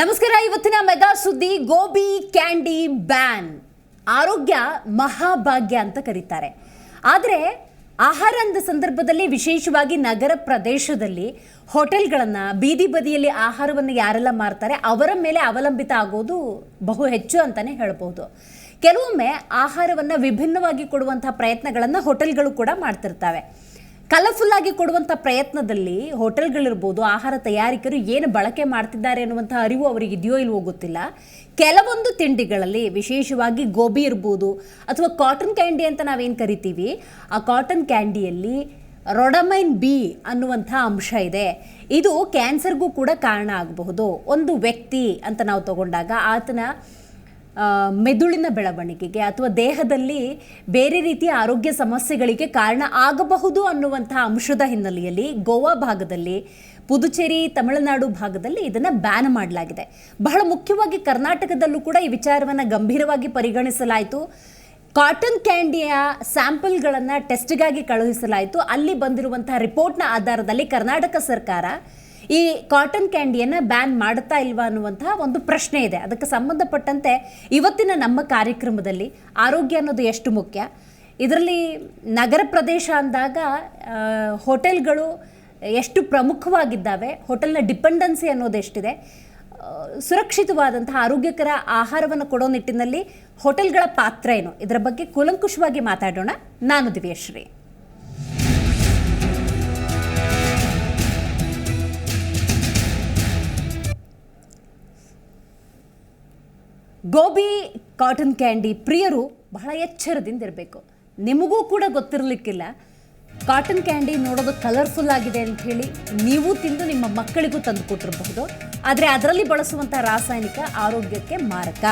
ನಮಸ್ಕಾರ. ಇವತ್ತಿನ ಮೆಗಾ ಸುದ್ದಿ ಗೋಬಿ ಕ್ಯಾಂಡಿ ಬ್ಯಾನ್. ಆರೋಗ್ಯ ಮಹಾಭಾಗ್ಯ ಅಂತ ಕರೀತಾರೆ. ಆದರೆ ಆಹಾರ ಅಂದ ಸಂದರ್ಭದಲ್ಲಿ ವಿಶೇಷವಾಗಿ ನಗರ ಪ್ರದೇಶದಲ್ಲಿ ಹೋಟೆಲ್ಗಳನ್ನು, ಬೀದಿ ಬದಿಯಲ್ಲಿ ಆಹಾರವನ್ನು ಯಾರೆಲ್ಲ ಮಾರ್ತಾರೆ ಅವರ ಮೇಲೆ ಅವಲಂಬಿತ ಆಗೋದು ಬಹು ಹೆಚ್ಚು ಅಂತಲೇ ಹೇಳ್ಬೋದು. ಕೆಲವೊಮ್ಮೆ ಆಹಾರವನ್ನು ವಿಭಿನ್ನವಾಗಿ ಕೊಡುವಂಥ ಪ್ರಯತ್ನಗಳನ್ನು ಹೋಟೆಲ್ಗಳು ಕೂಡ ಮಾಡ್ತಿರ್ತವೆ. ಕಲರ್ಫುಲ್ ಆಗಿ ಕೊಡುವಂಥ ಪ್ರಯತ್ನದಲ್ಲಿ ಹೋಟೆಲ್ಗಳಿರ್ಬೋದು, ಆಹಾರ ತಯಾರಿಕರು ಏನು ಬಳಕೆ ಮಾಡ್ತಿದ್ದಾರೆ ಅನ್ನುವಂಥ ಅರಿವು ಅವರಿಗೆ ಇದೆಯೋ ಇಲ್ವೋ ಗೊತ್ತಿಲ್ಲ. ಕೆಲವೊಂದು ತಿಂಡಿಗಳಲ್ಲಿ ವಿಶೇಷವಾಗಿ ಗೋಬಿ ಇರ್ಬೋದು ಅಥವಾ ಕಾಟನ್ ಕ್ಯಾಂಡಿ ಅಂತ ನಾವೇನು ಕರಿತೀವಿ, ಆ ಕಾಟನ್ ಕ್ಯಾಂಡಿಯಲ್ಲಿ ರೊಡಮೈನ್ ಬಿ ಅನ್ನುವಂಥ ಅಂಶ ಇದೆ. ಇದು ಕ್ಯಾನ್ಸರ್ಗೂ ಕೂಡ ಕಾರಣ ಆಗಬಹುದು. ಒಂದು ವ್ಯಕ್ತಿ ಅಂತ ನಾವು ತಗೊಂಡಾಗ ಆತನ ಮೆದುಳಿನ ಬೆಳವಣಿಗೆಗೆ ಅಥವಾ ದೇಹದಲ್ಲಿ ಬೇರೆ ರೀತಿಯ ಆರೋಗ್ಯ ಸಮಸ್ಯೆಗಳಿಗೆ ಕಾರಣ ಆಗಬಹುದು ಅನ್ನುವಂಥ ಅಂಶದ ಹಿನ್ನೆಲೆಯಲ್ಲಿ ಗೋವಾ ಭಾಗದಲ್ಲಿ, ಪುದುಚೇರಿ, ತಮಿಳುನಾಡು ಭಾಗದಲ್ಲಿ ಇದನ್ನು ಬ್ಯಾನ್ ಮಾಡಲಾಗಿದೆ. ಬಹಳ ಮುಖ್ಯವಾಗಿ ಕರ್ನಾಟಕದಲ್ಲೂ ಕೂಡ ಈ ವಿಚಾರವನ್ನು ಗಂಭೀರವಾಗಿ ಪರಿಗಣಿಸಲಾಯಿತು. ಕಾಟನ್ ಕ್ಯಾಂಡಿಯ ಸ್ಯಾಂಪಲ್ಗಳನ್ನು ಟೆಸ್ಟ್ಗಾಗಿ ಕಳುಹಿಸಲಾಯಿತು. ಅಲ್ಲಿ ಬಂದಿರುವಂತಹ ರಿಪೋರ್ಟ್ನ ಆಧಾರದಲ್ಲಿ ಕರ್ನಾಟಕ ಸರ್ಕಾರ ಈ ಕಾಟನ್ ಕ್ಯಾಂಡಿಯನ್ನು ಬ್ಯಾನ್ ಮಾಡುತ್ತಾ ಇಲ್ವಾ ಅನ್ನುವಂತಹ ಒಂದು ಪ್ರಶ್ನೆ ಇದೆ. ಅದಕ್ಕೆ ಸಂಬಂಧಪಟ್ಟಂತೆ ಇವತ್ತಿನ ನಮ್ಮ ಕಾರ್ಯಕ್ರಮದಲ್ಲಿ ಆರೋಗ್ಯ ಅನ್ನೋದು ಎಷ್ಟು ಮುಖ್ಯ, ಇದರಲ್ಲಿ ನಗರ ಪ್ರದೇಶ ಅಂದಾಗ ಹೋಟೆಲ್ಗಳು ಎಷ್ಟು ಪ್ರಮುಖವಾಗಿದ್ದಾವೆ, ಹೋಟೆಲ್ನ ಡಿಪೆಂಡೆನ್ಸಿ ಅನ್ನೋದು ಎಷ್ಟಿದೆ, ಸುರಕ್ಷಿತವಾದಂತಹ ಆರೋಗ್ಯಕರ ಆಹಾರವನ್ನು ಕೊಡೋ ನಿಟ್ಟಿನಲ್ಲಿ ಹೋಟೆಲ್ಗಳ ಪಾತ್ರ ಏನು, ಇದರ ಬಗ್ಗೆ ಕೂಲಂಕುಷವಾಗಿ ಮಾತಾಡೋಣ. ನಾನು ದಿವ್ಯಶ್ರೀ. ಗೋಬಿ ಕಾಟನ್ ಕ್ಯಾಂಡಿ ಪ್ರಿಯರು ಬಹಳ ಎಚ್ಚರದಿಂದ ಇರಬೇಕು. ನಿಮಗೂ ಕೂಡ ಗೊತ್ತಿರಲಿಕ್ಕಿಲ್ಲ, ಕಾಟನ್ ಕ್ಯಾಂಡಿ ನೋಡೋದು ಕಲರ್ಫುಲ್ ಆಗಿದೆ ಅಂತ ಹೇಳಿ ನೀವು ತಿಂದು ನಿಮ್ಮ ಮಕ್ಕಳಿಗೂ ತಂದು ಕೊಟ್ಟಿರಬಹುದು. ಆದರೆ ಅದರಲ್ಲಿ ಬಳಸುವಂಥ ರಾಸಾಯನಿಕ ಆರೋಗ್ಯಕ್ಕೆ ಮಾರಕ.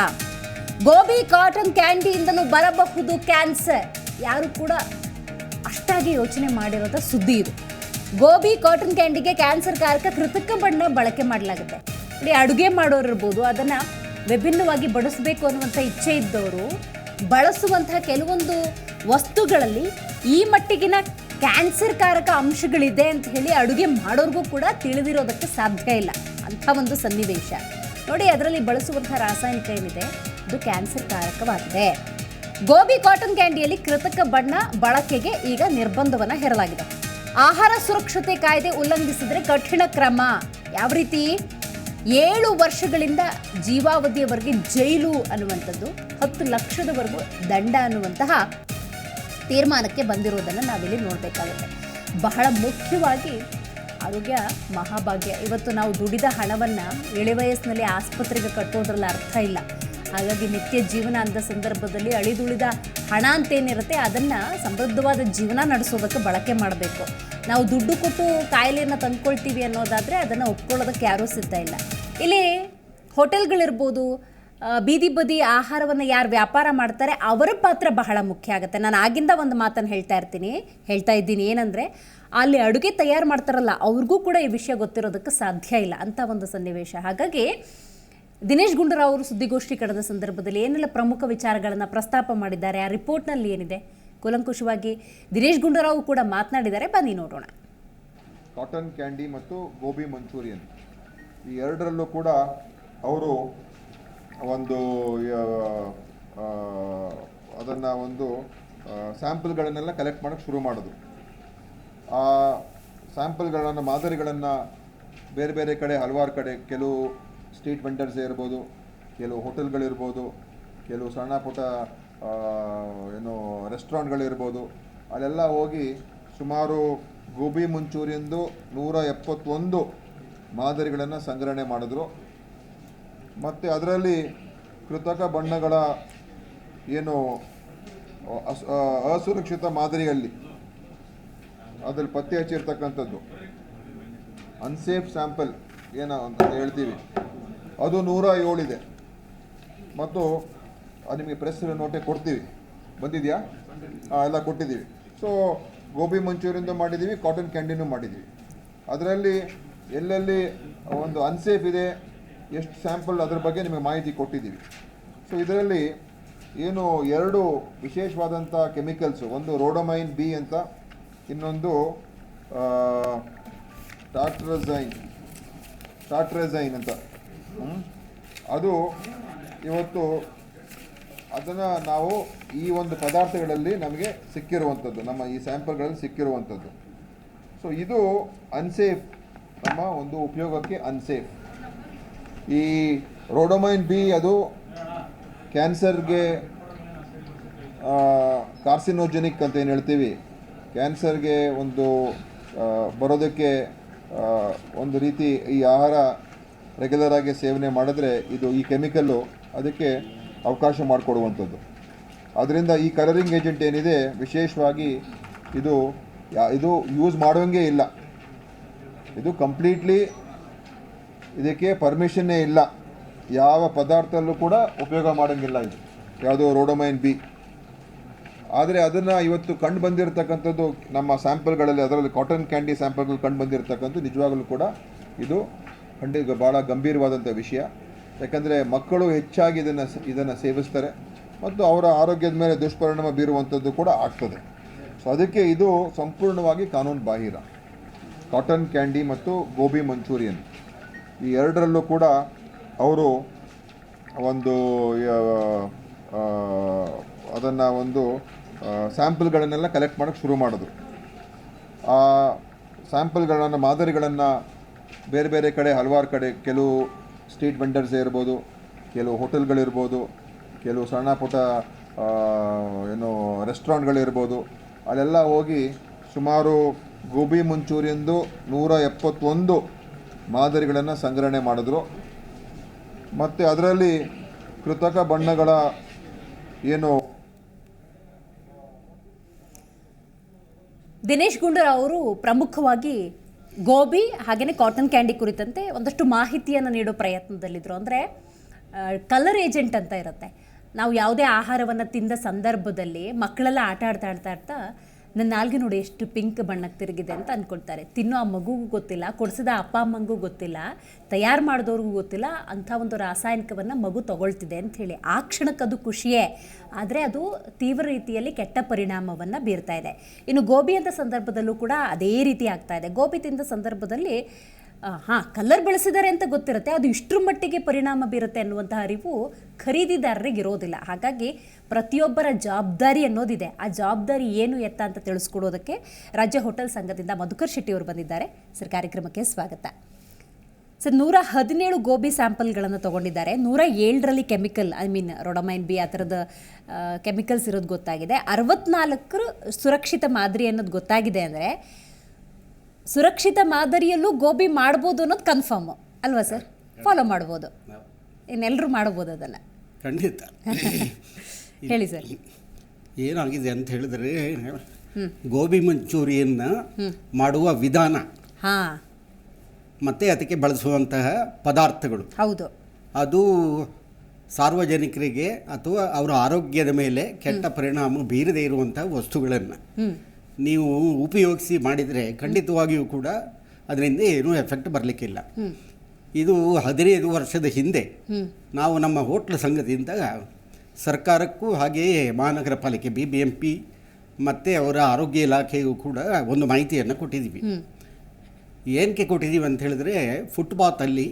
ಗೋಬಿ ಕಾಟನ್ ಕ್ಯಾಂಡಿಯಿಂದಲೂ ಬರಬಹುದು ಕ್ಯಾನ್ಸರ್. ಯಾರು ಕೂಡ ಅಷ್ಟಾಗಿ ಯೋಚನೆ ಮಾಡಿರೋದ ಸುದ್ದಿ ಇದು. ಗೋಬಿ ಕಾಟನ್ ಕ್ಯಾಂಡಿಗೆ ಕ್ಯಾನ್ಸರ್ ಕಾರಕ ಕೃತಕ ಬಣ್ಣ ಬಳಕೆ ಮಾಡಲಾಗುತ್ತೆ. ನೋಡಿ, ಅಡುಗೆ ಮಾಡೋರು ಇರ್ಬೋದು, ಅದನ್ನು ವಿಭಿನ್ನವಾಗಿ ಬಡಿಸಬೇಕು ಅನ್ನುವಂಥ ಇಚ್ಛೆ ಇದ್ದವರು ಬಳಸುವಂತಹ ಕೆಲವೊಂದು ವಸ್ತುಗಳಲ್ಲಿ ಈ ಮಟ್ಟಿಗಿನ ಕ್ಯಾನ್ಸರ್ ಕಾರಕ ಅಂಶಗಳಿದೆ ಅಂತ ಹೇಳಿ ಅಡುಗೆ ಮಾಡೋರಿಗೂ ಕೂಡ ತಿಳಿದಿರೋದಕ್ಕೆ ಸಾಧ್ಯ ಇಲ್ಲ. ಅಂಥ ಒಂದು ಸನ್ನಿವೇಶ ನೋಡಿ. ಅದರಲ್ಲಿ ಬಳಸುವಂಥ ರಾಸಾಯನಿಕ ಏನಿದೆ ಅದು ಕ್ಯಾನ್ಸರ್ ಕಾರಕವಾಗಿದೆ. ಗೋಬಿ ಕಾಟನ್ ಕ್ಯಾಂಡಿಯಲ್ಲಿ ಕೃತಕ ಬಣ್ಣ ಬಳಕೆಗೆ ಈಗ ನಿರ್ಬಂಧವನ್ನು ಹೇರಲಾಗಿದೆ. ಆಹಾರ ಸುರಕ್ಷತೆ ಕಾಯ್ದೆ ಉಲ್ಲಂಘಿಸಿದರೆ ಕಠಿಣ ಕ್ರಮ. ಯಾವ ರೀತಿ? 7 ವರ್ಷಗಳಿಂದ ಜೀವಾವಧಿಯವರೆಗೆ ಜೈಲು ಅನ್ನುವಂಥದ್ದು, 10 ಲಕ್ಷದವರೆಗೂ ದಂಡ ಅನ್ನುವಂತಹ ತೀರ್ಮಾನಕ್ಕೆ ಬಂದಿರೋದನ್ನು ನಾವಿಲ್ಲಿ ನೋಡಬೇಕಾಗುತ್ತೆ. ಬಹಳ ಮುಖ್ಯವಾಗಿ ಆರೋಗ್ಯ ಮಹಾಭಾಗ್ಯ. ಇವತ್ತು ನಾವು ದುಡಿದ ಹಣವನ್ನು ಎಳೆ ವಯಸ್ಸಿನಲ್ಲಿ ಆಸ್ಪತ್ರೆಗೆ ಕಟ್ಟೋದ್ರಲ್ಲಿ ಅರ್ಥ ಇಲ್ಲ. ಹಾಗಾಗಿ ನಿತ್ಯ ಜೀವನ ಅಂದ ಸಂದರ್ಭದಲ್ಲಿ ಅಳಿದುಳಿದ ಹಣ ಅಂತೇನಿರುತ್ತೆ ಅದನ್ನು ಸಮೃದ್ಧವಾದ ಜೀವನ ನಡೆಸೋದಕ್ಕೆ ಬಳಕೆ ಮಾಡಬೇಕು. ನಾವು ದುಡ್ಡು ಕೊಟ್ಟು ಕಾಯಿಲೆಯನ್ನು ತಂದ್ಕೊಳ್ತೀವಿ ಅನ್ನೋದಾದರೆ ಅದನ್ನು ಒಪ್ಕೊಳ್ಳೋದಕ್ಕೆ ಯಾರೂ ಸಿದ್ಧ ಇಲ್ಲ. ಇಲ್ಲಿ ಹೋಟೆಲ್ಗಳಿರ್ಬೋದು, ಬೀದಿ ಬದಿ ಆಹಾರವನ್ನು ಯಾರು ವ್ಯಾಪಾರ ಮಾಡ್ತಾರೆ ಅವರ ಪಾತ್ರ ಬಹಳ ಮುಖ್ಯ ಆಗುತ್ತೆ. ನಾನು ಆಗಿಂದ ಒಂದು ಮಾತನ್ನು ಹೇಳ್ತಾ ಇದ್ದೀನಿ ಏನಂದರೆ, ಅಲ್ಲಿ ಅಡುಗೆ ತಯಾರು ಮಾಡ್ತಾರಲ್ಲ ಅವ್ರಿಗೂ ಕೂಡ ಈ ವಿಷಯ ಗೊತ್ತಿರೋದಕ್ಕೆ ಸಾಧ್ಯ ಇಲ್ಲ ಅಂಥ ಒಂದು ಸನ್ನಿವೇಶ. ಹಾಗಾಗಿ ದಿನೇಶ್ ಗುಂಡೂರಾವ್ ಅವರು ಸುದ್ದಿಗೋಷ್ಠಿ ಕರೆದ ಸಂದರ್ಭದಲ್ಲಿ ಏನೆಲ್ಲ ಪ್ರಮುಖ ವಿಚಾರಗಳನ್ನು ಪ್ರಸ್ತಾಪ ಮಾಡಿದ್ದಾರೆ, ಆ ರಿಪೋರ್ಟ್ನಲ್ಲಿ ಏನಿದೆ, ಕೂಲಂಕುಷವಾಗಿ ದಿನೇಶ್ ಗುಂಡೂರಾವ್ ಕೂಡ ಮಾತನಾಡಿದ್ದಾರೆ. ಬನ್ನಿ ನೋಡೋಣ. ಕಾಟನ್ ಕ್ಯಾಂಡಿ ಮತ್ತು ಗೋಬಿ ಮಂಚೂರಿಯನ್ ಈ ಎರಡರಲ್ಲೂ ಕೂಡ ಅವರು ಒಂದು ಅದನ್ನು ಒಂದು ಸ್ಯಾಂಪಲ್ಗಳನ್ನೆಲ್ಲ ಕಲೆಕ್ಟ್ ಮಾಡೋಕ್ಕೆ ಶುರು ಮಾಡೋದು. ಆ ಸ್ಯಾಂಪಲ್ಗಳನ್ನು, ಮಾದರಿಗಳನ್ನು ಬೇರೆ ಬೇರೆ ಕಡೆ, ಹಲವಾರು ಕಡೆ, ಕೆಲವು ಸ್ಟ್ರೀಟ್ ವೆಂಡರ್ಸೇ ಇರ್ಬೋದು, ಕೆಲವು ಹೋಟೆಲ್ಗಳಿರ್ಬೋದು, ಕೆಲವು ಸಣ್ಣ ಪುಟ್ಟ ರೆಸ್ಟೋರೆಂಟ್ಗಳಿರ್ಬೋದು, ಅಲ್ಲೆಲ್ಲ ಹೋಗಿ ಸುಮಾರು ಗೋಬಿ ಮಂಚೂರಿಯನ್ದು 171 ಮಾದರಿಗಳನ್ನು ಸಂಗ್ರಹಣೆ ಮಾಡಿದ್ರು. ಮತ್ತು ಅದರಲ್ಲಿ ಕೃತಕ ಬಣ್ಣಗಳ ಏನು ಅಸುರಕ್ಷಿತ ಮಾದರಿಯಲ್ಲಿ ಅದರಲ್ಲಿ ಪತ್ತೆ ಹಚ್ಚಿರ್ತಕ್ಕಂಥದ್ದು ಅನ್ಸೇಫ್ ಸ್ಯಾಂಪಲ್ ಏನು ಅಂತ ಹೇಳ್ತೀವಿ, ಅದು 107 ಇದೆ. ಮತ್ತು ಅದು ನಿಮಗೆ ಪ್ರೆಸ್ ನೋಟೇ ಕೊಡ್ತೀವಿ, ಬಂದಿದೆಯಾ? ಎಲ್ಲ ಕೊಟ್ಟಿದ್ದೀವಿ. ಸೊ ಗೋಬಿ ಮಂಚೂರಿಯನ್ದು ಮಾಡಿದ್ದೀವಿ, ಕಾಟನ್ ಕ್ಯಾಂಡಿನೂ ಮಾಡಿದ್ದೀವಿ. ಅದರಲ್ಲಿ ಎಲ್ಲೆಲ್ಲಿ ಒಂದು ಅನ್ಸೇಫ್ ಇದೆ, ಎಷ್ಟು ಸ್ಯಾಂಪಲ್, ಅದ್ರ ಬಗ್ಗೆ ನಿಮಗೆ ಮಾಹಿತಿ ಕೊಟ್ಟಿದ್ದೀವಿ. ಸೊ ಇದರಲ್ಲಿ ಏನು 2 ವಿಶೇಷವಾದಂಥ ಕೆಮಿಕಲ್ಸು, ಒಂದು ರೋಡಮೈನ್ ಬಿ ಅಂತ, ಇನ್ನೊಂದು ಟಾಟ್ರಝೈನ್ ಅಂತ ಅದು ಇವತ್ತು ಅದನ್ನು ನಾವು ಈ ಒಂದು ಪದಾರ್ಥಗಳಲ್ಲಿ ನಮಗೆ ಸಿಕ್ಕಿರುವಂಥದ್ದು, ನಮ್ಮ ಈ ಸ್ಯಾಂಪಲ್ಗಳಲ್ಲಿ ಸಿಕ್ಕಿರುವಂಥದ್ದು. ಸೊ ಇದು ಅನ್ಸೇಫ್, ನಮ್ಮ ಒಂದು ಉಪಯೋಗಕ್ಕೆ ಅನ್ಸೇಫ್. ಈ ರೋಡೋಮೈನ್ ಬಿ ಅದು ಕ್ಯಾನ್ಸರ್ಗೆ ಕಾರ್ಸಿನೋಜೆನಿಕ್ ಅಂತ ಏನು ಹೇಳ್ತೀವಿ, ಕ್ಯಾನ್ಸರ್ಗೆ ಒಂದು ಬರೋದಕ್ಕೆ ಒಂದು ರೀತಿ ಈ ಆಹಾರ ರೆಗ್ಯುಲರ್ ಆಗಿ ಸೇವನೆ ಮಾಡಿದ್ರೆ ಇದು ಈ ಕೆಮಿಕಲ್ಲು ಅದಕ್ಕೆ ಅವಕಾಶ ಮಾಡಿಕೊಡುವಂಥದ್ದು. ಅದರಿಂದ ಈ ಕಲರಿಂಗ್ ಏಜೆಂಟ್ ಏನಿದೆ ವಿಶೇಷವಾಗಿ ಇದು ಯೂಸ್ ಮಾಡುವಂಗೆ ಇಲ್ಲ. ಇದು ಕಂಪ್ಲೀಟ್ಲಿ ಇದಕ್ಕೆ ಪರ್ಮಿಷನ್ನೇ ಇಲ್ಲ, ಯಾವ ಪದಾರ್ಥದಲ್ಲೂ ಕೂಡ ಉಪಯೋಗ ಮಾಡೋಂಗಿಲ್ಲ ಇದು ಯಾವುದೋ ರೋಡೋಮೈನ್ ಬಿ. ಆದರೆ ಅದನ್ನು ಇವತ್ತು ಕಂಡು ಬಂದಿರತಕ್ಕಂಥದ್ದು ನಮ್ಮ ಸ್ಯಾಂಪಲ್ಗಳಲ್ಲಿ, ಅದರಲ್ಲಿ ಕಾಟನ್ ಕ್ಯಾಂಡಿ ಸ್ಯಾಂಪಲ್ಗಳು ಕಂಡು ಬಂದಿರತಕ್ಕಂಥದ್ದು ನಿಜವಾಗಲೂ ಕೂಡ ಇದು ಭಾಳ ಗಂಭೀರವಾದಂಥ ವಿಷಯ. ಯಾಕಂದರೆ ಮಕ್ಕಳು ಹೆಚ್ಚಾಗಿ ಇದನ್ನು ಸೇವಿಸ್ತಾರೆ ಮತ್ತು ಅವರ ಆರೋಗ್ಯದ ಮೇಲೆ ದುಷ್ಪರಿಣಾಮ ಬೀರುವಂಥದ್ದು ಕೂಡ ಆಗ್ತದೆ. ಸೊ ಅದಕ್ಕೆ ಇದು ಸಂಪೂರ್ಣವಾಗಿ ಕಾನೂನು ಬಾಹಿರ. ಕಾಟನ್ ಕ್ಯಾಂಡಿ ಮತ್ತು ಗೋಬಿ ಮಂಚೂರಿಯನ್ ಈ ಎರಡರಲ್ಲೂ ಕೂಡ ಅವರು ಒಂದು ಅದನ್ನು ಒಂದು ಸ್ಯಾಂಪಲ್ಗಳನ್ನೆಲ್ಲ ಕಲೆಕ್ಟ್ ಮಾಡೋಕ್ಕೆ ಶುರು ಮಾಡಿದ್ರು. ಆ ಸ್ಯಾಂಪಲ್ಗಳನ್ನು, ಮಾದರಿಗಳನ್ನು ಬೇರೆ ಬೇರೆ ಕಡೆ, ಹಲವಾರು ಕಡೆ, ಕೆಲವು ಸ್ಟ್ರೀಟ್ ವೆಂಡರ್ಸ್ ಇರ್ಬೋದು, ಕೆಲವು ಹೋಟೆಲ್ಗಳಿರ್ಬೋದು, ಕೆಲವು ಸಣ್ಣ ಪುಟ್ಟ ರೆಸ್ಟೋರೆಂಟ್ಗಳಿರ್ಬೋದು, ಅಲ್ಲೆಲ್ಲ ಹೋಗಿ ಸುಮಾರು ಗೋಬಿ ಮಂಚೂರಿಯನ್ದು 171 ಮಾದರಿಗಳನ್ನು ಸಂಗ್ರಹಣೆ ಮಾಡಿದ್ರು. ಮತ್ತು ಅದರಲ್ಲಿ ಕೃತಕ ಬಣ್ಣಗಳ ಏನು ದಿನೇಶ್ ಗುಂಡೂರಾವ್ ಅವರು ಪ್ರಮುಖವಾಗಿ ಗೋಬಿ ಹಾಗೆಯೇ ಕಾಟನ್ ಕ್ಯಾಂಡಿ ಕುರಿತಂತೆ ಒಂದಷ್ಟು ಮಾಹಿತಿಯನ್ನು ನೀಡೋ ಪ್ರಯತ್ನದಲ್ಲಿದ್ದರು. ಅಂದರೆ ಕಲರ್ ಏಜೆಂಟ್ ಅಂತ ಇರುತ್ತೆ. ನಾವು ಯಾವುದೇ ಆಹಾರವನ್ನು ತಿಂದ ಸಂದರ್ಭದಲ್ಲಿ ಮಕ್ಕಳೆಲ್ಲ ಆಟ ಆಡ್ತಾ ನನ್ನ ನಾಲ್ಗೆ ನೋಡಿ ಎಷ್ಟು ಪಿಂಕ್ ಬಣ್ಣಕ್ಕೆ ತಿರುಗಿದೆ ಅಂತ ಅಂದ್ಕೊಳ್ತಾರೆ. ತಿನ್ನೋ ಆ ಮಗುಗೂ ಗೊತ್ತಿಲ್ಲ, ಕೊಡಿಸಿದ ಅಪ್ಪ ಅಮ್ಮಂಗೂ ಗೊತ್ತಿಲ್ಲ, ತಯಾರು ಮಾಡಿದವ್ರಿಗೂ ಗೊತ್ತಿಲ್ಲ ಅಂಥ ಒಂದು ರಾಸಾಯನಿಕವನ್ನು ಮಗು ತಗೊಳ್ತಿದೆ ಅಂಥೇಳಿ. ಆ ಕ್ಷಣಕ್ಕೆ ಅದು ಖುಷಿಯೇ, ಆದರೆ ಅದು ತೀವ್ರ ರೀತಿಯಲ್ಲಿ ಕೆಟ್ಟ ಪರಿಣಾಮವನ್ನು ಬೀರ್ತಾ ಇದೆ. ಇನ್ನು ಗೋಬಿ ಅಂತ ಸಂದರ್ಭದಲ್ಲೂ ಕೂಡ ಅದೇ ರೀತಿ ಆಗ್ತಾ ಇದೆ. ಗೋಬಿ ತಿಂದ ಸಂದರ್ಭದಲ್ಲಿ ಕಲರ್ ಬಳಸಿದ್ದಾರೆ ಅಂತ ಗೊತ್ತಿರುತ್ತೆ, ಅದು ಇಷ್ಟರ ಮಟ್ಟಿಗೆ ಪರಿಣಾಮ ಬೀರುತ್ತೆ ಅನ್ನುವಂಥ ಅರಿವು ಖರೀದಿದಾರರಿಗೆ ಇರೋದಿಲ್ಲ. ಹಾಗಾಗಿ ಪ್ರತಿಯೊಬ್ಬರ ಜವಾಬ್ದಾರಿ ಅನ್ನೋದಿದೆ. ಆ ಜವಾಬ್ದಾರಿ ಏನು ಎತ್ತ ಅಂತ ತಿಳಿಸ್ಕೊಡೋದಕ್ಕೆ ರಾಜ್ಯ ಹೋಟೆಲ್ ಸಂಘದಿಂದ ಮಧುಕರ್ ಶೆಟ್ಟಿ ಅವರು ಬಂದಿದ್ದಾರೆ. ಸರ್, ಕಾರ್ಯಕ್ರಮಕ್ಕೆ ಸ್ವಾಗತ. ಸರ್, 117 ಗೋಬಿ ಸ್ಯಾಂಪಲ್ಗಳನ್ನು ತೊಗೊಂಡಿದ್ದಾರೆ. 107ರಲ್ಲಿ ಕೆಮಿಕಲ್, ರೋಡೋಮೈನ್ ಬಿ ಆ ಥರದ ಕೆಮಿಕಲ್ಸ್ ಇರೋದು ಗೊತ್ತಾಗಿದೆ. 64 ಸುರಕ್ಷಿತ ಮಾದರಿ ಅನ್ನೋದು ಗೊತ್ತಾಗಿದೆ. ಅಂದರೆ ಸುರಕ್ಷಿತ ಮಾದರಿಯಲ್ಲೂ ಗೋಬಿ ಮಾಡ್ಬೋದು ಅನ್ನೋದು ಕನ್ಫರ್ಮ್ ಅಲ್ವಾ ಸರ್? ಫಾಲೋ ಮಾಡ್ಬೋದು, ಇನ್ನೆಲ್ಲರೂ ಮಾಡ್ಬೋದು ಅದನ್ನು? ಖಂಡಿತ. ಹೇಳಿ ಸರ್. ಏನಾಗಿದೆ ಅಂತ ಹೇಳಿದ್ರೆ, ಗೋಬಿ ಮಂಚೂರಿಯನ್ನ ಮಾಡುವ ವಿಧಾನ ಮತ್ತು ಅದಕ್ಕೆ ಬಳಸುವಂತಹ ಪದಾರ್ಥಗಳು, ಹೌದು, ಅದು ಸಾರ್ವಜನಿಕರಿಗೆ ಅಥವಾ ಅವರ ಆರೋಗ್ಯದ ಮೇಲೆ ಕೆಟ್ಟ ಪರಿಣಾಮ ಬೀರದೇ ಇರುವಂತಹ ವಸ್ತುಗಳನ್ನು ನೀವು ಉಪಯೋಗಿಸಿ ಮಾಡಿದರೆ ಖಂಡಿತವಾಗಿಯೂ ಕೂಡ ಅದರಿಂದ ಏನೂ ಎಫೆಕ್ಟ್ ಬರಲಿಕ್ಕಿಲ್ಲ. ಇದು 15 ವರ್ಷದ ಹಿಂದೆ ನಾವು ನಮ್ಮ ಹೋಟ್ಲ್ ಸಂಘದಿಂದ ಸರ್ಕಾರಕ್ಕೂ ಹಾಗೆಯೇ ಮಹಾನಗರ ಪಾಲಿಕೆ BBMP ಮತ್ತು ಅವರ ಆರೋಗ್ಯ ಇಲಾಖೆಗೂ ಕೂಡ ಒಂದು ಮಾಹಿತಿಯನ್ನು ಕೊಟ್ಟಿದ್ದೀವಿ. ಏನಕ್ಕೆ ಕೊಟ್ಟಿದ್ದೀವಿ ಅಂತ ಹೇಳಿದ್ರೆ, ಫುಟ್ಪಾತಲ್ಲಿ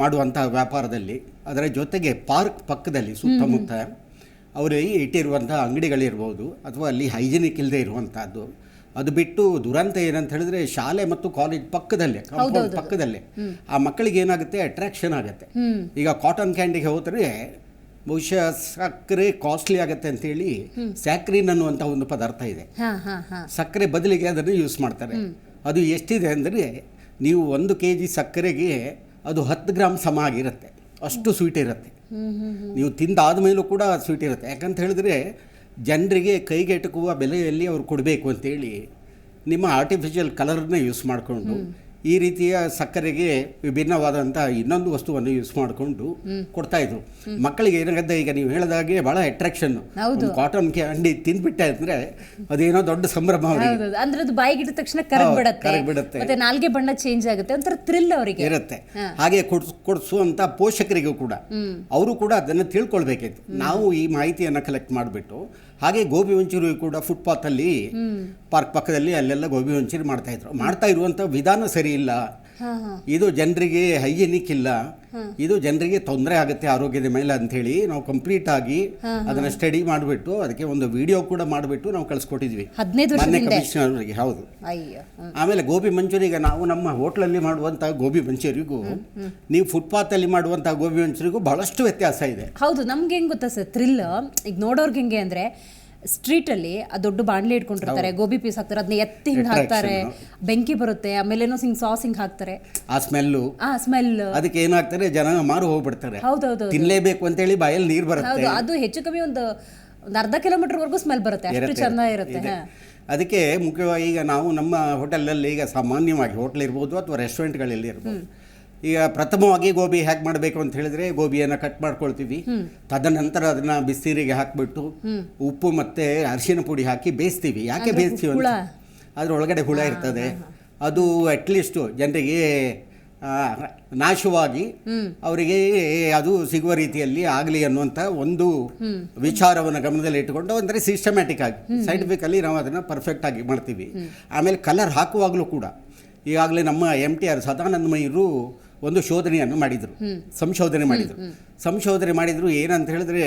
ಮಾಡುವಂತಹ ವ್ಯಾಪಾರದಲ್ಲಿ, ಅದರ ಜೊತೆಗೆ ಪಾರ್ಕ್ ಪಕ್ಕದಲ್ಲಿ ಸುತ್ತಮುತ್ತ ಅವರು ಇಟ್ಟಿರುವಂಥ ಅಂಗಡಿಗಳಿರ್ಬೋದು ಅಥವಾ ಅಲ್ಲಿ ಹೈಜಿನಿಕ್ ಇಲ್ಲದೆ ಇರುವಂಥದ್ದು. ಅದು ಬಿಟ್ಟು ದುರಂತ ಏನಂತ ಹೇಳಿದ್ರೆ, ಶಾಲೆ ಮತ್ತು ಕಾಲೇಜ್ ಪಕ್ಕದಲ್ಲೇ, ಕಾಂಪೌಂಡ್ ಪಕ್ಕದಲ್ಲೇ ಆ ಮಕ್ಕಳಿಗೆ ಏನಾಗುತ್ತೆ, ಅಟ್ರಾಕ್ಷನ್ ಆಗುತ್ತೆ. ಈಗ ಕಾಟನ್ ಕ್ಯಾಂಡಿಗೆ ಹೋದರೆ ಬಹುಶಃ ಸಕ್ಕರೆ ಕಾಸ್ಟ್ಲಿ ಆಗುತ್ತೆ ಅಂತೇಳಿ ಸ್ಯಾಕ್ರಿನ್ ಅನ್ನುವಂಥ ಒಂದು ಪದಾರ್ಥ ಇದೆ. ಸಕ್ಕರೆ ಬದಲಿಗೆ ಅದನ್ನು ಯೂಸ್ ಮಾಡ್ತಾರೆ. ಅದು ಎಷ್ಟಿದೆ ಅಂದರೆ, ನೀವು 1 kg ಸಕ್ಕರೆಗೆ ಅದು 10 ಗ್ರಾಮ್ ಸಮ ಆಗಿರುತ್ತೆ, ಅಷ್ಟು ಸ್ವೀಟ್ ಇರುತ್ತೆ. ನೀವು ತಿಂದಾದ ಮೇಲೂ ಕೂಡ ಸ್ವೀಟ್ ಇರುತ್ತೆ. ಯಾಕಂತ ಹೇಳಿದ್ರೆ, ಜನರಿಗೆ ಕೈಗೆಟುಕುವ ಬೆಲೆಯಲ್ಲಿ ಅವ್ರು ಕೊಡಬೇಕು ಅಂತೇಳಿ ನಿಮ್ಮ ಆರ್ಟಿಫಿಷಿಯಲ್ ಕಲರ್ನ ಯೂಸ್ ಮಾಡಿಕೊಂಡು ಈ ರೀತಿಯ ಸಕ್ಕರೆಗೆ ವಿಭಿನ್ನವಾದಂಥ ಇನ್ನೊಂದು ವಸ್ತುವನ್ನು ಯೂಸ್ ಮಾಡಿಕೊಂಡು ಕೊಡ್ತಾಯಿದ್ರು. ಮಕ್ಕಳಿಗೆ ಏನಾಗುತ್ತೆ, ಈಗ ನೀವು ಹೇಳಿದಾಗೆ ಭಾಳ ಅಟ್ರಾಕ್ಷನ್ನು. ಕಾಟನ್ ಕ್ಯಾಂಡಿ ತಿಂದ್ಬಿಟ್ಟೆ ಅಂದರೆ ಅದೇನೋ ದೊಡ್ಡ ಸಂಭ್ರಮ ಅವರಿಗೆ. ಅಂದ್ರೆ ಅದು ಬಾಯಿಗಿಟ್ಟ ತಕ್ಷಣ ಕರಗ್ಬಿಡುತ್ತೆ, ಮತ್ತೆ ನಾಲ್ಗೆ ಬಣ್ಣ ಚೇಂಜ್ ಆಗುತ್ತೆ, ಒಂಥರ ಥ್ರಿಲ್ ಅವರಿಗೆ ಇರುತ್ತೆ. ಹಾಗೆ ಕೊಡಿಸುವಂಥ ಪೋಷಕರಿಗೂ ಕೂಡ ಅವರು ಕೂಡ ಅದನ್ನು ತಿಳ್ಕೊಳ್ಬೇಕಿತ್ತು. ನಾವು ಈ ಮಾಹಿತಿಯನ್ನು ಕಲೆಕ್ಟ್ ಮಾಡಿಬಿಟ್ಟು, ಹಾಗೆ ಗೋಬಿ ಮಂಚೂರಿ ಕೂಡ ಫುಟ್ಪಾತಲ್ಲಿ ಪಾರ್ಕ್ ಪಕ್ಕದಲ್ಲಿ ಅಲ್ಲೆಲ್ಲ ಗೋಬಿ ಮಂಚೂರಿ ಮಾಡ್ತಾ ಇರುವಂಥ ವಿಧಾನ ಸರಿ ಇಲ್ಲ. ಇದು ಜನರಿಗೆ ಹೈಜಿನಿಕ್ ಇಲ್ಲ, ಇದು ಜನರಿಗೆ ತೊಂದರೆ ಆಗುತ್ತೆ ಆರೋಗ್ಯದ ಮೇಲೆ ಅಂಥೇಳಿ ನಾವು ಕಂಪ್ಲೀಟ್ ಆಗಿ ಅದನ್ನ ಸ್ಟಡಿ ಮಾಡಿಬಿಟ್ಟು ಅದಕ್ಕೆ ಒಂದು ವಿಡಿಯೋ ಕೂಡ ಮಾಡಿಬಿಟ್ಟು ನಾವು ಕಳಿಸ್ಕೊಟ್ಟಿದ್ವಿ 15 ಮಾನ್ಯ ವರ್ಷದಿಂದ. ಕಮಿಷನರ್ಗೆ. ಹೌದು. ಅಯ್ಯೋ. ಆಮೇಲೆ ಗೋಬಿ ಮಂಚೂರಿಗೆ ನಾವು ನಮ್ಮ ಹೋಟ್ಲಲ್ಲಿ ಮಾಡುವಂಥ ಗೋಬಿ ಮಂಚೂರಿಗೂ ನೀವು ಫುಟ್ಪಾತಲ್ಲಿ ಮಾಡುವಂಥ ಗೋಬಿ ಮಂಚೂರಿಗೂ ಬಹಳಷ್ಟು ವ್ಯತ್ಯಾಸ ಇದೆ. ಹೌದು, ನಮ್ಗೆ ಹೆಂಗ್ ಗೊತ್ತಾ ಸರ್ ಥ್ರಿಲ್, ಈಗ ನೋಡೋರ್ಗೆ ಹೆಂಗೆ ಅಂದ್ರೆ ಸ್ಟ್ರೀಟಲ್ಲಿ ಆ ದೊಡ್ಡ ಬಾಣಲೆ ಇಟ್ಕೊಂಡಿರ್ತಾರೆ, ಗೋಬಿ ಪೀಸ್ ಹಾಕ್ತಾರೆ, ಅದನ್ನ ಎತ್ತಿ ಹಿಂಗ್ ಹಾಕ್ತಾರೆ, ಬೆಂಕಿ ಬರುತ್ತೆ, ಆಮೇಲೆ ಏನೋ ಹಿಂಗ್ ಸಾಸ್ ಹಿಂಗ್ ಹಾಕ್ತಾರೆ, ಆ ಸ್ಮೆಲ್ಲು, ಆ ಸ್ಮೆಲ್, ಅದಕ್ಕೆ ಏನಾಗ್ತಾರೆ ಜನ ಮಾರು ಹೋಗ್ಬಿಡ್ತಾರೆ. ಹೌದೌದು, ತಿನ್ಲೇಬೇಕು ಅಂತೇಳಿ ಬಾಯಲ್ಲಿ ನೀರು ಬರುತ್ತೆ. ಹೌದು. ಅದು ಹೆಚ್ಚು ಕಮ್ಮಿ ಒಂದು ಅರ್ಧ ಕಿಲೋಮೀಟರ್ ವರ್ಗೂ ಸ್ಮೆಲ್ ಬರುತ್ತೆ, ಅಷ್ಟು ಚೆನ್ನಾಗಿರುತ್ತೆ. ಇದೆ. ಅದಕ್ಕೆ ಮುಖ್ಯವಾಗಿ ಈಗ ನಾವು ನಮ್ಮ ಹೋಟೆಲಲ್ಲಿ ಈಗ ಸಾಮಾನ್ಯವಾಗಿ ಹೋಟ್ಲ್ ಇರ್ಬೋದು ಅಥವಾ ರೆಸ್ಟೋರೆಂಟ್ಗಳಲ್ಲಿ ಇರ್ಬೋದು, ಈಗ ಪ್ರಥಮವಾಗಿ ಗೋಬಿ ಹೇಗೆ ಮಾಡಬೇಕು ಅಂತ ಹೇಳಿದ್ರೆ ಗೋಬಿಯನ್ನು ಕಟ್ ಮಾಡ್ಕೊಳ್ತೀವಿ. ತದನಂತರ ಅದನ್ನ ಬಿಸಿನೀರಿಗೆ ಹಾಕಿಬಿಟ್ಟು ಉಪ್ಪು ಮತ್ತೆ ಅರಿಶಿನ ಪುಡಿ ಹಾಕಿ ಬೇಯಿಸ್ತೀವಿ. ಯಾಕೆ ಬೇಯಿಸ್ತೀವಿ ಅಂತ, ಅದರೊಳಗಡೆ ಹುಳ ಇರ್ತದೆ. ಅದು ಅಟ್ಲೀಸ್ಟು ಜನರಿಗೆ ನಾಶವಾಗಿ ಅವರಿಗೆ ಅದು ಸಿಗುವ ರೀತಿಯಲ್ಲಿ ಆಗಲಿ ಅನ್ನುವಂಥ ಒಂದು ವಿಚಾರವನ್ನು ಗಮನದಲ್ಲಿ ಇಟ್ಟುಕೊಂಡು ಅಂದರೆ ಸಿಸ್ಟಮ್ಯಾಟಿಕ್ ಆಗಿ ಸೈಂಟಿಫಿಕಲಿ ನಾವು ಅದನ್ನು ಪರ್ಫೆಕ್ಟ್ ಆಗಿ ಮಾಡ್ತೀವಿ. ಆಮೇಲೆ ಕಲರ್ ಹಾಕುವಾಗಲೂ ಕೂಡ ಈಗಾಗಲೇ ನಮ್ಮ MTR ಸದಾನಂದಮಯ್ಯರು ಒಂದು ಶೋಧನೆಯನ್ನು ಮಾಡಿದರು, ಸಂಶೋಧನೆ ಮಾಡಿದರು. ಏನಂತ ಹೇಳಿದ್ರೆ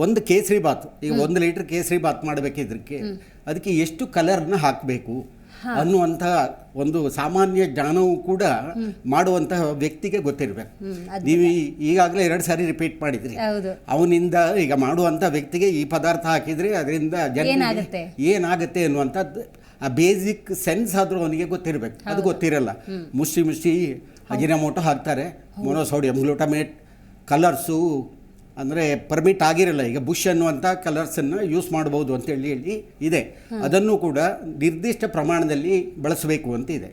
ಒಂದು ಕೇಸರಿ ಬಾತ್, ಈಗ 1 ಲೀಟರ್ ಕೇಸರಿ ಬಾತ್ ಮಾಡಬೇಕಿದ್ರಕ್ಕೆ ಅದಕ್ಕೆ ಎಷ್ಟು ಕಲರ್ನ ಹಾಕಬೇಕು ಅನ್ನುವಂಥ ಒಂದು ಸಾಮಾನ್ಯ ಜ್ಞಾನವೂ ಕೂಡ ಮಾಡುವಂತಹ ವ್ಯಕ್ತಿಗೆ ಗೊತ್ತಿರಬೇಕು. ನೀವು ಈಗಾಗಲೇ 2 ಸಾರಿ ರಿಪೀಟ್ ಮಾಡಿದ್ರಿ. ಅವನಿಂದ ಈಗ ಮಾಡುವಂಥ ವ್ಯಕ್ತಿಗೆ ಈ ಪದಾರ್ಥ ಹಾಕಿದರೆ ಅದರಿಂದ ಜನರಿಗೆ ಏನಾಗುತ್ತೆ ಅನ್ನುವಂಥದ್ದು ಆ ಬೇಸಿಕ್ ಸೆನ್ಸ್ ಆದರೂ ಅವನಿಗೆ ಗೊತ್ತಿರಬೇಕು. ಅದು ಗೊತ್ತಿರಲ್ಲ. ಮುಷ್ಟಿ ಅಜಿನಮೋಟೋ ಹಾಕ್ತಾರೆ, ಮೊನೋಸೋಡಿಯಂ ಗ್ಲೂಟಮೇಟ್, ಕಲರ್ಸು ಅಂದರೆ ಪರ್ಮಿಟ್ ಆಗಿರಲ್ಲ. ಈಗ ಬುಷ್ ಅನ್ನುವಂಥ ಕಲರ್ಸನ್ನು ಯೂಸ್ ಮಾಡ್ಬೋದು ಅಂತೇಳಿ ಇದೆ. ಅದನ್ನು ಕೂಡ ನಿರ್ದಿಷ್ಟ ಪ್ರಮಾಣದಲ್ಲಿ ಬಳಸಬೇಕು ಅಂತ ಇದೆ,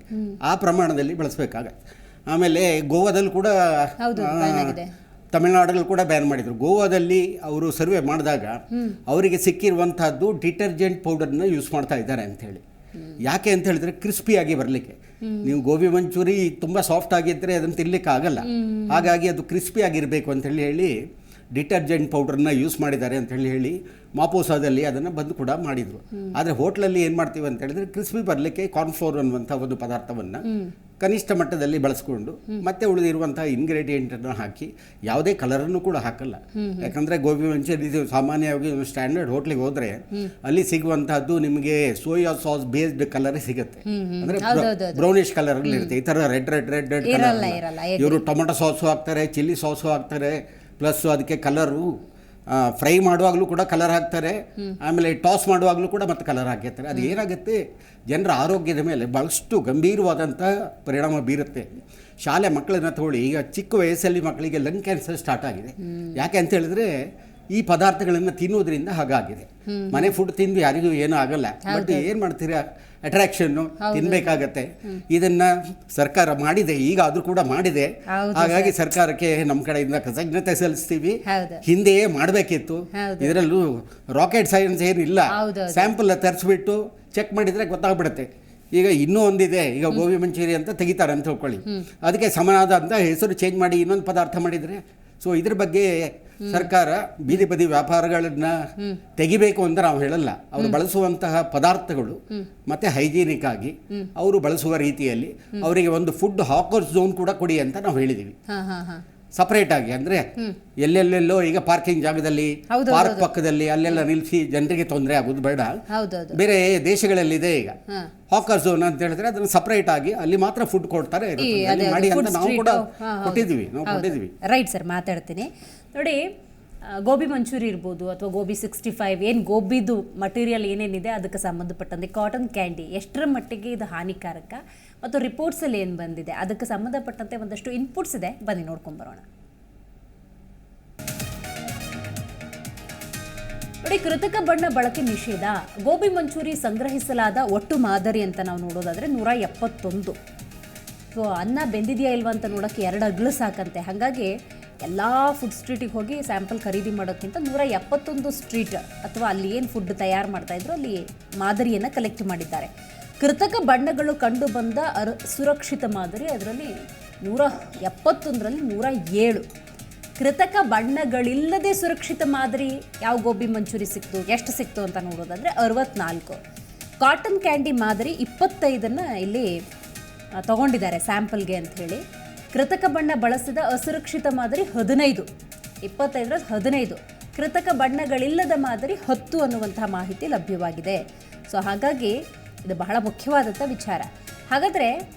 ಆ ಪ್ರಮಾಣದಲ್ಲಿ ಬಳಸಬೇಕಾಗತ್ತೆ. ಆಮೇಲೆ ಗೋವಾದಲ್ಲಿ ಕೂಡ ತಮಿಳುನಾಡಲ್ಲಿ ಕೂಡ ಬ್ಯಾನ್ ಮಾಡಿದರು. ಗೋವಾದಲ್ಲಿ ಅವರು ಸರ್ವೆ ಮಾಡಿದಾಗ ಅವರಿಗೆ ಸಿಕ್ಕಿರುವಂತಹದ್ದು ಡಿಟರ್ಜೆಂಟ್ ಪೌಡರ್ನ ಯೂಸ್ ಮಾಡ್ತಾ ಇದ್ದಾರೆ ಅಂಥೇಳಿ. ಯಾಕೆ ಅಂತ ಹೇಳಿದ್ರೆ ಕ್ರಿಸ್ಪಿಯಾಗಿ ಬರಲಿಕ್ಕೆ. ನೀವು ಗೋಬಿ ಮಂಚೂರಿ ತುಂಬ ಸಾಫ್ಟ್ ಆಗಿದ್ದರೆ ಅದನ್ನು ತಿನ್ನಲಿಕ್ಕೆ ಆಗಲ್ಲ. ಹಾಗಾಗಿ ಅದು ಕ್ರಿಸ್ಪಿ ಆಗಿರಬೇಕು ಅಂತೇಳಿ ಡಿಟರ್ಜೆಂಟ್ ಪೌಡರ್ನ ಯೂಸ್ ಮಾಡಿದ್ದಾರೆ ಅಂತ ಹೇಳಿ ಮಾಪೋಸಾದಲ್ಲಿ ಅದನ್ನು ಬಂದು ಕೂಡ ಮಾಡಿದರು. ಆದರೆ ಹೋಟ್ಲಲ್ಲಿ ಏನು ಮಾಡ್ತೀವಿ ಅಂತ ಹೇಳಿದ್ರೆ ಕ್ರಿಸ್ಪಿ ಬರಲಿಕ್ಕೆ ಕಾರ್ನ್ಫ್ಲೋರ್ ಅನ್ನುವಂಥ ಒಂದು ಪದಾರ್ಥವನ್ನು ಕನಿಷ್ಠ ಮಟ್ಟದಲ್ಲಿ ಬಳಸ್ಕೊಂಡು ಮತ್ತೆ ಉಳಿದಿರುವಂಥ ಇಂಗ್ರೀಡಿಯೆಂಟನ್ನು ಹಾಕಿ ಯಾವುದೇ ಕಲರನ್ನು ಕೂಡ ಹಾಕಲ್ಲ. ಯಾಕಂದರೆ ಗೋಬಿ ಮಂಚೂರಿ ಸಾಮಾನ್ಯವಾಗಿ ಸ್ಟ್ಯಾಂಡರ್ಡ್ ಹೋಟ್ಲಿಗೆ ಹೋದರೆ ಅಲ್ಲಿ ಸಿಗುವಂತಹದ್ದು ನಿಮಗೆ ಸೋಯಾ ಸಾಸ್ ಬೇಸ್ಡ್ ಕಲರೇ ಸಿಗುತ್ತೆ. ಅಂದರೆ ಬ್ರೌನಿಶ್ ಕಲರಲ್ಲಿ ಇರುತ್ತೆ. ಈ ಥರ ರೆಡ್ ಕಲರ್ ಇವರು ಟೊಮೆಟೊ ಸಾಸು ಹಾಕ್ತಾರೆ, ಚಿಲ್ಲಿ ಸಾಸು ಹಾಕ್ತಾರೆ, ಪ್ಲಸ್ ಅದಕ್ಕೆ ಕಲರು ಫ್ರೈ ಮಾಡುವಾಗಲೂ ಕೂಡ ಕಲರ್ ಹಾಕ್ತಾರೆ, ಆಮೇಲೆ ಟಾಸ್ ಮಾಡುವಾಗಲೂ ಕೂಡ ಮತ್ತೆ ಕಲರ್ ಹಾಕಿರ್ತಾರೆ. ಅದು ಏನಾಗುತ್ತೆ, ಜನರ ಆರೋಗ್ಯದ ಮೇಲೆ ಭಾಳಷ್ಟು ಗಂಭೀರವಾದಂಥ ಪರಿಣಾಮ ಬೀರುತ್ತೆ. ಶಾಲೆ ಮಕ್ಕಳನ್ನ ತಗೊಳ್ಳಿ, ಈಗ ಚಿಕ್ಕ ವಯಸ್ಸಲ್ಲಿ ಮಕ್ಕಳಿಗೆ ಲಂಗ್ ಕ್ಯಾನ್ಸರ್ ಸ್ಟಾರ್ಟ್ ಆಗಿದೆ. ಯಾಕೆ ಅಂತ ಹೇಳಿದ್ರೆ ಈ ಪದಾರ್ಥಗಳನ್ನು ತಿನ್ನೋದ್ರಿಂದ ಹಾಗಾಗಿದೆ. ಮನೆ ಫುಡ್ ತಿಂದು ಯಾರಿಗೂ ಏನೂ ಆಗಲ್ಲ, ಬಟ್ ಏನು ಮಾಡ್ತೀರಾ, ಅಟ್ರಾಕ್ಷನ್ನು ತಿನ್ನಬೇಕಾಗತ್ತೆ. ಇದನ್ನ ಸರ್ಕಾರ ಮಾಡಿದೆ, ಈಗ ಆದರೂ ಕೂಡ ಮಾಡಿದೆ. ಹಾಗಾಗಿ ಸರ್ಕಾರಕ್ಕೆ ನಮ್ಮ ಕಡೆಯಿಂದ ಕೃತಜ್ಞತೆ ಸಲ್ಲಿಸ್ತೀವಿ. ಹಿಂದೆಯೇ ಮಾಡಬೇಕಿತ್ತು. ಇದರಲ್ಲೂ ರಾಕೆಟ್ ಸೈನ್ಸ್ ಏನಿಲ್ಲ. ಸ್ಯಾಂಪಲ್ ತರಿಸ್ಬಿಟ್ಟು ಚೆಕ್ ಮಾಡಿದರೆ ಗೊತ್ತಾಗ್ಬಿಡುತ್ತೆ. ಈಗ ಇನ್ನೂ ಒಂದಿದೆ, ಈಗ ಗೋಬಿ ಮಂಚೂರಿ ಅಂತ ತೆಗಿತಾರೆ ಅಂತ ತಿಳ್ಕೊಳ್ಳಿ, ಅದಕ್ಕೆ ಸಮನಾದ ಅಂತ ಹೆಸರು ಚೇಂಜ್ ಮಾಡಿ ಇನ್ನೊಂದು ಪದಾರ್ಥ ಮಾಡಿದರೆ. ಸೊ ಇದ್ರ ಬಗ್ಗೆ ಸರ್ಕಾರ ಬೀದಿ ಬದಿ ವ್ಯಾಪಾರಗಳನ್ನ ತೆಗಿಬೇಕು ಅಂತ ನಾವು ಹೇಳಲ್ಲ. ಅವರು ಬಳಸುವಂತಹ ಪದಾರ್ಥಗಳು ಮತ್ತೆ ಹೈಜೀನಿಕ್ ಆಗಿ ಅವರು ಬಳಸುವ ರೀತಿಯಲ್ಲಿ ಅವರಿಗೆ ಒಂದು ಫುಡ್ ಹಾಕರ್ಸ್ ಝೋನ್ ಕೂಡ ಕೊಡಿ ಅಂತ ನಾವು ಹೇಳಿದ್ದೀವಿ ಸಪರೇಟ್ ಆಗಿ. ಅಂದ್ರೆ ಎಲ್ಲೆಲ್ಲೆಲ್ಲೋ ಈಗ ಪಾರ್ಕಿಂಗ್ ಜಾಗದಲ್ಲಿ, ಪಾರ್ಕ್ ಪಕ್ಕದಲ್ಲಿ ಅಲ್ಲೆಲ್ಲ ನಿಲ್ಲಿಸಿ ಜನರಿಗೆ ತೊಂದರೆ ಆಗೋದು ಬೇಡ. ಬೇರೆ ದೇಶಗಳಲ್ಲಿದೆ ಈಗ ಹಾಕರ್ ಝೋನ್ ಅಂತ ಹೇಳಿದ್ರೆ ಅದನ್ನು ಸಪರೇಟ್ ಆಗಿ ಅಲ್ಲಿ ಮಾತ್ರ ಫುಡ್ ಕೊಡ್ತಾರೆ ಮಾಡಿ ಅಂತ ನಾವು ಕೂಡ ಕೊಟ್ಟಿದ್ದೀವಿ. ರೈಟ್ ಸರ್, ಮಾತಾಡ್ತೀನಿ ನೋಡಿ. ಗೋಬಿ ಮಂಚೂರಿ ಇರ್ಬೋದು ಅಥವಾ ಗೋಬಿ 65, ಏನು ಗೋಬಿದು ಮಟೀರಿಯಲ್ ಏನೇನಿದೆ ಅದಕ್ಕೆ ಸಂಬಂಧಪಟ್ಟಂತೆ ಕಾಟನ್ ಕ್ಯಾಂಡಿ ಎಷ್ಟರ ಮಟ್ಟಿಗೆ ಇದು ಹಾನಿಕಾರಕ ಮತ್ತು ರಿಪೋರ್ಟ್ಸಲ್ಲಿ ಏನು ಬಂದಿದೆ ಅದಕ್ಕೆ ಸಂಬಂಧಪಟ್ಟಂತೆ ಒಂದಷ್ಟು ಇನ್ಪುಟ್ಸ್ ಇದೆ, ಬನ್ನಿ ನೋಡ್ಕೊಂಬರೋಣ. ನೋಡಿ, ಕೃತಕ ಬಣ್ಣ ಬಳಕೆ ನಿಷೇಧ. ಗೋಬಿ ಮಂಚೂರಿ ಸಂಗ್ರಹಿಸಲಾದ ಒಟ್ಟು ಮಾದರಿ ಅಂತ ನಾವು ನೋಡೋದಾದರೆ 171. ಸೊ ಅನ್ನ ಬೆಂದಿದೆಯಾ ಇಲ್ವಾ ಅಂತ ನೋಡೋಕ್ಕೆ 2 ಅಗ್ಲು ಸಾಕಂತೆ. ಹಾಗಾಗಿ ಎಲ್ಲ ಫುಡ್ ಸ್ಟ್ರೀಟಿಗೆ ಹೋಗಿ ಸ್ಯಾಂಪಲ್ ಖರೀದಿ ಮಾಡೋಕ್ಕಿಂತ 171 ಸ್ಟ್ರೀಟ್ ಅಥವಾ ಅಲ್ಲಿ ಏನು ಫುಡ್ ತಯಾರು ಮಾಡ್ತಾಯಿದ್ರು ಅಲ್ಲಿ ಮಾದರಿಯನ್ನು ಕಲೆಕ್ಟ್ ಮಾಡಿದ್ದಾರೆ. ಕೃತಕ ಬಣ್ಣಗಳು ಕಂಡು ಬಂದ ಸುರಕ್ಷಿತ ಮಾದರಿ ಅದರಲ್ಲಿ 171ರಲ್ಲಿ 107. ಕೃತಕ ಬಣ್ಣಗಳಿಲ್ಲದೆ ಸುರಕ್ಷಿತ ಮಾದರಿ ಯಾವ ಗೋಬಿ ಮಂಚೂರಿ ಸಿಕ್ತು, ಎಷ್ಟು ಸಿಕ್ತು ಅಂತ ನೋಡೋದಾದರೆ 64. ಕಾಟನ್ ಕ್ಯಾಂಡಿ ಮಾದರಿ 25 ಇಲ್ಲಿ ತಗೊಂಡಿದ್ದಾರೆ ಸ್ಯಾಂಪಲ್ಗೆ ಅಂಥೇಳಿ. ಕೃತಕ ಬಣ್ಣ ಬಳಸಿದ ಅಸುರಕ್ಷಿತ ಮಾದರಿ 15, 25ರಲ್ಲಿ 15, ಕೃತಕ ಬಣ್ಣಗಳಿಲ್ಲದ ಮಾದರಿ 10 ಅನ್ನುವಂತಹ ಮಾಹಿತಿ ಲಭ್ಯವಾಗಿದೆ. ಸೊ ಹಾಗಾಗಿ ಇದು ಬಹಳ ಮುಖ್ಯವಾದಂಥ ವಿಚಾರ. ಹಾಗಾದರೆ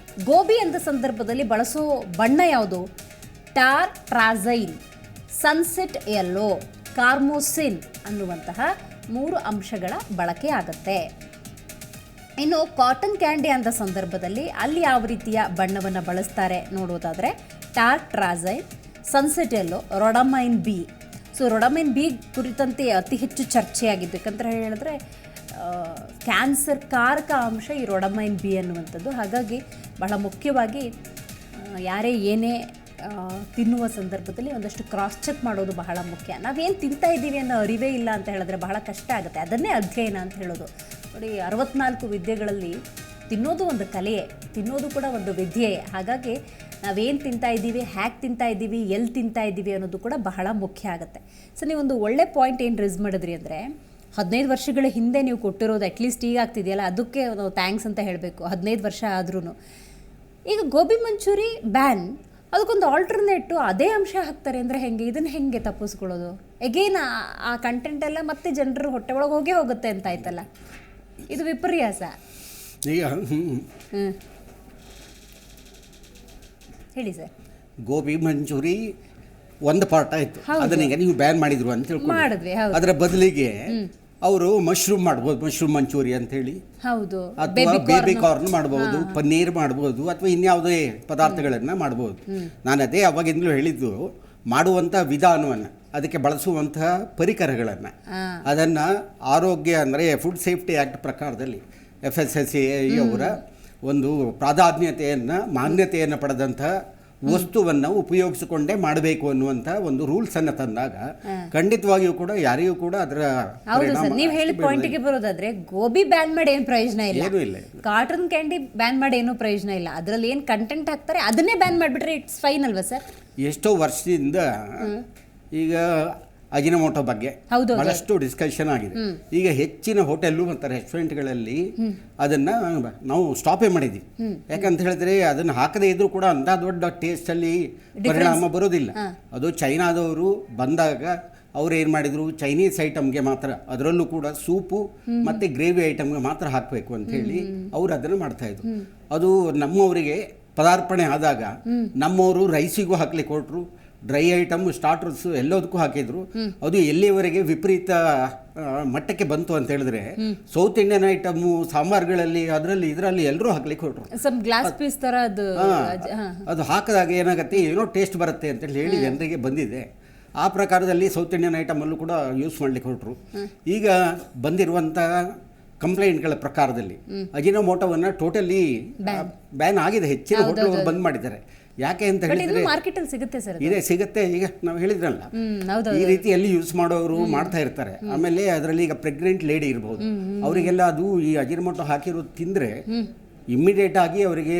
ಗೋಬಿ ಅಂದ ಸಂದರ್ಭದಲ್ಲಿ ಬಳಸೋ ಬಣ್ಣ ಯಾವುದು? ಟಾರ್ ಟ್ರಾಝೈನ್, ಸನ್ಸೆಟ್ ಯೆಲ್ಲೋ, ಕಾರ್ಮೋಸಿನ್ ಅನ್ನುವಂತಹ 3 ಅಂಶಗಳ ಬಳಕೆ ಆಗುತ್ತೆ. ಇನ್ನು ಕಾಟನ್ ಕ್ಯಾಂಡಿ ಅಂದ ಸಂದರ್ಭದಲ್ಲಿ ಅಲ್ಲಿ ಯಾವ ರೀತಿಯ ಬಣ್ಣವನ್ನು ಬಳಸ್ತಾರೆ ನೋಡೋದಾದರೆ tartrazine, sunset yellow, rhodamine B. So rhodamine B ಕುರಿತಂತೆ ಅತಿ ಹೆಚ್ಚು ಚರ್ಚೆಯಾಗಿದ್ದು, ಯಾಕಂತ ಹೇಳಿದ್ರೆ ಕ್ಯಾನ್ಸರ್ ಕಾರಕ ಅಂಶ ಈ ರೊಡಮೈನ್ ಬಿ ಅನ್ನುವಂಥದ್ದು. ಹಾಗಾಗಿ ಬಹಳ ಮುಖ್ಯವಾಗಿ ಯಾರೇ ಏನೇ ತಿನ್ನುವ ಸಂದರ್ಭದಲ್ಲಿ ಒಂದಷ್ಟು ಕ್ರಾಸ್ ಚೆಕ್ ಮಾಡೋದು ಬಹಳ ಮುಖ್ಯ. ನಾವೇನು ತಿಂತಾ ಇದ್ದೀವಿ ಅನ್ನೋ ಅರಿವೇ ಇಲ್ಲ ಅಂತ ಹೇಳಿದ್ರೆ ಬಹಳ ಕಷ್ಟ ಆಗುತ್ತೆ. ಅದನ್ನೇ ಅಧ್ಯಯನ ಅಂತ ಹೇಳೋದು. ನೋಡಿ, 64 ವಿದ್ಯೆಗಳಲ್ಲಿ ತಿನ್ನೋದು ಒಂದು ಕಲೆಯೇ, ತಿನ್ನೋದು ಕೂಡ ಒಂದು ವಿದ್ಯೆಯೇ. ಹಾಗಾಗಿ ನಾವೇನು ತಿಂತಾ ಇದ್ದೀವಿ, ಹ್ಯಾಕ್ ತಿಂತಾ ಇದ್ದೀವಿ, ಎಲ್ಲಿ ತಿಂತಾ ಇದ್ದೀವಿ ಅನ್ನೋದು ಕೂಡ ಬಹಳ ಮುಖ್ಯ ಆಗುತ್ತೆ. ಸೊ ನೀವೊಂದು ಒಳ್ಳೆ ಪಾಯಿಂಟ್ ಏನು ರೇಸ್ ಮಾಡಿದ್ರಿ ಅಂದರೆ 15 ವರ್ಷಗಳ ಹಿಂದೆ ನೀವು ಕೊಟ್ಟಿರೋದು ಅಟ್ಲೀಸ್ಟ್ ಈಗ ಆಗ್ತಿದೆಯಲ್ಲ, ಅದಕ್ಕೆ ನಾವು ಥ್ಯಾಂಕ್ಸ್ ಅಂತ ಹೇಳಬೇಕು. 15 ವರ್ಷ ಆದ್ರೂ ಈಗ ಗೋಬಿ ಮಂಚೂರಿ ಬ್ಯಾನ್, ಅದಕ್ಕೊಂದು ಆಲ್ಟರ್ನೇಟು ಅದೇ ಅಂಶ ಹಾಕ್ತಾರೆ ಅಂದರೆ ಹೆಂಗೆ? ಇದನ್ನು ಹೆಂಗೆ ತಪ್ಪಿಸ್ಕೊಳ್ಳೋದು? ಎಗೇನ್ ಆ ಕಂಟೆಂಟ್ ಎಲ್ಲ ಮತ್ತೆ ಜನರ ಹೊಟ್ಟೆ ಒಳಗೆ ಹೋಗುತ್ತೆ ಅಂತ ಆಯ್ತಲ್ಲ, ಇದು ವಿಪರ್ಯಾಸ. ಈಗ ಹೇಳಿ ಸರ್. ಗೋಬಿ ಮಂಚೂರಿ ಒಂದು ಪಾರ್ಟ್ ಆಯಿತು, ಅದನ್ನೀಗ ನೀವು ಬ್ಯಾನ್ ಮಾಡಿದ್ರು ಅಂತ ಮಾಡಿದ್ವಿ, ತಿಳ್ಕೊಂಡು ಹೌದು. ಅದರ ಬದಲಿಗೆ ಅವರು ಮಶ್ರೂಮ್ ಮಾಡ್ಬೋದು, ಮಶ್ರೂಮ್ ಮಂಚೂರಿ ಅಂತ ಹೇಳಿ, ಹೌದು, ಅಥವಾ ಬೇಬಿ ಕಾರ್ನ್ ಮಾಡ್ಬೋದು, ಪನ್ನೀರ್ ಮಾಡ್ಬೋದು, ಅಥವಾ ಇನ್ಯಾವುದೇ ಪದಾರ್ಥಗಳನ್ನು ಮಾಡ್ಬೋದು. ನಾನು ಅದೇ ಅವಾಗಿಂದಲೂ ಹೇಳಿದ್ದು, ಮಾಡುವಂಥ ವಿಧಾನವನ್ನು, ಅದಕ್ಕೆ ಬಳಸುವಂತಹ ಪರಿಕರಗಳನ್ನು, ಅದನ್ನು ಆರೋಗ್ಯ ಅಂದರೆ ಫುಡ್ ಸೇಫ್ಟಿ ಆ್ಯಕ್ಟ್ ಪ್ರಕಾರದಲ್ಲಿ FSSAI ಅವರ ಒಂದು ಪ್ರಾಧಾನ್ಯತೆಯನ್ನು, ಮಾನ್ಯತೆಯನ್ನು ಪಡೆದಂಥ ವಸ್ತುವನ್ನು ಉಪಯೋಗಿಸಿಕೊಂಡೇ ಮಾಡಬೇಕು ಅನ್ನುವಂಥ ಒಂದು ರೂಲ್ಸನ್ನು ತಂದಾಗ ಖಂಡಿತವಾಗಿಯೂ ಕೂಡ ಯಾರಿಗೂ ಕೂಡ ಅದರ ಹೌದು ಸರ್. ನೀವು ಹೇಳಿ ಪಾಯಿಂಟಿಗೆ ಬರೋದಾದ್ರೆ ಗೋಬಿ ಬ್ಯಾನ್ ಮಾಡಿ ಏನು ಪ್ರಯೋಜನ ಇಲ್ಲ, ಏನೂ ಇಲ್ಲ. ಕಾಟನ್ ಕ್ಯಾಂಡಿ ಬ್ಯಾನ್ ಮಾಡಿ ಏನೂ ಪ್ರಯೋಜನ ಇಲ್ಲ. ಅದರಲ್ಲಿ ಏನು ಕಂಟೆಂಟ್ ಹಾಕ್ತಾರೆ ಅದನ್ನೇ ಬ್ಯಾನ್ ಮಾಡಿಬಿಟ್ರೆ ಇಟ್ಸ್ ಫೈನ್ ಅಲ್ವಾ ಸರ್? ಎಷ್ಟೋ ವರ್ಷದಿಂದ ಈಗ ಅಜಿನಮೋಟೋ ಬಗ್ಗೆ ಬಹಳಷ್ಟು ಡಿಸ್ಕಷನ್ ಆಗಿದೆ. ಈಗ ಹೆಚ್ಚಿನ ಹೋಟೆಲ್ಲು ಮತ್ತು ರೆಸ್ಟೋರೆಂಟ್ಗಳಲ್ಲಿ ಅದನ್ನು ನಾವು ಸ್ಟಾಪೇ ಮಾಡಿದ್ವಿ. ಯಾಕಂತ ಹೇಳಿದ್ರೆ ಅದನ್ನು ಹಾಕದೇ ಇದ್ರೂ ಕೂಡ ಅಂಥ ದೊಡ್ಡ ಟೇಸ್ಟಲ್ಲಿ ಪರಿಣಾಮ ಬರೋದಿಲ್ಲ. ಅದು ಚೈನಾದವರು ಬಂದಾಗ ಅವ್ರು ಏನು ಮಾಡಿದರು, ಚೈನೀಸ್ ಐಟಮ್ಗೆ ಮಾತ್ರ, ಅದರಲ್ಲೂ ಕೂಡ ಸೂಪು ಮತ್ತು ಗ್ರೇವಿ ಐಟಮ್ಗೆ ಮಾತ್ರ ಹಾಕಬೇಕು ಅಂಥೇಳಿ ಅವ್ರು ಅದನ್ನು ಮಾಡ್ತಾಯಿದ್ರು. ಅದು ನಮ್ಮವರಿಗೆ ಪದಾರ್ಪಣೆ ಆದಾಗ ನಮ್ಮವರು ರೈಸಿಗೂ ಹಾಕ್ಲಿಕ್ಕೆ ಕೊಟ್ಟರು, ಡ್ರೈ ಐಟಮ್ ಸ್ಟಾರ್ಟರ್ಸು ಎಲ್ಲದಕ್ಕೂ ಹಾಕಿದ್ರು. ಅದು ಎಲ್ಲಿಯವರೆಗೆ ವಿಪರೀತ ಮಟ್ಟಕ್ಕೆ ಬಂತು ಅಂತ ಹೇಳಿದ್ರೆ ಸೌತ್ ಇಂಡಿಯನ್ ಐಟಮ್ಮು ಸಾಂಬಾರ್ಗಳಲ್ಲಿ ಅದರಲ್ಲಿ ಇದರಲ್ಲಿ ಎಲ್ಲರೂ ಹಾಕ್ಲಿಕ್ಕೆ ಹೊರಟರು. ಗ್ಲಾಸ್ ಪೀಸ್ ಥರ ಅದು ಹಾಕಿದಾಗ ಏನಾಗುತ್ತೆ, ಏನೋ ಟೇಸ್ಟ್ ಬರುತ್ತೆ ಅಂತೇಳಿ ಹೇಳಿ ಜನರಿಗೆ ಬಂದಿದೆ. ಆ ಪ್ರಕಾರದಲ್ಲಿ ಸೌತ್ ಇಂಡಿಯನ್ ಐಟಮಲ್ಲೂ ಕೂಡ ಯೂಸ್ ಮಾಡಲಿಕ್ಕೆ ಹೊರಟರು. ಈಗ ಬಂದಿರುವಂಥ ಕಂಪ್ಲೇಂಟ್ಗಳ ಪ್ರಕಾರದಲ್ಲಿ ಅಜಿನೋಮೋಟೋವನ್ನು ಟೋಟಲಿ ಬ್ಯಾನ್ ಆಗಿದೆ. ಹೆಚ್ಚಿನ ಹೋಟೆಲ್ ಬಂದ್ ಮಾಡಿದ್ದಾರೆ. ಯಾಕೆ ಅಂತ ಹೇಳಿದ್ರೆ ಮಾರ್ಕೆಟಲ್ಲಿ ಸಿಗುತ್ತೆ ಸರ್, ಇದೇ ಸಿಗುತ್ತೆ. ಈಗ ನಾವು ಹೇಳಿದ್ರಲ್ಲ, ಈ ರೀತಿಯಲ್ಲಿ ಯೂಸ್ ಮಾಡೋರು ಮಾಡ್ತಾ ಇರ್ತಾರೆ. ಆಮೇಲೆ ಅದರಲ್ಲಿ ಈಗ ಪ್ರೆಗ್ನೆಂಟ್ ಲೇಡಿ ಇರ್ಬೋದು, ಅವರಿಗೆಲ್ಲ ಅದು ಈ ಅಜಿನೋಮೋಟೋ ಹಾಕಿರೋದು ತಿಂದರೆ ಇಮ್ಮಿಡಿಯೇಟ್ ಆಗಿ ಅವರಿಗೆ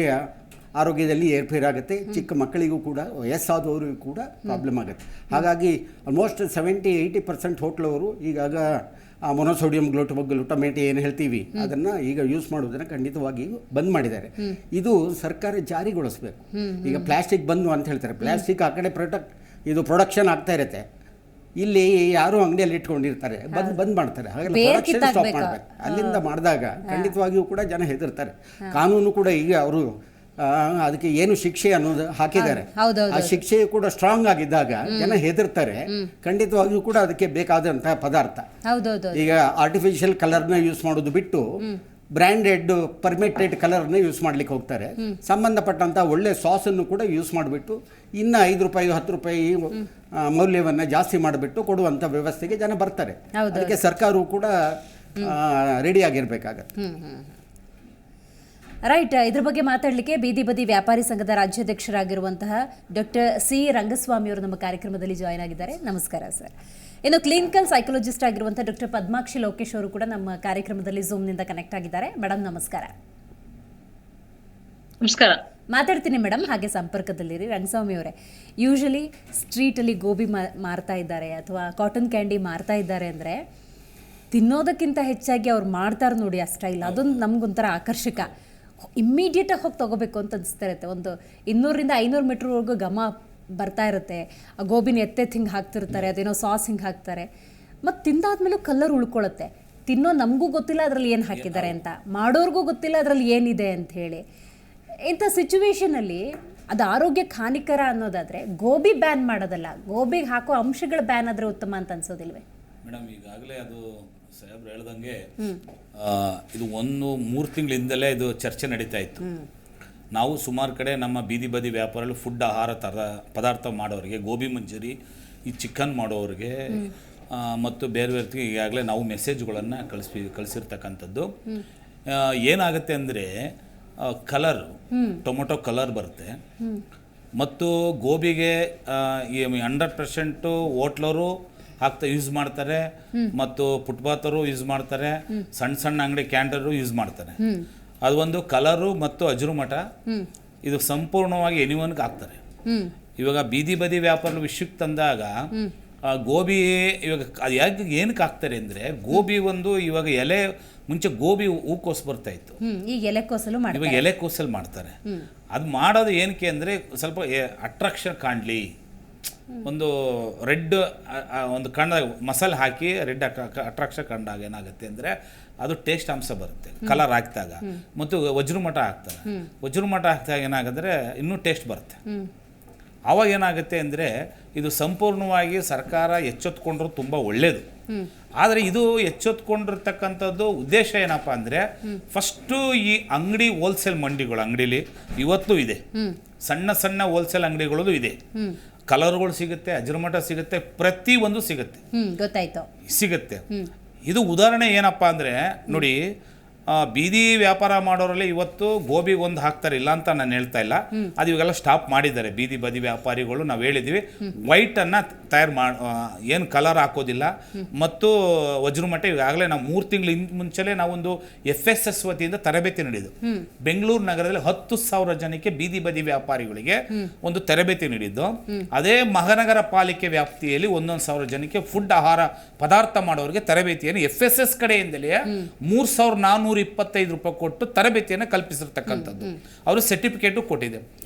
ಆರೋಗ್ಯದಲ್ಲಿ ಏರ್ಪೇರಾಗುತ್ತೆ. ಚಿಕ್ಕ ಮಕ್ಕಳಿಗೂ ಕೂಡ, ವಯಸ್ಸಾದವರಿಗೂ ಕೂಡ ಪ್ರಾಬ್ಲಮ್ ಆಗುತ್ತೆ. ಹಾಗಾಗಿ ಆಲ್ಮೋಸ್ಟ್ 70-80% ಹೋಟ್ಲವರು ಈಗಾಗ ಮೊನೋಸೋಡಿಯಂ ಗ್ಲೂಟಮೇಟ್ ಏನು ಹೇಳ್ತೀವಿ ಅದನ್ನು ಈಗ ಯೂಸ್ ಮಾಡೋದನ್ನು ಖಂಡಿತವಾಗಿ ಬಂದ್ ಮಾಡಿದ್ದಾರೆ. ಇದು ಸರ್ಕಾರ ಜಾರಿಗೊಳಿಸಬೇಕು. ಈಗ ಪ್ಲಾಸ್ಟಿಕ್ ಬಂದು ಅಂತ ಹೇಳ್ತಾರೆ, ಪ್ಲಾಸ್ಟಿಕ್ ಆ ಕಡೆ ಇದು ಪ್ರೊಡಕ್ಷನ್ ಆಗ್ತಾ ಇರುತ್ತೆ, ಇಲ್ಲಿ ಯಾರು ಅಂಗಡಿಯಲ್ಲಿ ಇಟ್ಕೊಂಡಿರ್ತಾರೆ, ಬಂದ್ ಮಾಡ್ತಾರೆ. ಹಾಗೆಲ್ಲ ಪ್ರೊಡಕ್ಷನ್ ಸ್ಟಾಪ್ ಮಾಡಬೇಕು. ಅಲ್ಲಿಂದ ಮಾಡಿದಾಗ ಖಂಡಿತವಾಗಿಯೂ ಕೂಡ ಜನ ಹೆದರ್ತಾರೆ. ಕಾನೂನು ಕೂಡ ಈಗ ಅವರು ಅದಕ್ಕೆ ಏನು ಶಿಕ್ಷೆ ಅನ್ನೋದು ಹಾಕಿದ್ದಾರೆ. ಆ ಶಿಕ್ಷೆಯು ಕೂಡ ಸ್ಟ್ರಾಂಗ್ ಆಗಿದ್ದಾಗ ಜನ ಹೆದರ್ತಾರೆ. ಖಂಡಿತವಾಗಿಯೂ ಕೂಡ ಅದಕ್ಕೆ ಬೇಕಾದಂತಹ ಪದಾರ್ಥ, ಈಗ ಆರ್ಟಿಫಿಷಿಯಲ್ ಕಲರ್ನ ಯೂಸ್ ಮಾಡೋದು ಬಿಟ್ಟು ಬ್ರ್ಯಾಂಡೆಡ್ ಪರ್ಮಿಟೆಡ್ ಕಲರ್ನ ಯೂಸ್ ಮಾಡ್ಲಿಕ್ಕೆ ಹೋಗ್ತಾರೆ. ಸಂಬಂಧಪಟ್ಟಂಥ ಒಳ್ಳೆ ಸಾಸನ್ನು ಕೂಡ ಯೂಸ್ ಮಾಡಿಬಿಟ್ಟು ಇನ್ನು 5 ರೂಪಾಯಿ 10 ರೂಪಾಯಿ ಮೌಲ್ಯವನ್ನು ಜಾಸ್ತಿ ಮಾಡಿಬಿಟ್ಟು ಕೊಡುವಂಥ ವ್ಯವಸ್ಥೆಗೆ ಜನ ಬರ್ತಾರೆ. ಅದಕ್ಕೆ ಸರ್ಕಾರವು ಕೂಡ ರೆಡಿಯಾಗಿರ್ಬೇಕಾಗತ್ತೆ. ರೈಟ್. ಇದ್ರ ಬಗ್ಗೆ ಮಾತಾಡಲಿಕ್ಕೆ ಬೀದಿ ಬದಿ ವ್ಯಾಪಾರಿ ಸಂಘದ ರಾಜ್ಯಾಧ್ಯಕ್ಷರಾಗಿರುವಂತಹ ಡಾಕ್ಟರ್ ಸಿ ರಂಗಸ್ವಾಮಿ ಅವರು ನಮ್ಮ ಕಾರ್ಯಕ್ರಮದಲ್ಲಿ ಜಾಯ್ನ್ ಆಗಿದ್ದಾರೆ. ನಮಸ್ಕಾರ ಸರ್. ಇನ್ನು ಕ್ಲಿನಿಕಲ್ ಸೈಕಾಲಜಿಸ್ಟ್ ಆಗಿರುವಂತಹ ಡಾಕ್ಟರ್ ಪದ್ಮಾಕ್ಷಿ ಲೋಕೇಶ್ ಅವರು ಕೂಡ ನಮ್ಮ ಕಾರ್ಯಕ್ರಮದಲ್ಲಿ ಝೂಮ್ನಿಂದ ಕನೆಕ್ಟ್ ಆಗಿದ್ದಾರೆ. ಮೇಡಮ್ ನಮಸ್ಕಾರ. ನಮಸ್ಕಾರ. ಮಾತಾಡ್ತೀನಿ ಮೇಡಮ್, ಹಾಗೆ ಸಂಪರ್ಕದಲ್ಲಿರಿ. ರಂಗಸ್ವಾಮಿ ಅವರೇ, ಯೂಶಲಿ ಸ್ಟ್ರೀಟಲ್ಲಿ ಗೋಬಿ ಮಾರ್ತಾ ಇದ್ದಾರೆ ಅಥವಾ ಕಾಟನ್ ಕ್ಯಾಂಡಿ ಮಾರ್ತಾ ಇದ್ದಾರೆ ಅಂದರೆ ತಿನ್ನೋದಕ್ಕಿಂತ ಹೆಚ್ಚಾಗಿ ಅವ್ರು ಮಾಡ್ತಾರೆ ನೋಡಿ ಆ ಸ್ಟೈಲ್, ಅದೊಂದು ನಮಗೊಂಥರ ಆಕರ್ಷಕ. ಇಮ್ಮಿಡಿಯೇಟಾಗಿ ಹೋಗಿ ತೊಗೋಬೇಕು ಅಂತ ಅನಿಸ್ತಾ ಇರುತ್ತೆ. ಒಂದು 200ರಿಂದ 500 ಮೀಟ್ರ್ವರೆಗೂ ಘಮ ಬರ್ತಾ ಇರುತ್ತೆ. ಆ ಗೋಬಿನ ಎತ್ತೆತ್ತು ಹಿಂಗೆ ಹಾಕ್ತಿರ್ತಾರೆ, ಅದೇನೋ ಸಾಸ್ ಹಿಂಗೆ ಹಾಕ್ತಾರೆ, ಮತ್ತು ತಿಂದಾದ್ಮೇಲೂ ಕಲರ್ ಉಳ್ಕೊಳ್ಳುತ್ತೆ. ತಿನ್ನೋ ನಮಗೂ ಗೊತ್ತಿಲ್ಲ ಅದರಲ್ಲಿ ಏನು ಹಾಕಿದ್ದಾರೆ ಅಂತ, ಮಾಡೋರ್ಗೂ ಗೊತ್ತಿಲ್ಲ ಅದರಲ್ಲಿ ಏನಿದೆ ಅಂತ ಹೇಳಿ. ಇಂಥ ಸಿಚುವೇಶನಲ್ಲಿ ಅದು ಆರೋಗ್ಯಕ್ಕೆ ಹಾನಿಕರ ಅನ್ನೋದಾದರೆ ಗೋಬಿ ಬ್ಯಾನ್ ಮಾಡೋದಲ್ಲ, ಗೋಬಿಗೆ ಹಾಕೋ ಅಂಶಗಳು ಬ್ಯಾನ್ ಆದರೆ ಉತ್ತಮ ಅಂತ ಅನ್ಸೋದಿಲ್ವೇ ಮೇಡಮ್? ಈಗಾಗಲೇ ಅದು ಸಾಹೇಬ್ರು ಹೇಳ್ದಂಗೆ ಇದು 3 ತಿಂಗಳಿಂದಲೇ ಇದು ಚರ್ಚೆ ನಡೀತಾ ಇತ್ತು. ನಾವು ಸುಮಾರು ಕಡೆ ನಮ್ಮ ಬೀದಿ ಬದಿ ವ್ಯಾಪಾರಗಳು ಫುಡ್ ಆಹಾರ ಪದಾರ್ಥ ಮಾಡೋರಿಗೆ, ಗೋಬಿ ಮಂಚೂರಿ, ಈ ಚಿಕನ್ ಮಾಡೋರಿಗೆ ಮತ್ತು ಬೇರೆ ಬೇರೆ ಈಗಾಗಲೇ ನಾವು ಮೆಸೇಜ್ಗಳನ್ನು ಕಳಿಸಿರ್ತಕ್ಕಂಥದ್ದು. ಏನಾಗುತ್ತೆ ಅಂದರೆ ಕಲರ್, ಟೊಮೊಟೊ ಕಲರ್ ಬರುತ್ತೆ, ಮತ್ತು ಗೋಬಿಗೆ 100% ಹೋಟ್ಲವರು ಯೂಸ್ ಮಾಡ್ತಾರೆ, ಮತ್ತು ಫುಟ್ಪಾತರು ಯೂಸ್ ಮಾಡ್ತಾರೆ, ಸಣ್ಣ ಸಣ್ಣ ಅಂಗಡಿ ಕ್ಯಾಂಡರು ಯೂಸ್ ಮಾಡ್ತಾರೆ. ಅದು ಒಂದು ಕಲರು ಮತ್ತು ಅಜುರುಮಠ ಇದು ಸಂಪೂರ್ಣವಾಗಿ ಎನಿವನ್ಗೆ ಹಾಕ್ತಾರೆ. ಇವಾಗ ಬೀದಿ ಬದಿ ವ್ಯಾಪಾರ ವಿಷಯಕ್ಕೆ ತಂದಾಗ ಗೋಬಿ ಇವಾಗ ಅದು ಯಾಕೆ ಏನಕ್ಕೆ ಹಾಕ್ತಾರೆ ಅಂದರೆ, ಗೋಬಿ ಒಂದು ಇವಾಗ ಎಲೆ, ಮುಂಚೆ ಗೋಬಿ ಹೂಕೋಸು ಬರ್ತಾ ಇತ್ತು, ಈಗ ಎಲೆಕೋಸಲು ಇವಾಗ ಎಲೆಕೋಸಲ್ಲಿ ಮಾಡ್ತಾರೆ. ಅದು ಮಾಡೋದು ಏನಕ್ಕೆ ಅಂದರೆ ಸ್ವಲ್ಪ ಅಟ್ರಾಕ್ಷನ್ ಕಾಣಲಿ, ಒಂದು ರೆಡ್ ಒಂದು ಕಣ್ಣಾಗ ಮಸಾಲೆ ಹಾಕಿ ರೆಡ್ ಅಟ್ರಾಕ್ಷನ್ ಕಂಡಾಗ ಏನಾಗುತ್ತೆ ಅಂದರೆ ಅದು ಟೇಸ್ಟ್ ಅಂಶ ಬರುತ್ತೆ ಕಲರ್ ಹಾಕಿದಾಗ. ಮತ್ತು ವಜ್ರಮಠ ಹಾಕ್ತಾರೆ, ವಜ್ರಮಠ ಹಾಕಿದಾಗ ಏನಾಗಿದ್ರೆ ಇನ್ನೂ ಟೇಸ್ಟ್ ಬರುತ್ತೆ. ಆವಾಗ ಏನಾಗುತ್ತೆ ಅಂದರೆ ಇದು ಸಂಪೂರ್ಣವಾಗಿ ಸರ್ಕಾರ ಎಚ್ಚೆತ್ಕೊಂಡ್ರು ತುಂಬ ಒಳ್ಳೆಯದು. ಆದರೆ ಇದು ಎಚ್ಚೆತ್ಕೊಂಡಿರ್ತಕ್ಕಂಥದ್ದು ಉದ್ದೇಶ ಏನಪ್ಪ ಅಂದರೆ, ಫಸ್ಟು ಈ ಅಂಗಡಿ ಹೋಲ್ಸೇಲ್ ಮಂಡಿಗಳು ಅಂಗಡೀಲಿ ಇವತ್ತು ಇದೆ, ಸಣ್ಣ ಸಣ್ಣ ಹೋಲ್ಸೇಲ್ ಅಂಗಡಿಗಳದು ಇದೆ, ಕಲರ್ಗಳು ಸಿಗುತ್ತೆ, ಅಜರ್ಮಠ ಸಿಗುತ್ತೆ, ಪ್ರತಿಯೊಂದು ಸಿಗುತ್ತೆ, ಗೊತ್ತಾಯ್ತು ಸಿಗುತ್ತೆ. ಇದು ಉದಾಹರಣೆ ಏನಪ್ಪ ಅಂದರೆ ನೋಡಿ, ಬೀದಿ ವ್ಯಾಪಾರ ಮಾಡೋರಲ್ಲಿ ಇವತ್ತು ಗೋಬಿಗೆ ಒಂದು ಹಾಕ್ತಾರೆ, ಇಲ್ಲ ಅಂತ ನಾನು ಹೇಳ್ತಾ ಇಲ್ಲ, ಅದು ಇವಾಗೆಲ್ಲ ಸ್ಟಾಪ್ ಮಾಡಿದ್ದಾರೆ ಬೀದಿ ಬದಿ ವ್ಯಾಪಾರಿಗಳು. ನಾವು ಹೇಳಿದ್ವಿ ವೈಟನ್ನು ತಯಾರು ಏನು ಕಲರ್ ಹಾಕೋದಿಲ್ಲ. ಮತ್ತು ವಜ್ರಮಠ ಈಗಾಗಲೇ ನಾವು 3 ತಿಂಗಳ ಮುಂಚೆಲೇ ನಾವೊಂದು FSS ವತಿಯಿಂದ ತರಬೇತಿ ನೀಡಿದ್ದು ಬೆಂಗಳೂರು ನಗರದಲ್ಲಿ 10,000 ಜನಕ್ಕೆ ಬೀದಿ ಬದಿ ವ್ಯಾಪಾರಿಗಳಿಗೆ ಒಂದು ತರಬೇತಿ ನೀಡಿದ್ದು. ಅದೇ ಮಹಾನಗರ ಪಾಲಿಕೆ ವ್ಯಾಪ್ತಿಯಲ್ಲಿ 1,000 ಜನಕ್ಕೆ ಫುಡ್ ಆಹಾರ ಪದಾರ್ಥ ಮಾಡೋರಿಗೆ ತರಬೇತಿಯನ್ನು FSS ಕಡೆಯಿಂದಲೇ 3,425 ರೂಪಾಯಿ ಕೊಟ್ಟು ತರಬೇತಿಯನ್ನು ಕಲ್ಪಿಸಿರ್ತಕ್ಕಂಥದ್ದು. ಅವರು ಸರ್ಟಿಫಿಕೇಟು ಕೊಟ್ಟಿದೆ,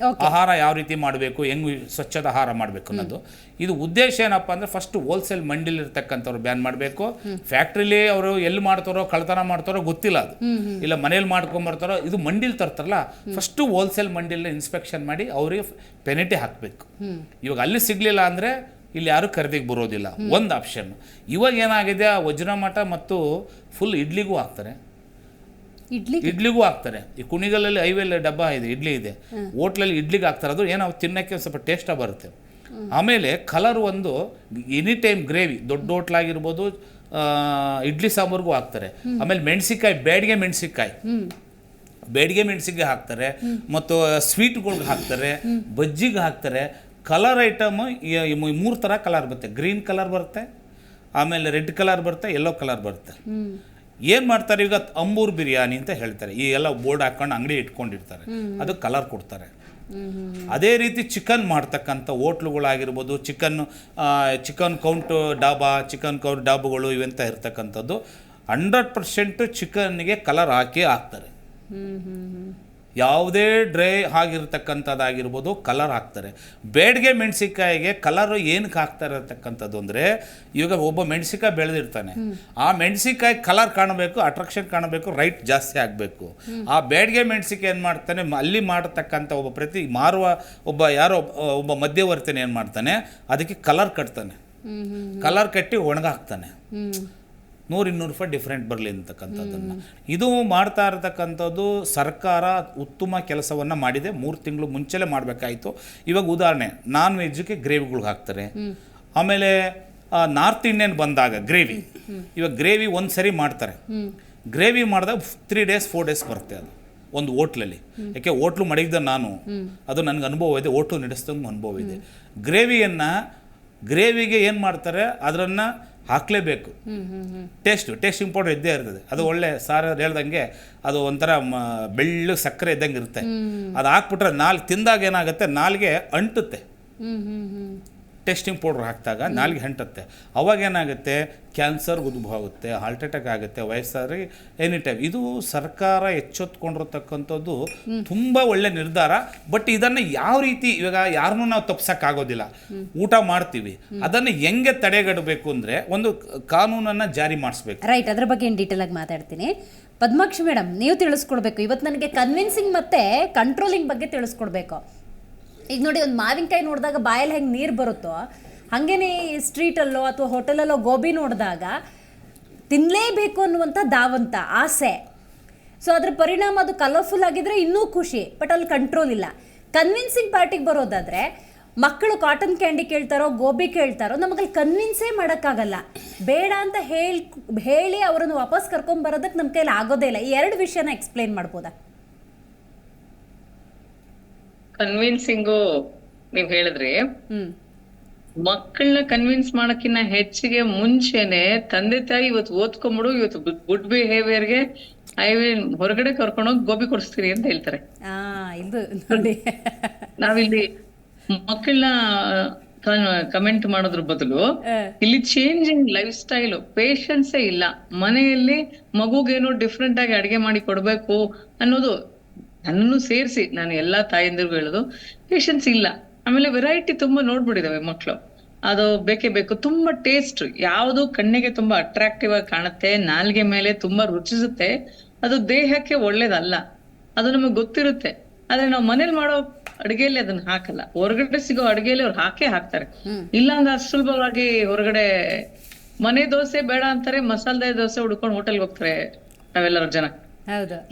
ಆಹಾರ ಯಾವ ರೀತಿ ಮಾಡಬೇಕು, ಹೆಂಗ್ ಸ್ವಚ್ಛದ ಆಹಾರ ಮಾಡಬೇಕು ಅನ್ನೋದು. ಇದು ಉದ್ದೇಶ ಏನಪ್ಪ ಅಂದರೆ, ಫಸ್ಟ್ ಹೋಲ್ಸೇಲ್ ಮಂಡಿಲಿ ಇರ್ತಕ್ಕಂಥವ್ರು ಬ್ಯಾನ್ ಮಾಡಬೇಕು. ಫ್ಯಾಕ್ಟ್ರಿಲಿ ಅವರು ಎಲ್ಲಿ ಮಾಡ್ತಾರೋ ಕಳ್ತನ ಮಾಡ್ತಾರೋ ಗೊತ್ತಿಲ್ಲ, ಅದು ಇಲ್ಲ ಮನೇಲಿ ಮಾಡ್ಕೊಂಬರ್ತಾರೋ, ಇದು ಮಂಡಿಲಿ ತರ್ತಾರಲ್ಲ, ಫಸ್ಟು ಹೋಲ್ಸೇಲ್ ಮಂಡಿಲಿ ಇನ್ಸ್ಪೆಕ್ಷನ್ ಮಾಡಿ ಅವರಿಗೆ ಪೆನಲ್ಟಿ ಹಾಕಬೇಕು. ಇವಾಗ ಅಲ್ಲಿ ಸಿಗಲಿಲ್ಲ ಅಂದರೆ ಇಲ್ಲಿ ಯಾರು ಖರೀದಿಗೆ ಬರೋದಿಲ್ಲ, ಒಂದು ಆಪ್ಷನ್. ಇವಾಗ ಏನಾಗಿದೆ, ವಜ್ರಮಠ ಮತ್ತು ಫುಲ್ ಇಡ್ಲಿಗೂ ಹಾಕ್ತಾರೆ, ಇಡ್ಲಿಗೂ ಹಾಕ್ತಾರೆ. ಈ ಕುಣಿಗಲಲ್ಲಿ ಹೈವೇಲಿ ಡಬ್ಬ ಇದೆ, ಇಡ್ಲಿ ಇದೆ, ಹೋಟ್ಲಲ್ಲಿ ಇಡ್ಲಿಗೆ ಹಾಕ್ತಾರೆ. ಅದು ಏನೋ ತಿನ್ನೋಕ್ಕೆ ಸ್ವಲ್ಪ ಟೇಸ್ಟಾಗಿ ಬರುತ್ತೆ. ಆಮೇಲೆ ಕಲರ್ ಒಂದು ಎನಿ ಟೈಮ್ ಗ್ರೇವಿ, ದೊಡ್ಡ ಹೋಟ್ಲಾಗಿರ್ಬೋದು, ಇಡ್ಲಿ ಸಾಂಬಾರ್ಗೂ ಹಾಕ್ತಾರೆ. ಆಮೇಲೆ ಮೆಣಸಿಕಾಯಿ, ಬ್ಯಾಡಿಗೆ ಮೆಣಸಿಗೆ ಹಾಕ್ತಾರೆ, ಮತ್ತು ಸ್ವೀಟ್ಗಳ್ಗೆ ಹಾಕ್ತಾರೆ, ಬಜ್ಜಿಗೆ ಹಾಕ್ತಾರೆ. ಕಲರ್ ಐಟಮ್ 3 ಥರ ಕಲರ್ ಬರುತ್ತೆ, ಗ್ರೀನ್ ಕಲರ್ ಬರುತ್ತೆ, ಆಮೇಲೆ ರೆಡ್ ಕಲರ್ ಬರುತ್ತೆ, ಯೆಲ್ಲೋ ಕಲರ್ ಬರುತ್ತೆ. ಏನು ಮಾಡ್ತಾರೆ, ಈಗ ಅಂಬೂರ್ ಬಿರಿಯಾನಿ ಅಂತ ಹೇಳ್ತಾರೆ, ಈ ಎಲ್ಲ ಬೋರ್ಡ್ ಹಾಕೊಂಡು ಅಂಗಡಿ ಇಟ್ಕೊಂಡಿರ್ತಾರೆ, ಅದು ಕಲರ್ ಕೊಡ್ತಾರೆ. ಅದೇ ರೀತಿ ಚಿಕನ್ ಮಾಡ್ತಕ್ಕಂಥ ಹೋಟ್ಲುಗಳಾಗಿರ್ಬೋದು, ಚಿಕನ್ ಕೌಂಟ್ ಡಾಬಾಗಳು ಇವೆಂತ ಇರ್ತಕ್ಕಂಥದ್ದು 100% ಚಿಕನ್ನಿಗೆ ಕಲರ್ ಹಾಕ್ತಾರೆ. ಯಾವುದೇ ಡ್ರೈ ಆಗಿರ್ತಕ್ಕಂಥದ್ದಾಗಿರ್ಬೋದು ಕಲರ್ ಹಾಕ್ತಾರೆ. ಬೇಡಿಗೆ ಮೆಣಸಿಕಾಯಿಗೆ ಕಲರು ಏನಕ್ಕೆ ಹಾಕ್ತಾರೆ ಇರ್ತಕ್ಕಂಥದ್ದು ಅಂದರೆ, ಇವಾಗ ಒಬ್ಬ ಮೆಣಸಿಕಾಯಿ ಬೆಳೆದಿರ್ತಾನೆ, ಆ ಮೆಣಸಿಕಾಯಿ ಕಲರ್ ಕಾಣಬೇಕು, ಅಟ್ರಾಕ್ಷನ್ ಕಾಣಬೇಕು, ರೈಟ್ ಜಾಸ್ತಿ ಆಗಬೇಕು. ಆ ಬೇಡಿಗೆ ಮೆಣಸಿಕಾಯಿ ಏನು ಮಾಡ್ತಾನೆ, ಅಲ್ಲಿ ಮಾಡತಕ್ಕಂಥ ಒಬ್ಬ ಮಧ್ಯವರ್ತಿನ ಏನು ಮಾಡ್ತಾನೆ, ಅದಕ್ಕೆ ಕಲರ್ ಕಟ್ತಾನೆ, ಕಲರ್ ಕಟ್ಟಿ ಒಣಗಾಕ್ತಾನೆ, 100-200 ರೂಪಾಯಿ ಡಿಫ್ರೆಂಟ್ ಬರಲಿ ಅಂತಕ್ಕಂಥದ್ದನ್ನು. ಇದು ಮಾಡ್ತಾ ಇರತಕ್ಕಂಥದ್ದು ಸರ್ಕಾರ ಉತ್ತಮ ಕೆಲಸವನ್ನು ಮಾಡಿದೆ. 3 ತಿಂಗಳು ಮುಂಚೆಲೇ ಮಾಡಬೇಕಾಯಿತು. ಇವಾಗ ಉದಾಹರಣೆ, ನಾನ್ ವೆಜ್ಗೆ ಗ್ರೇವಿಗಳ್ಗೆ ಹಾಕ್ತಾರೆ. ಆಮೇಲೆ ನಾರ್ತ್ ಇಂಡಿಯನ್ ಬಂದಾಗ ಗ್ರೇವಿ, ಇವಾಗ ಗ್ರೇವಿ ಒಂದು ಸರಿ ಮಾಡ್ತಾರೆ, ಗ್ರೇವಿ ಮಾಡಿದಾಗ 3 days 4 days ಬರುತ್ತೆ ಅದು ಒಂದು ಹೋಟ್ಲಲ್ಲಿ. ಯಾಕೆ ಹೋಟ್ಲು ಮಡಗಿದ ನಾನು, ಅದು ನನಗೆ ಅನುಭವ ಇದೆ, ಹೋಟ್ಲು ನಡೆಸ್ದಂಗೆ ಅನುಭವ ಇದೆ. ಗ್ರೇವಿಗೆ ಏನು ಮಾಡ್ತಾರೆ, ಅದನ್ನು ಹಾಕಲೇಬೇಕು. ಟೇಸ್ಟ್ ಇಂಪಾರ್ಟೆಂಟ್ ಇದ್ದೇ ಇರ್ತದೆ. ಅದು ಒಳ್ಳೆ ಸಾರು ಹೇಳ್ದಂಗೆ ಅದು ಒಂಥರ ಬೆಳ್ಳು ಸಕ್ಕರೆ ಇದ್ದಂಗೆ ಇರುತ್ತೆ. ಅದು ಹಾಕ್ಬಿಟ್ರೆ ತಿಂದಾಗ ಏನಾಗುತ್ತೆ, ನಾಲಿಗೆ ಅಂಟುತ್ತೆ. ಟೆಸ್ಟಿಂಗ್ ಪೌಡ್ರ್ ಹಾಕಿದಾಗ ನಾಲ್ಗೆ ಹೆಂಟತ್ತೆ. ಅವಾಗ ಏನಾಗುತ್ತೆ, ಕ್ಯಾನ್ಸರ್ ಉದ್ಭವ ಆಗುತ್ತೆ, ಹಾರ್ಟ್ ಅಟ್ಯಾಕ್ ಆಗುತ್ತೆ ವಯಸ್ಸಾದ್ರೆ ಎನಿ ಟೈಮ್. ಇದು ಸರ್ಕಾರ ಎಚ್ಚೆತ್ಕೊಂಡಿರ್ತಕ್ಕಂಥದ್ದು ತುಂಬ ಒಳ್ಳೆ ನಿರ್ಧಾರ. ಬಟ್ ಇದನ್ನು ಯಾವ ರೀತಿ, ಇವಾಗ ಯಾರನ್ನೂ ನಾವು ತಪ್ಸೋಕ್ಕಾಗೋದಿಲ್ಲ. ಊಟ ಮಾಡ್ತೀವಿ, ಅದನ್ನು ಹೆಂಗೆ ತಡೆಗಟ್ಟಬೇಕು ಅಂದರೆ ಒಂದು ಕಾನೂನನ್ನು ಜಾರಿ ಮಾಡಿಸ್ಬೇಕು. ರೈಟ್, ಅದ್ರ ಬಗ್ಗೆ ಏನು ಡೀಟೇಲ್ ಆಗಿ ಮಾತಾಡ್ತೀನಿ. ಪದ್ಮಾಕ್ಷಿ ಮೇಡಮ್, ನೀವು ತಿಳಿಸ್ಕೊಡ್ಬೇಕು ಇವತ್ತು ನನಗೆ ಕನ್ವಿನ್ಸಿಂಗ್ ಮತ್ತು ಕಂಟ್ರೋಲಿಂಗ್ ಬಗ್ಗೆ ತಿಳಿಸ್ಕೊಡ್ಬೇಕು. ಈಗ ನೋಡಿ, ಒಂದು ಮಾವಿನಕಾಯಿ ನೋಡಿದಾಗ ಬಾಯಲ್ಲಿ ಹೆಂಗೆ ನೀರು ಬರುತ್ತೋ ಹಾಗೇನೆ ಸ್ಟ್ರೀಟಲ್ಲೋ ಅಥವಾ ಹೋಟೆಲಲ್ಲೋ ಗೋಬಿ ನೋಡಿದಾಗ ತಿನ್ನಲೇಬೇಕು ಅನ್ನುವಂಥ ಧಾವಂತ ಆಸೆ. ಸೊ ಅದ್ರ ಪರಿಣಾಮ ಅದು ಕಲರ್ಫುಲ್ ಆಗಿದ್ರೆ ಇನ್ನೂ ಖುಷಿ, ಬಟ್ ಅಲ್ಲಿ ಕಂಟ್ರೋಲ್ ಇಲ್ಲ. ಕನ್ವಿನ್ಸಿಂಗ್ ಪಾರ್ಟಿಗೆ ಬರೋದಾದರೆ ಮಕ್ಕಳು ಕಾಟನ್ ಕ್ಯಾಂಡಿ ಕೇಳ್ತಾರೋ ಗೋಬಿ ಕೇಳ್ತಾರೋ ನಮಗಲ್ಲಿ ಕನ್ವಿನ್ಸೇ ಮಾಡೋಕ್ಕಾಗಲ್ಲ. ಬೇಡ ಅಂತ ಹೇಳಿ ಅವರನ್ನು ವಾಪಸ್ ಕರ್ಕೊಂಬರೋದಕ್ಕೆ ನಮ್ಮ ಕೈಲಿ ಆಗೋದೇ ಇಲ್ಲ. ಈ ಎರಡು ವಿಷಯನ ಎಕ್ಸ್ಪ್ಲೈನ್ ಮಾಡ್ಬೋದಾ? ಕನ್ವಿನ್ಸಿಂಗು ನೀವ್ ಹೇಳಿದ್ರಿ, ಮಕ್ಕಳನ್ನ ಕನ್ವಿನ್ಸ್ ಮಾಡಕ್ಕಿನ್ನ ಹೆಚ್ಚಿಗೆ ಮುಂಚೆನೆ ತಂದೆ ತಾಯಿ ಇವತ್ತು ಓದ್ಕೊಂಬಿಡು, ಇವತ್ತು ಗುಡ್ ಬಿಹೇವಿಯರ್ಗೆ ಹೊರಗಡೆ ಕರ್ಕೊಂಡೋಗಿ ಗೋಬಿ ಕೊಡಿಸ್ತೀರಿ ಅಂತ ಹೇಳ್ತಾರೆ. ಇದು ನೋಡಿ, ನಾವಿಲ್ಲಿ ಮಕ್ಕಳನ್ನ ಕಮೆಂಟ್ ಮಾಡೋದ್ರ ಬದಲು ಇಲ್ಲಿ ಚೇಂಜಿಂಗ್ ಲೈಫ್ ಸ್ಟೈಲ್, ಪೇಷನ್ಸೇ ಇಲ್ಲ. ಮನೆಯಲ್ಲಿ ಮಗುಗೇನೋ ಡಿಫ್ರೆಂಟ್ ಆಗಿ ಅಡಿಗೆ ಮಾಡಿ ಕೊಡ್ಬೇಕು ಅನ್ನೋದು, ನನ್ನನ್ನು ಸೇರಿಸಿ ನಾನು ಎಲ್ಲಾ ತಾಯಂದಿರ್ಗೂ ಹೇಳೋದು, ಪೇಷನ್ಸ್ ಇಲ್ಲ. ಆಮೇಲೆ ವೆರೈಟಿ ತುಂಬಾ ನೋಡ್ಬಿಟ್ಟಿದಾವೆ ಮಕ್ಕಳು, ಅದು ಬೇಕೇ ಬೇಕು. ತುಂಬಾ ಟೇಸ್ಟ್, ಯಾವುದು ಕಣ್ಣಿಗೆ ತುಂಬಾ ಅಟ್ರಾಕ್ಟಿವ್ ಆಗಿ ಕಾಣುತ್ತೆ, ನಾಲ್ಗೆ ಮೇಲೆ ತುಂಬಾ ರುಚಿಸುತ್ತೆ, ಅದು ದೇಹಕ್ಕೆ ಒಳ್ಳೇದಲ್ಲ, ಅದು ನಮಗೆ ಗೊತ್ತಿರುತ್ತೆ. ಆದ್ರೆ ನಾವು ಮನೇಲಿ ಮಾಡೋ ಅಡಿಗೆಯಲ್ಲಿ ಅದನ್ನ ಹಾಕಲ್ಲ, ಹೊರಗಡೆ ಸಿಗೋ ಅಡಿಗೆಯಲ್ಲಿ ಅವ್ರು ಹಾಕ್ತಾರೆ. ಇಲ್ಲ ಅಂದ್ರೆ ಅಷ್ಟು ಸುಲಭವಾಗಿ ಹೊರಗಡೆ ಮನೆ ದೋಸೆ ಬೇಡ ಅಂತಾರೆ, ಮಸಾಲೆ ದೋಸೆ ಹುಡ್ಕೊಂಡು ಹೋಟೆಲ್ಗೆ ಹೋಗ್ತಾರೆ ನಾವೆಲ್ಲರೂ ಜನ.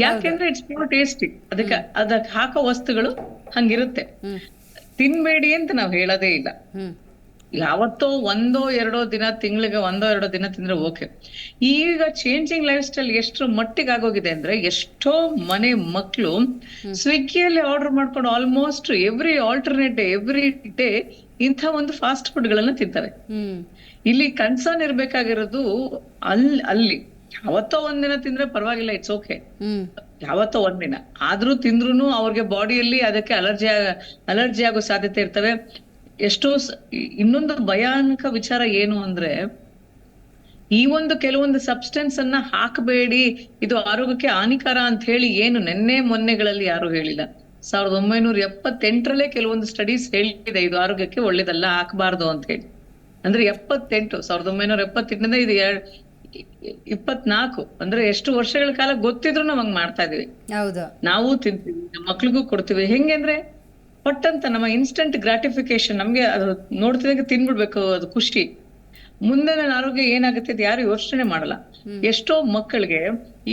ಯಾಕೆಂದ್ರೆ ಇಟ್ಸ್ ಪ್ಯೂರ್ ಟೇಸ್ಟಿ. ಅದಕ್ಕೆ ಹಾಕೋ ವಸ್ತುಗಳು ಹಂಗಿರುತ್ತೆ. ತಿನ್ಬೇಡಿ ಅಂತ ನಾವ್ ಹೇಳೋದೇ ಇಲ್ಲ. ಯಾವತ್ತೋ ಒಂದೋ ಎರಡೋ ದಿನ, ತಿಂಗಳಿಗೆ ಒಂದೋ ಎರಡೋ ದಿನ ತಿಂದ್ರೆ ಓಕೆ. ಈಗ ಚೇಂಜಿಂಗ್ ಲೈಫ್ ಸ್ಟೈಲ್ ಎಷ್ಟರ ಮಟ್ಟಿಗೆ ಆಗೋಗಿದೆ ಅಂದ್ರೆ, ಎಷ್ಟೋ ಮನೆ ಮಕ್ಕಳು ಸ್ವಿಗ್ಗಿಯಲ್ಲಿ ಆರ್ಡರ್ ಮಾಡ್ಕೊಂಡು almost alternate day every day ಇಂಥ ಒಂದು ಫಾಸ್ಟ್ ಫುಡ್ ಗಳನ್ನ ತಿಂತಾರೆ. ಇಲ್ಲಿ ಕನ್ಸರ್ನ್ ಇರ್ಬೇಕಾಗಿರೋದು ಅಲ್ಲಿ ಯಾವತ್ತೋ ಒಂದಿನ ತಿಂದ್ರೆ ಪರವಾಗಿಲ್ಲ, ಇಟ್ಸ್ ಓಕೆ, ಯಾವತ್ತೋ ಒಂದಿನ ಆದ್ರೂ ತಿಂದ್ರು ಅವ್ರಿಗೆ ಬಾಡಿಯಲ್ಲಿ ಅದಕ್ಕೆ ಅಲರ್ಜಿ ಆಗೋ ಸಾಧ್ಯತೆ ಇರ್ತವೆ. ಎಷ್ಟೋ ಇನ್ನೊಂದು ಭಯಾನಕ ವಿಚಾರ ಏನು ಅಂದ್ರೆ, ಈ ಒಂದು ಕೆಲವೊಂದು ಸಬ್ಸ್ಟೆನ್ಸ್ ಅನ್ನ ಹಾಕಬೇಡಿ, ಇದು ಆರೋಗ್ಯಕ್ಕೆ ಹಾನಿಕರ ಅಂತ ಹೇಳಿ ಏನು ನೆನ್ನೆ ಮೊನ್ನೆಗಳಲ್ಲಿ ಯಾರು ಹೇಳಿಲ್ಲ. 1978ರಲ್ಲೇ ಕೆಲವೊಂದು ಸ್ಟಡೀಸ್ ಹೇಳಿದೆ ಇದು ಆರೋಗ್ಯಕ್ಕೆ ಒಳ್ಳೇದಲ್ಲ, ಹಾಕಬಾರ್ದು ಅಂತ ಹೇಳಿ. ಅಂದ್ರೆ 78, 1978 ಇದು 24, ಅಂದ್ರೆ ಎಷ್ಟು ವರ್ಷಗಳ ಕಾಲ ಗೊತ್ತಿದ್ರು ನಾವ್ ಹಂಗ್ ಮಾಡ್ತಾ ಇದೀವಿ. ನಾವು ತಿಂತೀವಿ, ನಮ್ಮ ಮಕ್ಳಿಗೂ ಕೊಡ್ತೀವಿ. ಹೆಂಗೆ ಅಂದ್ರೆ ಪಟ್ಟಂತ ನಮ್ಮ ಇನ್ಸ್ಟಂಟ್ ಗ್ರಾಟಿಫಿಕೇಶನ್, ನಮ್ಗೆ ಅದು ನೋಡ್ತಿದಾಗ ತಿನ್ಬಿಡ್ಬೇಕು, ಅದು ಖುಷಿ. ಮುಂದೆ ನನ್ನ ಆರೋಗ್ಯ ಏನಾಗುತ್ತೆ ಅದು ಯಾರು ಯೋಚನೆ ಮಾಡಲ್ಲ. ಎಷ್ಟೋ ಮಕ್ಕಳಿಗೆ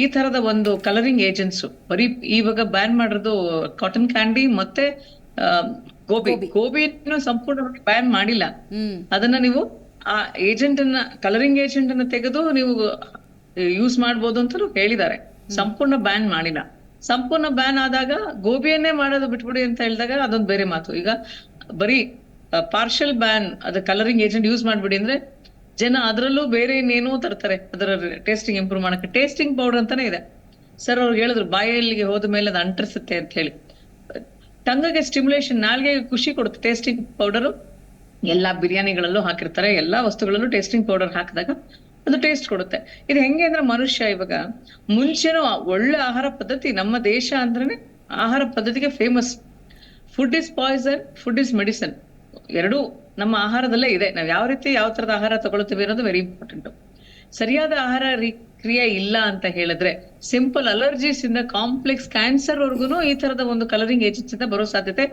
ಈ ತರದ ಒಂದು ಕಲರಿಂಗ್ ಏಜೆಂಟ್ಸ್, ಬರೀ ಇವಾಗ ಬ್ಯಾನ್ ಮಾಡಿರೋದು ಕಾಟನ್ ಕ್ಯಾಂಡಿ ಮತ್ತೆ ಗೋಬಿಯನ್ನು ಸಂಪೂರ್ಣವಾಗಿ ಬ್ಯಾನ್ ಮಾಡಿಲ್ಲ. ಅದನ್ನ ನೀವು ಆ ಏಜೆಂಟ್ ಅನ್ನ, ಕಲರಿಂಗ್ ಏಜೆಂಟ್ ಅನ್ನ ತೆಗೆದು ನೀವು ಯೂಸ್ ಮಾಡ್ಬೋದು ಅಂತ ಹೇಳಿದ್ದಾರೆ. ಸಂಪೂರ್ಣ ಬ್ಯಾನ್ ಮಾಡಿಲ್ಲ. ಸಂಪೂರ್ಣ ಬ್ಯಾನ್ ಆದಾಗ ಗೋಬಿಯನ್ನೇ ಮಾಡೋದು ಬಿಟ್ಬಿಡಿ ಅಂತ ಹೇಳಿದಾಗ ಅದೊಂದು ಬೇರೆ ಮಾತು. ಈಗ ಬರೀ ಪಾರ್ಷಲ್ ಬ್ಯಾನ್, ಅದು ಕಲರಿಂಗ್ ಏಜೆಂಟ್ ಯೂಸ್ ಮಾಡ್ಬಿಡಿ ಅಂದ್ರೆ ಜನ ಅದರಲ್ಲೂ ಬೇರೆ ಇನ್ನೇನೋ ತರ್ತಾರೆ ಅದರ ಟೇಸ್ಟಿಂಗ್ ಇಂಪ್ರೂವ್ ಮಾಡಕ್ಕೆ. ಟೇಸ್ಟಿಂಗ್ ಪೌಡರ್ ಅಂತಾನೆ ಇದೆ. ಸರ್ ಅವ್ರಿಗೆ ಹೇಳಿದ್ರು ಬಾಯಲ್ಲಿಗೆ ಹೋದ ಮೇಲೆ ಅದು ಅಂಟರಿಸುತ್ತೆ ಅಂತ ಹೇಳಿ. ಟಂಗಗೆ ಸ್ಟಿಮ್ಯುಲೇಷನ್, ನಾಲ್ಗೆ ಖುಷಿ ಕೊಡುತ್ತೆ ಟೇಸ್ಟಿಂಗ್ ಪೌಡರು. ಎಲ್ಲಾ ಬಿರಿಯಾನಿಗಳಲ್ಲೂ ಹಾಕಿರ್ತಾರೆ, ಎಲ್ಲಾ ವಸ್ತುಗಳಲ್ಲೂ ಟೇಸ್ಟಿಂಗ್ ಪೌಡರ್ ಹಾಕಿದಾಗ ಅದು ಟೇಸ್ಟ್ ಕೊಡುತ್ತೆ. ಇದು ಹೆಂಗೆ ಅಂದ್ರೆ, ಮನುಷ್ಯ ಇವಾಗ ಮುಂಚೆನೂ ಒಳ್ಳೆ ಆಹಾರ ಪದ್ಧತಿ, ನಮ್ಮ ದೇಶ ಅಂದ್ರೇನೆ ಆಹಾರ ಪದ್ಧತಿಗೆ famous. Food is poison, food is medicine, ಎರಡೂ ನಮ್ಮ ಆಹಾರದಲ್ಲೇ ಇದೆ. ನಾವ್ ಯಾವ ರೀತಿ ಯಾವ ತರದ ಆಹಾರ ತಗೊಳ್ತೀವಿ ಅನ್ನೋದು ವೆರಿ ಇಂಪಾರ್ಟೆಂಟ್. ಸರಿಯಾದ ಆಹಾರ ಕ್ರಿಯೆ ಇಲ್ಲ ಅಂತ ಹೇಳಿದ್ರೆ, ಸಿಂಪಲ್ ಅಲರ್ಜೀಸ್ ಇಂದ ಕಾಂಪ್ಲೆಕ್ಸ್ ಕ್ಯಾನ್ಸರ್ ವರ್ಗುನು ಈ ತರದ ಒಂದು ಕಲರಿಂಗ್ ಏಜೆಂಟ್ಸ್ ಇಂದ ಬರೋ ಸಾಧ್ಯತೆ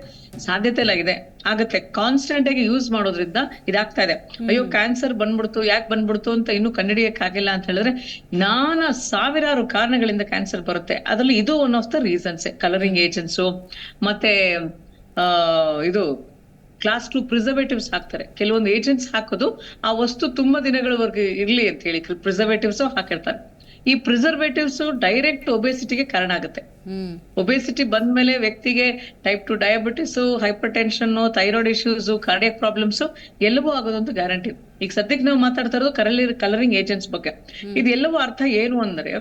ಎಲ್ಲ ಇದೆ, ಆಗುತ್ತೆ. ಕಾನ್ಸ್ಟೆಂಟ್ ಆಗಿ ಯೂಸ್ ಮಾಡೋದ್ರಿಂದ ಇದಾಗ್ತಾ ಇದೆ. ಅಯ್ಯೋ ಕ್ಯಾನ್ಸರ್ ಬಂದ್ಬಿಡ್ತು, ಯಾಕೆ ಬಂದ್ಬಿಡ್ತು ಅಂತ ಇನ್ನೂ ಕಂಡುಹಿಡಿಯಕ್ಕಾಗಿಲ್ಲ ಅಂತ ಹೇಳಿದ್ರೆ, ಸಾವಿರಾರು ಕಾರಣಗಳಿಂದ ಕ್ಯಾನ್ಸರ್ ಬರುತ್ತೆ. ಅದ್ರಲ್ಲಿ ಇದು one of the reasons. Colouring agents ಮತ್ತೆ ಇದು ಕ್ಲಾಸ್ 2 ಪ್ರಿಸರ್ವೇಟಿವ್ಸ್ ಹಾಕ್ತಾರೆ. ಕೆಲವೊಂದು ಏಜೆಂಟ್ಸ್ ಹಾಕೋದು ಆ ವಸ್ತು ತುಂಬಾ ದಿನಗಳವರೆಗೆ ಇರ್ಲಿ ಅಂತ ಹೇಳಿ ಪ್ರಿಸರ್ವೇಟಿವ್ಸ್ ಹಾಕಿರ್ತಾರೆ. ಈ ಪ್ರಿಸರ್ವೇಟಿವ್ಸ್ ಡೈರೆಕ್ಟ್ ಒಬೆಸಿಟಿಗೆ ಕಾರಣ ಆಗುತ್ತೆ. ಒಬೆಸಿಟಿ ಬಂದ್ಮೇಲೆ ವ್ಯಕ್ತಿಗೆ type 2 diabetes, hypertension, thyroid issues, cardiac problems ಎಲ್ಲವೂ ಆಗೋದಂತ ಗ್ಯಾರಂಟಿ. ಈಗ ಸದ್ಯಕ್ಕೆ ನಾವು ಮಾತಾಡ್ತಾ ಇರೋದು ಕಲರಿಂಗ್ ಏಜೆಂಟ್ಸ್ ಬಗ್ಗೆ. ಇದೆಲ್ಲವೂ ಅರ್ಥ ಏನು ಅಂದ್ರೆ,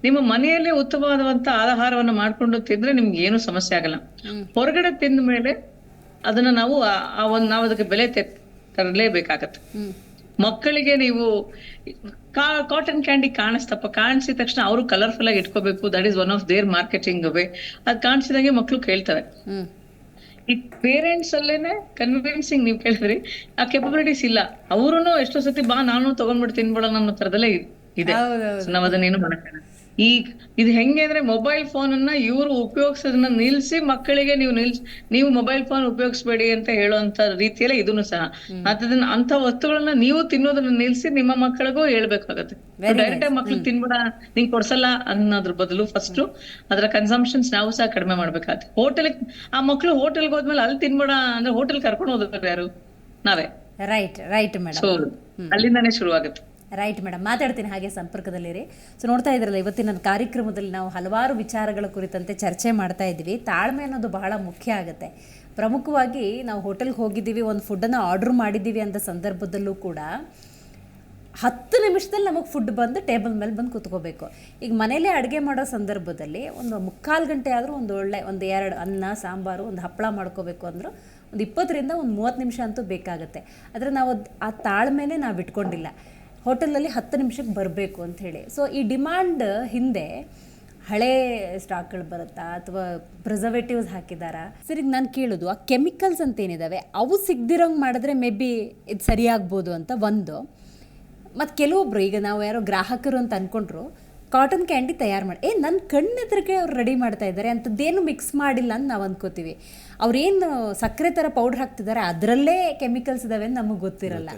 ನಿಮ್ಮ ಮನೆಯಲ್ಲೇ ಉತ್ತಮವಾದಂತ ಆಹಾರವನ್ನು ಮಾಡ್ಕೊಂಡು ತಿಂದ್ರೆ ನಿಮ್ಗೆ ಏನು ಸಮಸ್ಯೆ ಆಗಲ್ಲ. ಹೊರಗಡೆ ತಿಂದ ಮೇಲೆ ಅದನ್ನ ನಾವು ಅದಕ್ಕೆ ಬೆಲೆ ತರಲೇಬೇಕಾಗತ್ತೆ. ಮಕ್ಕಳಿಗೆ ನೀವು ಕಾಟನ್ ಕ್ಯಾಂಡಿ ಕಾಣಿಸಿದ ತಕ್ಷಣ ಅವರು ಕಲರ್ಫುಲ್ ಆಗಿ ಇಟ್ಕೋಬೇಕು. That is one of their marketing way. ಅದ್ ಕಾಣಿಸಿದಂಗೆ ಮಕ್ಳು ಕೇಳ್ತವೆ. ಈ ಪೇರೆಂಟ್ಸ್ ಅಲ್ಲೇನೆ ಕನ್ವಿನ್ಸಿಂಗ್ ನೀವು ಕೇಳಿದ್ರಿ, ಆ ಕೆಪಬಿಲಿಟೀಸ್ ಇಲ್ಲ. ಅವ್ರು ಎಷ್ಟೋ ಸತಿ ಬಾ ನಾನು ತಗೊಂಡ್ಬಿಟ್ಟು ತಿನ್ಬಿಡೋಣ ಅನ್ನೋ ತರದಲ್ಲೇ ಇದೆ. So ನಾವ್ ಅದನ್ನೇನು ಮಾಡಕ್ಕಾಗಲ್ಲ. ಇದು ಹೆಂಗೆ ಅಂದ್ರೆ ಮೊಬೈಲ್ ಫೋನ್ ಅನ್ನ ಇವರು ಉಪಯೋಗಿಸೋದನ್ನ ನಿಲ್ಸಿ ಮಕ್ಕಳಿಗೆ ನೀವು ಮೊಬೈಲ್ ಫೋನ್ ಉಪಯೋಗಿಸ್ಬೇಡಿ ಅಂತ ಹೇಳುವಂತ ರೀತಿಯಲ್ಲೇ ಇದನ್ನು ಸಹ ಅದನ್ನ ಅಂತ ವಸ್ತುಗಳನ್ನ ನೀವು ತಿನ್ನೋದನ್ನ ನಿಲ್ಸಿ ನಿಮ್ಮ ಮಕ್ಕಳಿಗೂ ಹೇಳ್ಬೇಕಾಗತ್ತೆ. ಡೈರೆಕ್ಟ್ ಆಗಿ ಮಕ್ಳು ತಿನ್ಬೇಡ ನಿಂಗೆ ಕೊಡ್ಸಲ್ಲ ಅನ್ನೋದ್ರ ಬದಲು ಫಸ್ಟ್ ಅದರ ಕನ್ಸಂಪ್ಷನ್ಸ್ ನಾವು ಸಹ ಕಡಿಮೆ ಮಾಡ್ಬೇಕಾಗತ್ತೆ. ಆ ಮಕ್ಳು ಹೋಟೆಲ್ಗೆ ಹೋದ್ಮೇಲೆ ಅಲ್ಲಿ ತಿನ್ಬೇಡ ಅಂದ್ರೆ ಹೋಟೆಲ್ ಕರ್ಕೊಂಡು ಹೋದ್ರೆ ಯಾರು? ನಾವೇ. Right madam. ಸೊ ಅಲ್ಲಿಂದಾನೇ ಶುರುವಾಗುತ್ತೆ. ರೈಟ್ ಮೇಡಮ್, ಮಾತಾಡ್ತೀನಿ, ಹಾಗೆ ಸಂಪರ್ಕದಲ್ಲಿರಿ. ಸೊ ನೋಡ್ತಾ ಇದ್ರಲ್ಲ, ಇವತ್ತಿನ ಕಾರ್ಯಕ್ರಮದಲ್ಲಿ ನಾವು ಹಲವಾರು ವಿಚಾರಗಳ ಕುರಿತಂತೆ ಚರ್ಚೆ ಮಾಡ್ತಾ ಇದ್ವಿ. ತಾಳ್ಮೆ ಅನ್ನೋದು ಬಹಳ ಮುಖ್ಯ ಆಗುತ್ತೆ. ಪ್ರಮುಖವಾಗಿ ನಾವು ಹೋಟೆಲ್ಗೆ ಹೋಗಿದ್ದೀವಿ, ಒಂದು ಫುಡ್ಡನ್ನು ಆರ್ಡ್ರ್ ಮಾಡಿದ್ದೀವಿ ಅಂತ ಸಂದರ್ಭದಲ್ಲೂ ಕೂಡ 10 ನಿಮಿಷದಲ್ಲಿ ನಮಗೆ ಫುಡ್ ಬಂದು ಟೇಬಲ್ ಮೇಲೆ ಬಂದು ಕೂತ್ಕೋಬೇಕು. ಈಗ ಮನೇಲೇ ಅಡುಗೆ ಮಾಡೋ ಸಂದರ್ಭದಲ್ಲಿ ಒಂದು 3/4 ಗಂಟೆ ಆದರೂ ಒಂದು 2 ಅನ್ನ ಸಾಂಬಾರು ಒಂದು ಹಪ್ಪಳ ಮಾಡ್ಕೋಬೇಕು ಅಂದರೂ ಒಂದು 20ರಿಂದ 30 ನಿಮಿಷ ಅಂತೂ ಬೇಕಾಗುತ್ತೆ. ಆದರೆ ನಾವು ಆ ತಾಳ್ಮೆನೇ ನಾವು ಇಟ್ಕೊಂಡಿಲ್ಲ. ಹೋಟೆಲಲ್ಲಿ 10 ನಿಮಿಷಕ್ಕೆ ಬರಬೇಕು ಅಂಥೇಳಿ. ಸೊ ಈ ಡಿಮಾಂಡ್ ಹಿಂದೆ ಹಳೆ ಸ್ಟಾಕ್ಗಳು ಬರುತ್ತಾ ಅಥವಾ ಪ್ರಿಸರ್ವೇಟಿವ್ಸ್ ಹಾಕಿದಾರಾ? ಸರಿ, ನಾನು ಕೇಳೋದು, ಆ ಕೆಮಿಕಲ್ಸ್ ಅಂತ ಏನಿದ್ದಾವೆ ಅವು ಸಿಗದಿರೋಂಗೆ ಮಾಡಿದ್ರೆ ಮೇ ಬಿ ಇದು ಸರಿಯಾಗ್ಬೋದು ಅಂತ ಒಂದು. ಮತ್ತು ಕೆಲವೊಬ್ರು, ಈಗ ನಾವು ಯಾರೋ ಗ್ರಾಹಕರು ಅಂತ ಅಂದ್ಕೊಂಡ್ರು, ಕಾಟನ್ ಕ್ಯಾಂಡಿ ತಯಾರು ಮಾಡಿ ನನ್ನ ಕಣ್ಣೆದ್ರಿಗೆ ಅವ್ರು ರೆಡಿ ಮಾಡ್ತಾ ಇದ್ದಾರೆ, ಅಂಥದ್ದೇನು ಮಿಕ್ಸ್ ಮಾಡಿಲ್ಲ ಅಂತ ನಾವು ಅಂದ್ಕೋತೀವಿ. ಅವ್ರೇನು ಸಕ್ಕರೆ ಥರ ಪೌಡ್ರ್ ಹಾಕ್ತಿದ್ದಾರೆ ಅದರಲ್ಲೇ ಕೆಮಿಕಲ್ಸ್ ಇದ್ದಾವೆ ಅಂತ ನಮಗೆ ಗೊತ್ತಿರಲ್ಲ.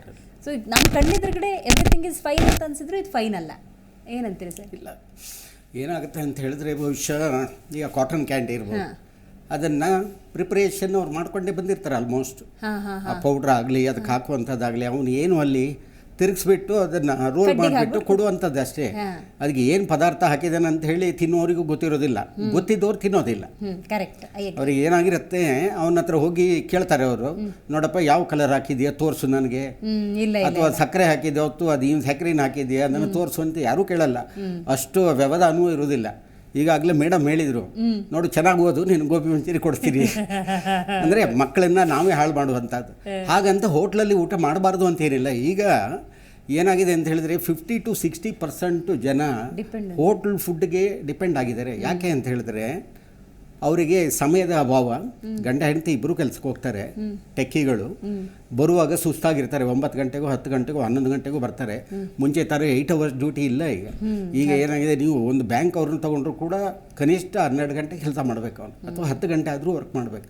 ಸೊ ನಮ್ಮ ಕಣ್ಣೆದುರುಗಡೆ ಎವ್ರಿಥಿಂಗ್ ಇಸ್ ಫೈನ್ ಅಂತ ಅನಿಸಿದ್ರು ಇದು ಫೈನ್ ಅಲ್ಲ. ಏನಂತೀರಿ ಸರ್? ಇಲ್ಲ, ಏನಾಗುತ್ತೆ ಅಂತ ಹೇಳಿದ್ರೆ ಬಹುಶಃ ಈಗ ಕಾಟನ್ ಕ್ಯಾಂಡಿ ಇರ್ಬೋದು, ಅದನ್ನು ಪ್ರಿಪ್ರೇಷನ್ ಅವ್ರು ಮಾಡ್ಕೊಂಡೇ ಬಂದಿರ್ತಾರೆ ಆಲ್ಮೋಸ್ಟ್. ಆ ಪೌಡ್ರ್ ಆಗಲಿ ಅದಕ್ಕೆ ಹಾಕುವಂಥದ್ದಾಗಲಿ ಅವನು ಏನು ಅಲ್ಲಿ ತಿರುಗಿಸ್ಬಿಟ್ಟು ಅದನ್ನು ರೋಲ್ ಮಾಡಿಬಿಟ್ಟು ಕೊಡುವಂಥದ್ದು ಅಷ್ಟೇ. ಅದಕ್ಕೆ ಏನು ಪದಾರ್ಥ ಹಾಕಿದಾನೆ ಅಂತ ಹೇಳಿ ತಿನ್ನೋರಿಗೂ ಗೊತ್ತಿರೋದಿಲ್ಲ, ಗೊತ್ತಿದ್ದವ್ರು ತಿನ್ನೋದಿಲ್ಲ. ಅವ್ರಿಗೆ ಏನಾಗಿರುತ್ತೆ, ಅವನ ಹತ್ರ ಹೋಗಿ ಕೇಳ್ತಾರೆ ಅವರು, ನೋಡಪ್ಪ ಯಾವ ಕಲರ್ ಹಾಕಿದ್ಯಾ ತೋರಿಸು ನನಗೆ, ಅಥವಾ ಸಕ್ಕರೆ ಹಾಕಿದ್ಯಾ ಹೊತ್ತು ಅದು ಏನು ಸಕ್ಕರೆನ ಹಾಕಿದ್ಯಾ ಅದನ್ನು ತೋರಿಸು ಅಂತ ಯಾರೂ ಕೇಳಲ್ಲ. ಅಷ್ಟು ವ್ಯವಧಾನವೂ ಇರೋದಿಲ್ಲ. ಈಗಾಗಲೇ ಮೇಡಮ್ ಹೇಳಿದರು, ನೋಡು ಚೆನ್ನಾಗಿ ಓದು, ನೀನು ಗೋಬಿ ಮಂಚೂರಿ ಕೊಡ್ತೀನಿ ಅಂದರೆ ಮಕ್ಕಳನ್ನ ನಾವೇ ಹಾಳು ಮಾಡುವಂಥದ್ದು. ಹಾಗಂತ ಹೋಟ್ಲಲ್ಲಿ ಊಟ ಮಾಡಬಾರ್ದು ಅಂತೇನಿಲ್ಲ. ಈಗ ಏನಾಗಿದೆ ಅಂತ ಹೇಳಿದ್ರೆ 50 to 60% ಜನ ಹೋಟ್ಲ್ ಫುಡ್ಗೆ ಡಿಪೆಂಡ್ ಆಗಿದ್ದಾರೆ. ಯಾಕೆ ಅಂತ ಹೇಳಿದ್ರೆ ಅವರಿಗೆ ಸಮಯದ ಅಭಾವ. ಗಂಡ ಹೆಂಡತಿ ಇಬ್ಬರು ಕೆಲಸಕ್ಕೆ ಹೋಗ್ತಾರೆ, ಟೆಕ್ಕಿಗಳು ಬರುವಾಗ ಸುಸ್ತಾಗಿರ್ತಾರೆ. 9 ಗಂಟೆಗೂ 10 ಗಂಟೆಗೂ 11 ಗಂಟೆಗೂ ಬರ್ತಾರೆ. ಮುಂಚೆ ಥರ 8 hours ಡ್ಯೂಟಿ ಇಲ್ಲ ಈಗ ಏನಾಗಿದೆ, ನೀವು ಒಂದು ಬ್ಯಾಂಕ್ ಅವ್ರನ್ನ ತೊಗೊಂಡ್ರು ಕೂಡ ಕನಿಷ್ಠ 12 ಗಂಟೆ ಕೆಲಸ ಮಾಡಬೇಕು ಅವನು, ಅಥವಾ 10 ಗಂಟೆ ಆದರೂ ವರ್ಕ್ ಮಾಡಬೇಕು.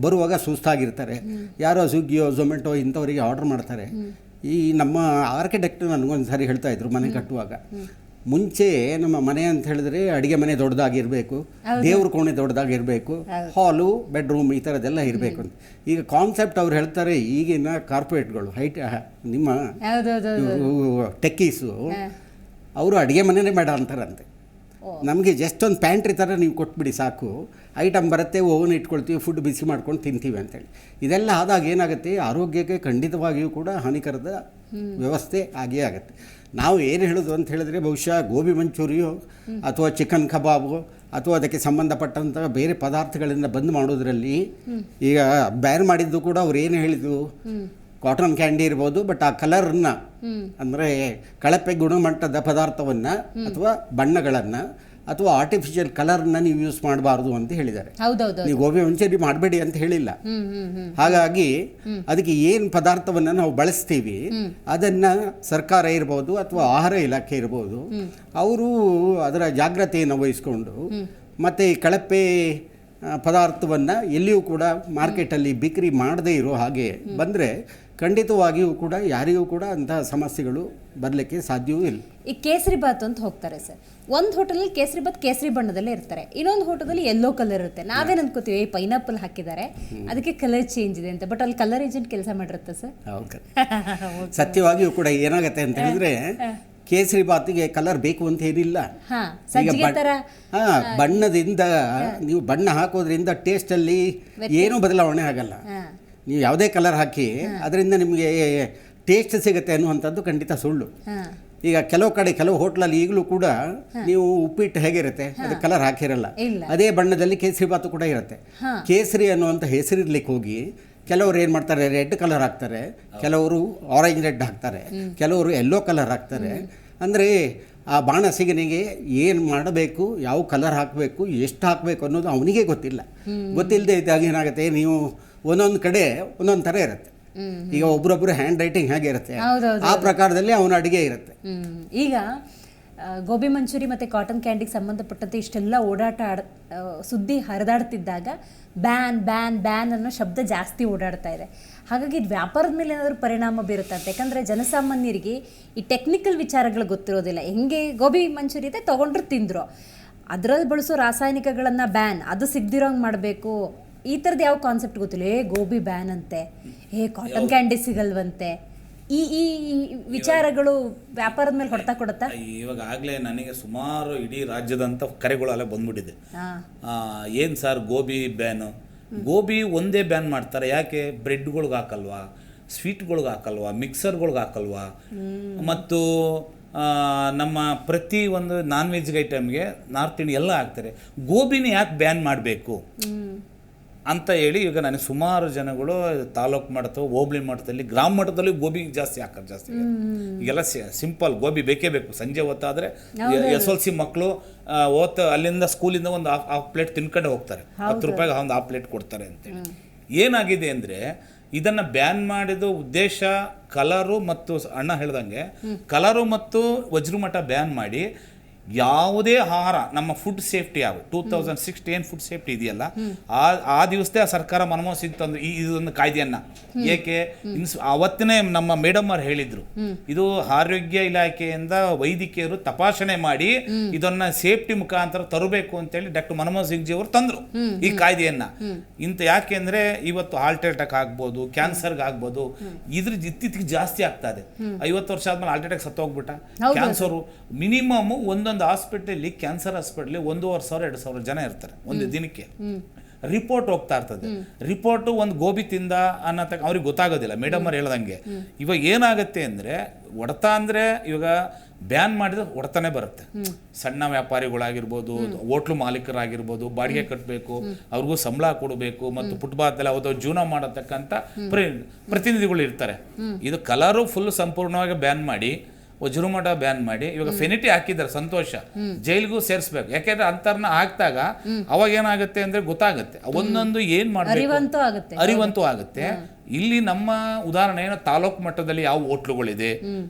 ಬರುವಾಗ ಸುಸ್ತಾಗಿರ್ತಾರೆ. ಯಾರೋ ಸ್ವಿಗ್ಗಿಯೋ ಝೊಮ್ಯಾಟೊ ಇಂಥವರಿಗೆ ಆರ್ಡ್ರ್ ಮಾಡ್ತಾರೆ. ಈ ನಮ್ಮ ಆರ್ಕಿಟೆಕ್ಟ್ ನನಗೊಂದು ಸಾರಿ ಹೇಳ್ತಾ ಇದ್ರು, ಮನೆ ಕಟ್ಟುವಾಗ, ಮುಂಚೆ ನಮ್ಮ ಮನೆ ಅಂತ ಹೇಳಿದ್ರೆ ಅಡುಗೆ ಮನೆ ದೊಡ್ಡದಾಗಿರಬೇಕು, ದೇವ್ರ ಕೋಣೆ ದೊಡ್ಡದಾಗಿರಬೇಕು, ಹಾಲು ಬೆಡ್ರೂಮ್ ಈ ಥರದ್ದೆಲ್ಲ ಇರಬೇಕು ಅಂತ. ಈಗ ಕಾನ್ಸೆಪ್ಟ್ ಅವ್ರು ಹೇಳ್ತಾರೆ, ಈಗಿನ ಕಾರ್ಪೊರೇಟ್ಗಳು ನಿಮ್ಮ ಟೆಕ್ಕೀಸು ಅವರು ಅಡುಗೆ ಮನೆಯೇ ಬೇಡ ಅಂತಾರಂತೆ. ನಮಗೆ ಜಸ್ಟ್ ಒಂದು ಪ್ಯಾಂಟ್ರಿ ಥರ ನೀವು ಕೊಟ್ಬಿಡಿ ಸಾಕು, ಐಟಮ್ ಬರುತ್ತೆ, ಓವನ್ ಇಟ್ಕೊಳ್ತೀವಿ, ಫುಡ್ ಬಿಸಿ ಮಾಡ್ಕೊಂಡು ತಿಂತೀವಿ ಅಂತೇಳಿ. ಇದೆಲ್ಲ ಆದಾಗ ಏನಾಗುತ್ತೆ, ಆರೋಗ್ಯಕ್ಕೆ ಖಂಡಿತವಾಗಿಯೂ ಕೂಡ ಹಾನಿಕರದ ವ್ಯವಸ್ಥೆ ಆಗೇ ಆಗುತ್ತೆ. ನಾವು ಏನು ಹೇಳೋದು ಅಂತ ಹೇಳಿದ್ರೆ, ಬಹುಶಃ ಗೋಬಿ ಮಂಚೂರಿಯೋ ಅಥವಾ ಚಿಕನ್ ಕಬಾಬು ಅಥವಾ ಅದಕ್ಕೆ ಸಂಬಂಧಪಟ್ಟಂಥ ಬೇರೆ ಪದಾರ್ಥಗಳಿಂದ ಬಂದ್ ಮಾಡೋದ್ರಲ್ಲಿ, ಈಗ ಬ್ಯಾನ್ ಮಾಡಿದ್ದು ಕೂಡ ಅವ್ರು ಏನು ಹೇಳಿದ್ರು, ಕಾಟನ್ ಕ್ಯಾಂಡಿ ಇರ್ಬೋದು, ಬಟ್ ಆ ಕಲರ್ನ ಅಂದರೆ ಕಳಪೆ ಗುಣಮಟ್ಟದ ಪದಾರ್ಥವನ್ನು ಅಥವಾ ಬಣ್ಣಗಳನ್ನು ಅಥವಾ ಆರ್ಟಿಫಿಷಿಯಲ್ ಕಲರ್ನ ನೀವು ಯೂಸ್ ಮಾಡಬಾರ್ದು ಅಂತ ಹೇಳಿದ್ದಾರೆ. ನೀವು ಗೋಬಿ ಮಂಚೂರಿ ಮಾಡಬೇಡಿ ಅಂತ ಹೇಳಿಲ್ಲ. ಹಾಗಾಗಿ ಅದಕ್ಕೆ ಏನು ಪದಾರ್ಥವನ್ನು ನಾವು ಬಳಸ್ತೀವಿ ಅದನ್ನು ಸರ್ಕಾರ ಇರ್ಬೋದು ಅಥವಾ ಆಹಾರ ಇಲಾಖೆ ಇರ್ಬೋದು, ಅವರು ಅದರ ಜಾಗ್ರತೆಯನ್ನು ವಹಿಸ್ಕೊಂಡು ಮತ್ತು ಈ ಕಳಪೆ ಪದಾರ್ಥವನ್ನು ಎಲ್ಲಿಯೂ ಕೂಡ ಮಾರ್ಕೆಟಲ್ಲಿ ಬಿಕ್ರಿ ಮಾಡದೇ ಇರೋ ಹಾಗೆ ಬಂದರೆ ಖಂಡಿತವಾಗಿಯೂ ಕೂಡ ಯಾರಿಗೂ ಕೂಡ ಅಂತಹ ಸಮಸ್ಯೆಗಳು ಬರಲಿಕ್ಕೆ ಸಾಧ್ಯವೂ ಇಲ್ಲ. ಈ ಕೇಸರಿ ಬಾತ್ ಅಂತ ಹೋಗ್ತಾರೆ ಸರ್, ಒಂದು ಹೋಟೆಲಲ್ಲಿ ಕೇಸರಿ ಬಾತ್ ಕೇಸರಿ ಬಣ್ಣದಲ್ಲೇ ಇರ್ತಾರೆ, ಇನ್ನೊಂದು ಹೋಟೆಲಲ್ಲಿ ಯೆಲ್ಲೋ ಕಲರ್ ಇರುತ್ತೆ. ನಾವೇನು ಅನ್ಕೋತೀವಿ, ಪೈನಾಪಲ್ ಹಾಕಿದ್ದಾರೆ ಅದಕ್ಕೆ ಕಲರ್ ಚೇಂಜ್ ಇದೆ ಅಂತ, ಬಟ್ ಅಲ್ಲಿ ಕಲರ್ ಏಜೆಂಟ್ ಕೆಲಸ ಮಾಡಿರುತ್ತೆ ಸರ್. ಹೌದು, ಸತ್ಯವಾಗಿಯೂ ಕೂಡ ಏನಾಗುತ್ತೆ ಅಂತ ಹೇಳಿದ್ರೆ, ಕೇಸರಿ ಬಾತಿಗೆ ಕಲರ್ ಬೇಕು ಅಂತ ಏನಿಲ್ಲ. ಬಣ್ಣದಿಂದ ನೀವು ಬಣ್ಣ ಹಾಕೋದ್ರಿಂದ ಟೇಸ್ಟಲ್ಲಿ ಏನೂ ಬದಲಾವಣೆ ಆಗಲ್ಲ. ನೀವು ಯಾವುದೇ ಕಲರ್ ಹಾಕಿ ಅದರಿಂದ ನಿಮಗೆ ಟೇಸ್ಟ್ ಸಿಗುತ್ತೆ ಅನ್ನುವಂಥದ್ದು ಖಂಡಿತ ಸುಳ್ಳು. ಈಗ ಕೆಲವು ಹೋಟ್ಲಲ್ಲಿ ಈಗಲೂ ಕೂಡ ನೀವು ಉಪ್ಪಿಟ್ಟು ಹೇಗಿರುತ್ತೆ ಅದಕ್ಕೆ ಕಲರ್ ಹಾಕಿರಲ್ಲ, ಅದೇ ಬಣ್ಣದಲ್ಲಿ ಕೇಸರಿ ಬಾತು ಕೂಡ ಇರುತ್ತೆ. ಕೇಸರಿ ಅನ್ನುವಂಥ ಹೆಸರಿರ್ಲಿಕ್ಕೆ ಹೋಗಿ ಕೆಲವರು ಏನು ಮಾಡ್ತಾರೆ, ರೆಡ್ ಕಲರ್ ಹಾಕ್ತಾರೆ, ಕೆಲವರು ಆರೆಂಜ್ ರೆಡ್ ಹಾಕ್ತಾರೆ, ಕೆಲವರು ಯೆಲ್ಲೋ ಕಲರ್ ಹಾಕ್ತಾರೆ. ಅಂದರೆ ಆ ಬಾಣಸಿಗನಿಗೆ ಏನು ಮಾಡಬೇಕು, ಯಾವ ಕಲರ್ ಹಾಕಬೇಕು, ಎಷ್ಟು ಹಾಕಬೇಕು ಅನ್ನೋದು ಅವನಿಗೆ ಗೊತ್ತಿಲ್ಲ. ಗೊತ್ತಿಲ್ಲದೆ ಇದ್ದಾಗ ಏನಾಗುತ್ತೆ, ನೀವು ಒಂದೊಂದು ಕಡೆ ಒಂದೊಂದು ಥರ ಇರುತ್ತೆ. ಈಗ ಒಬ್ರೊಬ್ರು ಹ್ಯಾಂಡ್ ರೈಟಿಂಗ್ ಹೇಗೆ ಇರುತ್ತೆ ಆ ಪ್ರಕಾರದಲ್ಲಿ ಅವನ ಅಡುಗೆ ಇರುತ್ತೆ. ಈಗ ಗೋಬಿ ಮಂಚೂರಿ ಮತ್ತು ಕಾಟನ್ ಕ್ಯಾಂಡಿಗೆ ಸಂಬಂಧಪಟ್ಟಂತೆ ಇಷ್ಟೆಲ್ಲ ಸುದ್ದಿ ಹರಿದಾಡ್ತಿದ್ದಾಗ ಬ್ಯಾನ್ ಬ್ಯಾನ್ ಬ್ಯಾನ್ ಅನ್ನೋ ಶಬ್ದ ಜಾಸ್ತಿ ಓಡಾಡ್ತಾ ಇದೆ. ಹಾಗಾಗಿ ಇದು ವ್ಯಾಪಾರದ ಮೇಲೆ ಏನಾದರೂ ಪರಿಣಾಮ ಬೀರುತ್ತಂತೆ. ಯಾಕಂದರೆ ಜನಸಾಮಾನ್ಯರಿಗೆ ಈ ಟೆಕ್ನಿಕಲ್ ವಿಚಾರಗಳು ಗೊತ್ತಿರೋದಿಲ್ಲ. ಹೆಂಗೆ ಗೋಬಿ ಮಂಚೂರಿ ಇದೆ ತೊಗೊಂಡ್ರು ತಿಂದರು, ಅದರಲ್ಲಿ ಬಳಸೋ ರಾಸಾಯನಿಕಗಳನ್ನು ಬ್ಯಾನ್, ಅದು ಸಿಗದಿರೋಂಗೆ ಮಾಡಬೇಕು, ಈ ಥರದ್ದು ಯಾವ ಕಾನ್ಸೆಪ್ಟ್ ಗೊತ್ತಿಲ್ಲ. ಗೋಬಿ ಬ್ಯಾನ್ ಅಂತೆ, ಕಾಟನ್ ಕ್ಯಾಂಡಿ ಸಿಗಲ್ವಂತೆ. ಈ ವಿಚಾರಗಳು ವ್ಯಾಪಾರದ ಮೇಲೆ ಹೊಡೆತ ಕೊಡುತ್ತಾ? ಇವಾಗ ಆಗಲೇ ನನಗೆ ಸುಮಾರು ಇಡೀ ರಾಜ್ಯದಂತ ಕರೆಗಳೆಲ್ಲ ಬಂದ್ಬಿಟ್ಟಿದೆ. ಏನು ಸರ್ ಗೋಬಿ ಬ್ಯಾನು, ಗೋಬಿ ಒಂದೇ ಬ್ಯಾನ್ ಮಾಡ್ತಾರೆ, ಯಾಕೆ? ಬ್ರೆಡ್ಗಳ್ಗೆ ಹಾಕಲ್ವಾ, ಸ್ವೀಟ್ಗಳ್ಗೆ ಹಾಕಲ್ವಾ, ಮಿಕ್ಸರ್ಗಳ್ಗೆ ಹಾಕಲ್ವಾ, ಮತ್ತು ನಮ್ಮ ಪ್ರತಿ ಒಂದು ನಾನ್ ವೆಜ್ ಐಟಮ್ಗೆ ನಾರ್ತ್ ಇಂಡಿಯನ್ ಎಲ್ಲ ಹಾಕ್ತಾರೆ, ಗೋಬಿನ ಯಾಕೆ ಬ್ಯಾನ್ ಮಾಡಬೇಕು ಅಂತ ಹೇಳಿ ಈಗ ನನಗೆ ಸುಮಾರು ಜನಗಳು ತಾಲೂಕು ಮಟ್ಟದಲ್ಲಿ, ಹೋಬಳಿ ಮಟ್ಟದಲ್ಲಿ, ಗ್ರಾಮ ಮಟ್ಟದಲ್ಲಿ ಗೋಬಿ ಜಾಸ್ತಿ ಹಾಕೋದು ಜಾಸ್ತಿ. ಈಗೆಲ್ಲ ಸಿಂಪಲ್ ಗೋಬಿ ಬೇಕೇ ಬೇಕು. ಸಂಜೆ ಹೊತ್ತಾದರೆ SLC ಮಕ್ಕಳು ಅಲ್ಲಿಂದ ಸ್ಕೂಲಿಂದ ಒಂದು ಹಾಫ್ ಪ್ಲೇಟ್ ತಿನ್ಕೊಂಡೆ ಹೋಗ್ತಾರೆ, 10 ರೂಪಾಯಿಗೆ ಒಂದು ಹಾಫ್ ಪ್ಲೇಟ್ ಕೊಡ್ತಾರೆ ಅಂತೇಳಿ. ಏನಾಗಿದೆ ಅಂದರೆ ಇದನ್ನು ಬ್ಯಾನ್ ಮಾಡಿದ ಉದ್ದೇಶ ಕಲರು ಮತ್ತು ಅಣ್ಣ ಹೇಳ್ದಂಗೆ ಕಲರು ಮತ್ತು ವಜ್ರಮಠ ಬ್ಯಾನ್ ಮಾಡಿ ಯಾವುದೇ ಆಹಾರ ನಮ್ಮ ಫುಡ್ ಸೇಫ್ಟಿ ಯಾವ 2016 ಫುಡ್ ಸೇಫ್ಟಿ ಇದೆಯಲ್ಲ ಆ ದಿವಸದೇ ಆ ಸರ್ಕಾರ ಮನಮೋಹನ್ ಸಿಂಗ್ ತಂದು ಇದೊಂದು ಕಾಯ್ದೆಯನ್ನ ಏಕೆ ಅವತ್ತನೇ ನಮ್ಮ ಮೇಡಮ್ ಅವ್ರು ಹೇಳಿದ್ರು, ಇದು ಆರೋಗ್ಯ ಇಲಾಖೆಯಿಂದ ವೈದ್ಯಕೀಯರು ತಪಾಸಣೆ ಮಾಡಿ ಇದನ್ನ ಸೇಫ್ಟಿ ಮುಖಾಂತರ ತರಬೇಕು ಅಂತೇಳಿ ಡಾಕ್ಟರ್ ಮನಮೋಹನ್ ಸಿಂಗ್ ಜಿ ಅವರು ತಂದ್ರು ಈ ಕಾಯ್ದೆಯನ್ನ. ಯಾಕೆ ಅಂದ್ರೆ ಇವತ್ತು ಹಾರ್ಟ್ ಅಟ್ಯಾಕ್ ಆಗ್ಬೋದು, ಕ್ಯಾನ್ಸರ್ಗೆ ಆಗ್ಬೋದು, ಇದ್ರ ಇತ್ತೀಚೆಗೆ ಜಾಸ್ತಿ ಆಗ್ತಾ ಇದೆ. 50 ವರ್ಷ ಆದ್ಮೇಲೆ ಹಾರ್ಟ್ ಅಟ್ಯಾಕ್ ಸತ್ತೋಗ್ಬಿಟ್ಟ, ಕ್ಯಾನ್ಸರು ಮಿನಿಮಮ್ ಒಂದೊಂದು ಹಾಸ್ಪಿಟಲ್, ಕ್ಯಾನ್ಸರ್ ಹಾಸ್ಪಿಟಲ್ 1,500-2,000 ಜನ ಇರ್ತಾರೆ ಒಂದು ದಿನಕ್ಕೆ. ರಿಪೋರ್ಟ್ ಹೋಗ್ತಾ ಇರ್ತದೆ. ರಿಪೋರ್ಟ್ ಒಂದು ಗೋಬಿ ತಿಂದ ಅನ್ನೋ ಅವ್ರಿಗೆ ಗೊತ್ತಾಗೋದಿಲ್ಲ. ಮೇಡಮ್ ಅವ್ರು ಹೇಳ್ದಂಗೆ ಇವಾಗ ಏನಾಗುತ್ತೆ ಅಂದ್ರೆ ಹೊಡೆತ ಅಂದ್ರೆ ಇವಾಗ ಬ್ಯಾನ್ ಮಾಡಿದ್ರೆ ಹೊಡೆತಾನೆ ಬರುತ್ತೆ. ಸಣ್ಣ ವ್ಯಾಪಾರಿಗಳಾಗಿರ್ಬೋದು, ಹೋಟ್ಲು ಮಾಲೀಕರಾಗಿರ್ಬೋದು, ಬಾಡಿಗೆ ಕಟ್ಟಬೇಕು, ಅವ್ರಿಗೂ ಸಂಬಳ ಕೊಡಬೇಕು, ಮತ್ತು ಫುಟ್ಪಾತ್ ಅವ್ರ ಜೀವನ ಮಾಡತಕ್ಕಂಥ ಪ್ರತಿನಿಧಿಗಳು ಇರ್ತಾರೆ. ಇದು ಕಲರು ಫುಲ್ ಸಂಪೂರ್ಣವಾಗಿ ಬ್ಯಾನ್ ಮಾಡಿ, ವಜ್ರಮಠ ಬ್ಯಾನ್ ಮಾಡಿ, ಇವಾಗ ಫೆನಿಟಿ ಹಾಕಿದ್ದಾರೆ, ಸಂತೋಷ, ಜೈಲಿಗೂ ಸೇರಿಸ್ಬೇಕು. ಯಾಕೆಂದ್ರೆ ಅಂತರ್ನ ಹಾಕ್ದಾಗ ಅವಾಗ ಏನಾಗುತ್ತೆ ಅಂದ್ರೆ ಗೊತ್ತಾಗುತ್ತೆ ಒಂದೊಂದು ಏನ್ ಮಾಡಬೇಕು, ಅರಿವಂತೂ ಆಗುತ್ತೆ. ಇಲ್ಲಿ ನಮ್ಮ ಉದಾಹರಣೆ ಏನೋ ತಾಲೂಕು ಮಟ್ಟದಲ್ಲಿ ಯಾವ ಹೋಟ್ಲುಗಳಿದೆ,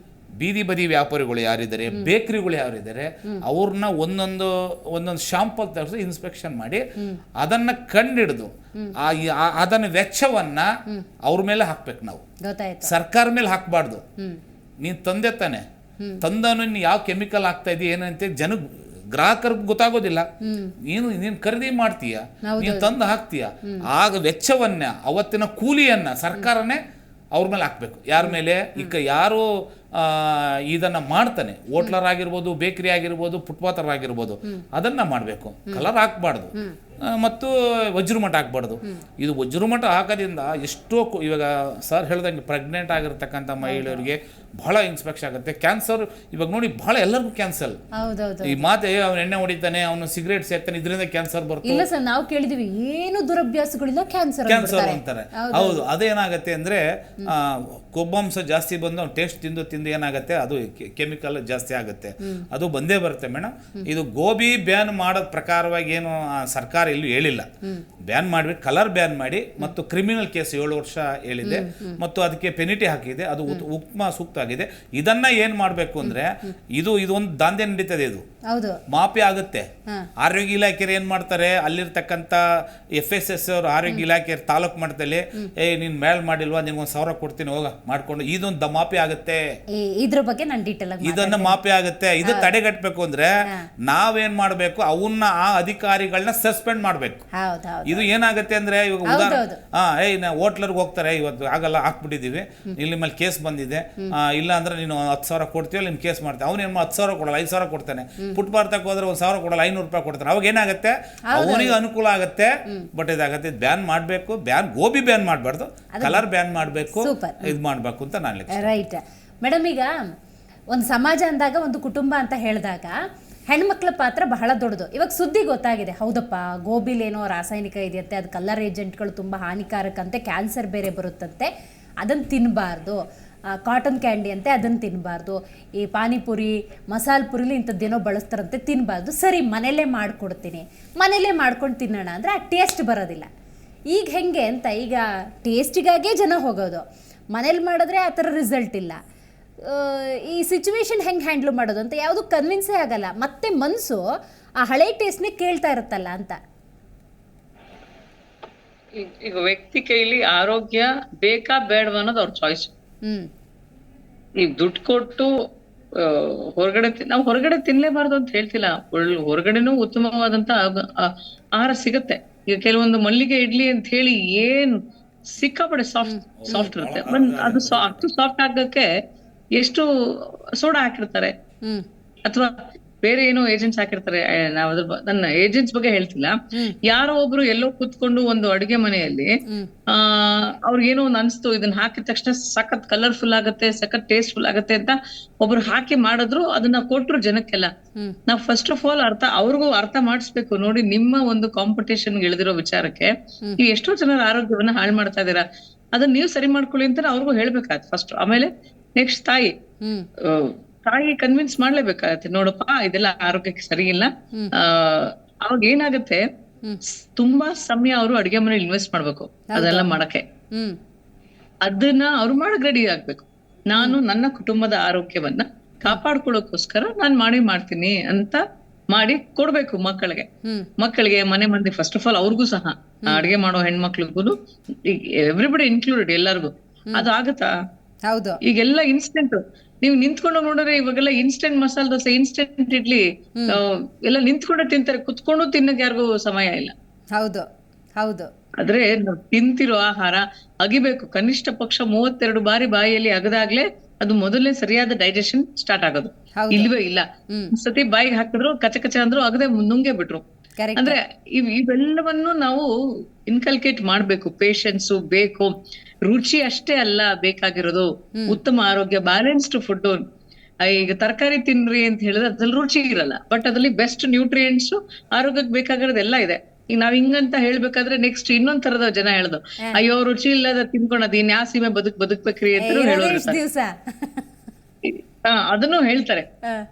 ಬೀದಿ ಬದಿ ವ್ಯಾಪಾರಿಗಳು ಯಾರಿದ್ದಾರೆ, ಬೇಕರಿಗಳು ಯಾರಿದ್ದಾರೆ, ಅವ್ರನ್ನ ಒಂದೊಂದು ಶಾಂಪಲ್ ತರಿಸಿ ಇನ್ಸ್ಪೆಕ್ಷನ್ ಮಾಡಿ ಅದನ್ನ ಕಂಡಿಡಿದು ಅದನ್ನ ವೆಚ್ಚವನ್ನ ಅವ್ರ ಮೇಲೆ ಹಾಕ್ಬೇಕು. ನಾವು ಸರ್ಕಾರ ಮೇಲೆ ಹಾಕ್ಬಾರ್ದು. ನೀನ್ ತಂದೆ ತಾನೆ, ತಂದನು ಯಾವ ಕೆಮಿಕಲ್ ಆಗ್ತಾ ಇದೆಯಾ ಏನಂತ ಗ್ರಾಹಕರಿಗೆ ಗೊತ್ತಾಗೋದಿಲ್ಲ. ನೀನು ಖರೀದಿ ಮಾಡ್ತೀಯ, ನೀನು ತಂದು ಹಾಕ್ತೀಯ, ಆಗ ವೆಚ್ಚವನ್ನ ಅವತ್ತಿನ ಕೂಲಿಯನ್ನ ಸರ್ಕಾರನೇ ಅವ್ರ ಮೇಲೆ ಹಾಕ್ಬೇಕು. ಯಾರ ಮೇಲೆ? ಈಗ ಯಾರು ಇದನ್ನ ಮಾಡ್ತಾನೆ, ಹೋಟ್ಲರ್ ಆಗಿರ್ಬೋದು, ಬೇಕರಿ ಆಗಿರ್ಬೋದು, ಫುಟ್ಪಾತರ್ ಆಗಿರ್ಬೋದು, ಅದನ್ನ ಮಾಡಬೇಕು. ಕಲರ್ ಹಾಕ್ಬಾರ್ದು ಮತ್ತು ವಜ್ರಮಠ ಹಾಕ್ಬಾರ್ದು. ಇದು ವಜ್ರಮಠ ಹಾಕೋದ್ರಿಂದ ಎಷ್ಟೋ ಇವಾಗ ಸರ್ ಹೇಳ್ದಂಗೆ ಪ್ರೆಗ್ನೆಂಟ್ ಆಗಿರ್ತಕ್ಕಂಥ ಮಹಿಳೆಯರಿಗೆ ಬಹಳ ಇನ್ಸ್ಪೆಕ್ಷನ್ ಆಗುತ್ತೆ. ಕ್ಯಾನ್ಸರ್ ಇವಾಗ ನೋಡಿ ಬಹಳ ಎಲ್ಲರಿಗೂ ಕ್ಯಾನ್ಸರ್. ಈ ಮಾತೆ ಅವ್ನು ಎಣ್ಣೆ ಹೊಡಿತಾನೆ, ಅವನು ಸಿಗರೇಟ್ ಸೇರ್ತಾನೆ, ಇದರಿಂದ ಕ್ಯಾನ್ಸರ್ ಬರ್ತದೆ. ಇಲ್ಲ ಸರ್, ನಾವು ಕೇಳಿದೀವಿ ಏನು ದುರಭ್ಯಾಸಗಳಿಲ್ಲ ಕ್ಯಾನ್ಸರ್ ಅಂತಾರೆ. ಹೌದು, ಅದೇನಾಗತ್ತೆ ಅಂದ್ರೆ ಕೊಬ್ಬಾಂಶ ಜಾಸ್ತಿ ಬಂದು ಅವ್ನು ಟೇಸ್ಟ್ ತಿಂದು ಏನಾಗುತ್ತೆ, ಅದು ಕೆಮಿಕಲ್ ಜಾಸ್ತಿ ಆಗುತ್ತೆ, ಅದು ಬಂದೇ ಬರುತ್ತೆ ಮೇಡಮ್. ಇದು ಗೋಬಿ ಬ್ಯಾನ್ ಮಾಡೋದ್ ಪ್ರಕಾರವಾಗಿ ಏನು ಸರ್ಕಾರ ಎಲ್ಲೂ ಹೇಳಿಲ್ಲ. ಬ್ಯಾನ್ ಮಾಡ್ಬೇಕು, ಕಲರ್ ಬ್ಯಾನ್ ಮಾಡಿ, ಮತ್ತು ಕ್ರಿಮಿನಲ್ ಕೇಸ್ 7 ವರ್ಷ ಹೇಳಿದೆ, ಮತ್ತು ಅದಕ್ಕೆ ಪೆನಿಟಿ ಹಾಕಿದೆ, ಅದು ಉತ್ತಮ ಸೂಕ್ತ ಆಗಿದೆ. ಇದನ್ನ ಏನ್ ಮಾಡ್ಬೇಕು ಅಂದ್ರೆ ಇದೊಂದು ದಾಂಧೆ ನಡೀತದೆ, ಇದು ಮಾಫಿ ಆಗುತ್ತೆ. ಆರೋಗ್ಯ ಇಲಾಖೆ ಏನ್ ಮಾಡ್ತಾರೆ, ಅಲ್ಲಿರ್ತಕ್ಕಂಥ FSS ಅವರು ಆರೋಗ್ಯ ಇಲಾಖೆ ತಾಲೂಕು ಮಟ್ಟದಲ್ಲಿ ನೀನ್ ಮೇಲ್ ಮಾಡಿಲ್ವಾ, ನಿನ್ಗೊಂದು 1,000 ಕೊಡ್ತೀನಿ ಹೋಗ ಮಾಡ್ಕೊಂಡು, ಇದೊಂದು ಮಾಫಿ ಆಗುತ್ತೆ. ಇದ್ರ ಬಗ್ಗೆ ನಾನು ಡೀಟೇಲ್ ಆಗಿ ಇದನ್ನ ಮಾಫಿ ಆಗುತ್ತೆ. ಇದು ತಡೆಗಟ್ಟಬೇಕು ಅಂದ್ರೆ ನಾವೇನ್ ಮಾಡ್ಬೇಕು, ಅವನ್ನ ಆ ಅಧಿಕಾರಿಗಳನ್ನ ಸಸ್ಪೆಂಡ್ ಮಾಡ್ಬೇಕು. ಇದು ಏನಾಗುತ್ತೆ ಅಂದ್ರೆ ಇವಾಗ ಉದಾಹರಣೆ ಹೋಟ್ಲರ್ಗೆ ಹೋಗ್ತಾರೆ, ಇವತ್ತು ಆಗಲ್ಲ ಹಾಕ್ಬಿಟ್ಟಿದೀವಿ, ಇಲ್ಲಿ ಮೇಲೆ ಕೇಸ್ ಬಂದಿದೆ, ಇಲ್ಲ ಅಂದ್ರೆ ನೀನು 10,000 ಕೊಡ್ತೀವಿ, ನಿನ್ ಕೇಸ್ ಮಾಡ್ತೀವಿ. ಅವ್ನು 10,000 ಕೊಡಲ್ಲ, 5,000 ಕೊಡ್ತಾನೆ. ಫುಟ್ಪಾತ್ಗೆ ಹೋದ್ರೆ 1,000 ಕೊಡಲ್ಲ, 500 ರೂಪಾಯಿ ಕೊಡ್ತಾನೆ. ಅವಾಗ ಏನಾಗುತ್ತೆ, ಅವನಿಗೆ ಅನುಕೂಲ ಆಗುತ್ತೆ. ಬಟ್ ಇದಾಗತ್ತೆ, ಬ್ಯಾನ್ ಮಾಡ್ಬೇಕು. ಗೋಬಿ ಬ್ಯಾನ್ ಮಾಡಬಾರ್ದು, ಕಲರ್ ಬ್ಯಾನ್ ಮಾಡಬೇಕು, ಇದು ಮಾಡ್ಬೇಕು ಅಂತ ನಾನು ರೈಟ್ ಮೇಡಮ್. ಈಗ ಒಂದು ಸಮಾಜ ಅಂದಾಗ, ಒಂದು ಕುಟುಂಬ ಅಂತ ಹೇಳಿದಾಗ ಹೆಣ್ಮಕ್ಳ ಪಾತ್ರ ಬಹಳ ದೊಡ್ಡದು. ಇವಾಗ ಸುದ್ದಿ ಗೊತ್ತಾಗಿದೆ, ಹೌದಪ್ಪ ಗೋಬಿಲೇನೋ ರಾಸಾಯನಿಕ ಇದೆಯಂತೆ, ಅದು ಕಲರ್ ಏಜೆಂಟ್ಗಳು ತುಂಬ ಹಾನಿಕಾರಕ ಅಂತೆ, ಕ್ಯಾನ್ಸರ್ ಬೇರೆ ಬರುತ್ತಂತೆ, ಅದನ್ನು ತಿನ್ನಬಾರ್ದು. ಕಾಟನ್ ಕ್ಯಾಂಡಿ ಅಂತೆ, ಅದನ್ನು ತಿನ್ನಬಾರ್ದು. ಈ ಪಾನಿಪುರಿ ಮಸಾಲೆ ಪುರಿಲಿ ಇಂಥದ್ದೇನೋ ಬಳಸ್ತಾರಂತೆ, ತಿನ್ನಬಾರ್ದು. ಸರಿ, ಮನೇಲೇ ಮಾಡಿಕೊಡ್ತೀನಿ, ಮನೇಲೇ ಮಾಡ್ಕೊಂಡು ತಿನ್ನೋಣ ಅಂದರೆ ಆ ಟೇಸ್ಟ್ ಬರೋದಿಲ್ಲ. ಈಗ ಹೆಂಗೆ ಅಂತ, ಈಗ ಟೇಸ್ಟಿಗಾಗೇ ಜನ ಹೋಗೋದು, ಮನೇಲಿ ಮಾಡಿದ್ರೆ ಆ ಥರ ರಿಸಲ್ಟ್ ಇಲ್ಲ. ಈ ಸಿಚುವೇಶನ್ ಹೆಂಗೆ ಹ್ಯಾಂಡ್ಲ್ ಮಾಡೋದು ಅಂತ ಯಾವುದು ಕನ್ವಿನ್ಸೇ ಆಗಲ್ಲ. ಮತ್ತೆ ಮನಸ್ಸು ಆ ಹಳೆ ಟೇಸ್ಟ್ನೇ ಕೇಳ್ತಾ ಇರುತ್ತಲ್ಲ ಅಂತ. ಈಗ ವ್ಯಕ್ತಿ ಕೈಲಿ ಆರೋಗ್ಯ ಬೇಕಾ ಬೇಡವಾ ಅನ್ನೋದು ಅವ್ರ ಚಾಯ್ಸ್. ಈಗ ದುಡ್ಡು ಕೊಟ್ಟು ಹೊರಗಡೆ ನಾವು ಹೊರಗಡೆ ತಿನ್ಲೇಬಾರ್ದು ಅಂತ ಹೇಳ್ತಿಲ್ಲ, ಹೊರಗಡೆನೂ ಉತ್ತಮವಾದಂತ ಆಹಾರ ಸಿಗತ್ತೆ. ಈಗ ಕೆಲವೊಂದು ಮಲ್ಲಿಗೆ ಇಡ್ಲಿ ಅಂತ ಹೇಳಿ ಏನ್ ಸಿಕ್ಕಾಪಡೆ ಸಾಫ್ಟ್ ಇರುತ್ತೆ, ಅದು ಸಾಫ್ಟ್ ಆಗಕ್ಕೆ ಎಷ್ಟು ಸೋಡಾ ಹಾಕಿರ್ತಾರೆ ಅಥವಾ ಬೇರೆ ಏನೋ ಏಜೆಂಟ್ಸ್ ಹಾಕಿರ್ತಾರೆ. ನಾವ್ ನನ್ನ ಏಜೆಂಟ್ಸ್ ಬಗ್ಗೆ ಹೇಳ್ತಿಲ್ಲ. ಯಾರೋ ಒಬ್ರು ಎಲ್ಲೋ ಕುತ್ಕೊಂಡು ಒಂದು ಅಡುಗೆ ಮನೆಯಲ್ಲಿ ಅವ್ರಿಗೇನೋ ಒಂದು ಅನ್ಸ್ತು, ಇದನ್ನ ಹಾಕಿದ ತಕ್ಷಣ ಸಖತ್ ಕಲರ್ಫುಲ್ ಆಗತ್ತೆ, ಸಖತ್ ಟೇಸ್ಟ್ಫುಲ್ ಆಗತ್ತೆ ಅಂತ ಒಬ್ರು ಹಾಕಿ ಮಾಡಿದ್ರು, ಅದನ್ನ ಕೊಟ್ರು ಜನಕ್ಕೆಲ್ಲ. ನಾವ್ ಫಸ್ಟ್ ಆಫ್ ಆಲ್ ಅವ್ರಿಗೂ ಅರ್ಥ ಮಾಡಿಸ್ಬೇಕು. ನೋಡಿ, ನಿಮ್ಮ ಒಂದು ಕಾಂಪಿಟೇಷನ್ ಇಳಿದಿರೋ ವಿಚಾರಕ್ಕೆ ನೀವು ಎಷ್ಟೋ ಜನರ ಆರೋಗ್ಯವನ್ನ ಹಾಳು ಮಾಡ್ತಾ ಇದೀರಾ, ಅದನ್ನ ನೀವು ಸರಿ ಮಾಡ್ಕೊಳ್ಳಿ ಅಂತ ಅವ್ರಿಗೂ ಹೇಳ್ಬೇಕಾಯ್ತು ಫಸ್ಟ್. ಆಮೇಲೆ ನೆಕ್ಸ್ಟ್ ತಾಯಿ ಕನ್ವಿನ್ಸ್ ಮಾಡ್ಲೇಬೇಕಾಗತ್ತೆ, ನೋಡಪ್ಪ ಇದೆಲ್ಲ ಆರೋಗ್ಯಕ್ಕೆ ಸರಿ ಇಲ್ಲ. ಅವಾಗ ಏನಾಗತ್ತೆ, ತುಂಬಾ ಸಮಯ ಅವರು ಅಡಿಗೆ ಮನೇಲಿ ಇನ್ವೆಸ್ಟ್ ಮಾಡ್ಬೇಕು ಅದೆಲ್ಲ ಮಾಡಕ್ಕೆ. ಅದನ್ನ ಅವ್ರು ಮಾಡಕ್ ರೆಡಿ ಆಗ್ಬೇಕು. ನಾನು ನನ್ನ ಕುಟುಂಬದ ಆರೋಗ್ಯವನ್ನ ಕಾಪಾಡ್ಕೊಳ್ಳೋಕೋಸ್ಕರ ನಾನ್ ಮಾಡ್ತೀನಿ ಅಂತ ಮಾಡಿ ಕೊಡ್ಬೇಕು ಮಕ್ಕಳಿಗೆ ಮನೆ ಮಂದಿ. ಫಸ್ಟ್ ಆಫ್ ಆಲ್ ಅವ್ರಿಗೂ ಸಹ, ಅಡಿಗೆ ಮಾಡೋ ಹೆಣ್ಮಕ್ಳಿಗೂ, ಎವ್ರಿಬಡಿ ಇನ್ಕ್ಲೂಡೆಡ್, ಎಲ್ಲರಿಗೂ ಅದು ಆಗತ್ತಾ? ಹೌದು. ಈಗೆಲ್ಲ ಇನ್ಸ್ಟೆಂಟ್, ನೀವು ನಿಂತ್ಕೊಂಡು ನೋಡಿದ್ರೆ ಇವಾಗೆಲ್ಲ ಇನ್ಸ್ಟೆಂಟ್ ಮಸಾಲೆ ದೋಸೆ, ಇನ್ಸ್ಟೆಂಟ್ ಇಡ್ಲಿ ಎಲ್ಲ ನಿಂತ್ಕೊಂಡೆ ತಿಂತಾರೆ, ಕುತ್ಕೊಂಡು ತಿನ್ನಕ್ ಯಾರಿಗೂ ಸಮಯ ಇಲ್ಲ. ಹೌದು ಹೌದು. ಆದ್ರೆ ನಾವು ತಿಂತಿರೋ ಆಹಾರ ಅಗಿಬೇಕು. ಕನಿಷ್ಠ ಪಕ್ಷ 32 ಬಾರಿ ಬಾಯಿಯಲ್ಲಿ ಅಗದಾಗ್ಲೇ ಅದು ಮೊದಲನೇ ಸರಿಯಾದ ಡೈಜೆಷನ್ ಸ್ಟಾರ್ಟ್ ಆಗೋದು. ಇಲ್ವೇ ಇಲ್ಲ, ಸತಿ ಬಾಯಿಗೆ ಹಾಕಿದ್ರು ಕಚ ಅಂದ್ರು ಅಗದೆ ನುಂಗೆ ಬಿಟ್ರು. ಅಂದ್ರೆ ಇವೆಲ್ಲವನ್ನು ನಾವು ಇನ್ಕಲ್ಕೇಟ್ ಮಾಡ್ಬೇಕು. ಪೇಶನ್ಸು ಬೇಕು, ರುಚಿ ಅಷ್ಟೇ ಅಲ್ಲ ಬೇಕಾಗಿರೋದು, ಉತ್ತಮ ಆರೋಗ್ಯ, ಬ್ಯಾಲೆನ್ಸ್ಡ್ ಫುಡ್. ಈಗ ತರಕಾರಿ ತಿನ್ರಿ ಅಂತ ಹೇಳಿದ್ರೆ ಅದ್ರಲ್ಲಿ ರುಚಿ ಇರಲ್ಲ, ಬಟ್ ಅದ್ರಲ್ಲಿ ಬೆಸ್ಟ್ ನ್ಯೂಟ್ರಿಯೆಂಟ್ಸ್ ಆರೋಗ್ಯಕ್ಕೆ ಬೇಕಾಗಿರೋದೆಲ್ಲ ಇದೆ. ಈಗ ನಾವ್ ಹಿಂಗಂತ ಹೇಳ್ಬೇಕಾದ್ರೆ ನೆಕ್ಸ್ಟ್ ಇನ್ನೊಂದ್ ತರದ ಜನ ಹೇಳ್ದು, ಅಯ್ಯೋ ರುಚಿ ಇಲ್ಲದ ತಿನ್ಕೊಳದ್ ಇನ್ ಯಾವ ಸೀಮೆ ಬದುಕ್ಬೇಕ್ರಿ ಅಂತ ಹೇಳೋರು. ಅದನ್ನು ಹೇಳ್ತಾರೆ,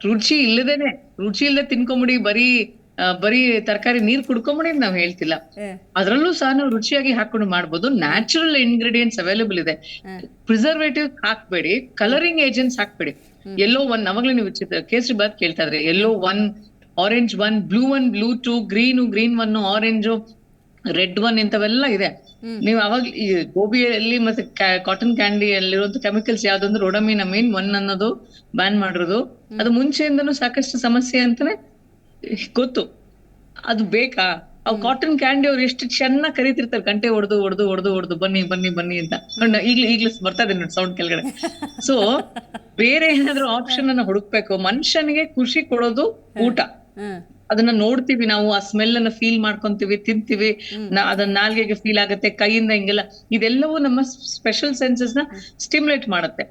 ರುಚಿ ಇಲ್ಲದೆ ತಿನ್ಕೊಂಬಿಡಿ, ಬರೀ ತರಕಾರಿ ನೀರ್ ಕುಡ್ಕೊಂಬಿಡಿ ಅಂತ ನಾವ್ ಹೇಳ್ತಿಲ್ಲ. ಅದ್ರಲ್ಲೂ ಸಹ ನಾವು ರುಚಿಯಾಗಿ ಹಾಕೊಂಡು ಮಾಡ್ಬೋದು. ನ್ಯಾಚುರಲ್ ಇಂಗ್ರೀಡಿಯೆಂಟ್ಸ್ ಅವೈಲೇಬಲ್ ಇದೆ. ಪ್ರಿಸರ್ವೇಟಿವ್ ಹಾಕ್ಬೇಡಿ, ಕಲರಿಂಗ್ ಏಜೆಂಟ್ಸ್ ಹಾಕ್ಬೇಡಿ. ಎಲ್ಲೋ ಒನ್, ಅವಾಗ್ಲೇ ನೀವು ಕೇಸರಿ ಬಾತ್ ಕೇಳ್ತಾ ಇದ್ರೆ, yellow 1, orange 1, blue 1, blue 2, green 1, orange, red 1 ಇಂಥವೆಲ್ಲ ಇದೆ. ನೀವು ಅವಾಗ ಈ ಗೋಬಿಯಲ್ಲಿ ಮತ್ತೆ ಕಾಟನ್ ಕ್ಯಾಂಡಿ ಅಲ್ಲಿರುವಂತ ಕೆಮಿಕಲ್ಸ್ ಯಾವ್ದಂದ್ರೆ ರೊಡಮಿನಮೈನ್ 1 ಅನ್ನೋದು ಬ್ಯಾನ್ ಮಾಡಿರೋದು. ಅದು ಮುಂಚೆಯಿಂದನೂ ಸಾಕಷ್ಟು ಸಮಸ್ಯೆ ಅಂತಾನೆ ಗೊತ್ತು. ಅದು ಬೇಕಾ? ಅವ್ ಕಾಟನ್ ಕ್ಯಾಂಡಿ ಅವ್ರು ಎಷ್ಟು ಚೆನ್ನಾಗಿ ಕರೀತಿರ್ತಾರೆ, ಗಂಟೆ ಹೊಡೆದು ಬನ್ನಿ ಅಂತ. ಈಗ್ಲೂ ಬರ್ತಾ ಇದೆ ನೋಡಿ ಸೌಂಡ್ ಕೆಳಗಡೆ. ಸೊ ಬೇರೆ ಏನಾದ್ರು ಆಪ್ಷನ್ ಅನ್ನ ಹುಡುಕ್ಬೇಕು. ಮನುಷ್ಯನಿಗೆ ಖುಷಿ ಕೊಡೋದು ಊಟ. ಅದನ್ನ ನೋಡ್ತೀವಿ ನಾವು, ಆ ಸ್ಮೆಲ್ ಅನ್ನ ಫೀಲ್ ಮಾಡ್ಕೊಂತೀವಿ, ತಿಂತೀವಿ, ಅದನ್ನ ನಾಲ್ಗೆಗೆ ಫೀಲ್ ಆಗತ್ತೆ, ಕೈಯಿಂದ ಹಿಂಗೆಲ್ಲ. ಇದೆಲ್ಲವೂ ನಮ್ಮ ಸ್ಪೆಷಲ್ ಸೆನ್ಸಸ್ ನ ಸ್ಟಿಮ್ಯುಲೇಟ್ ಮಾಡತ್ತೆ.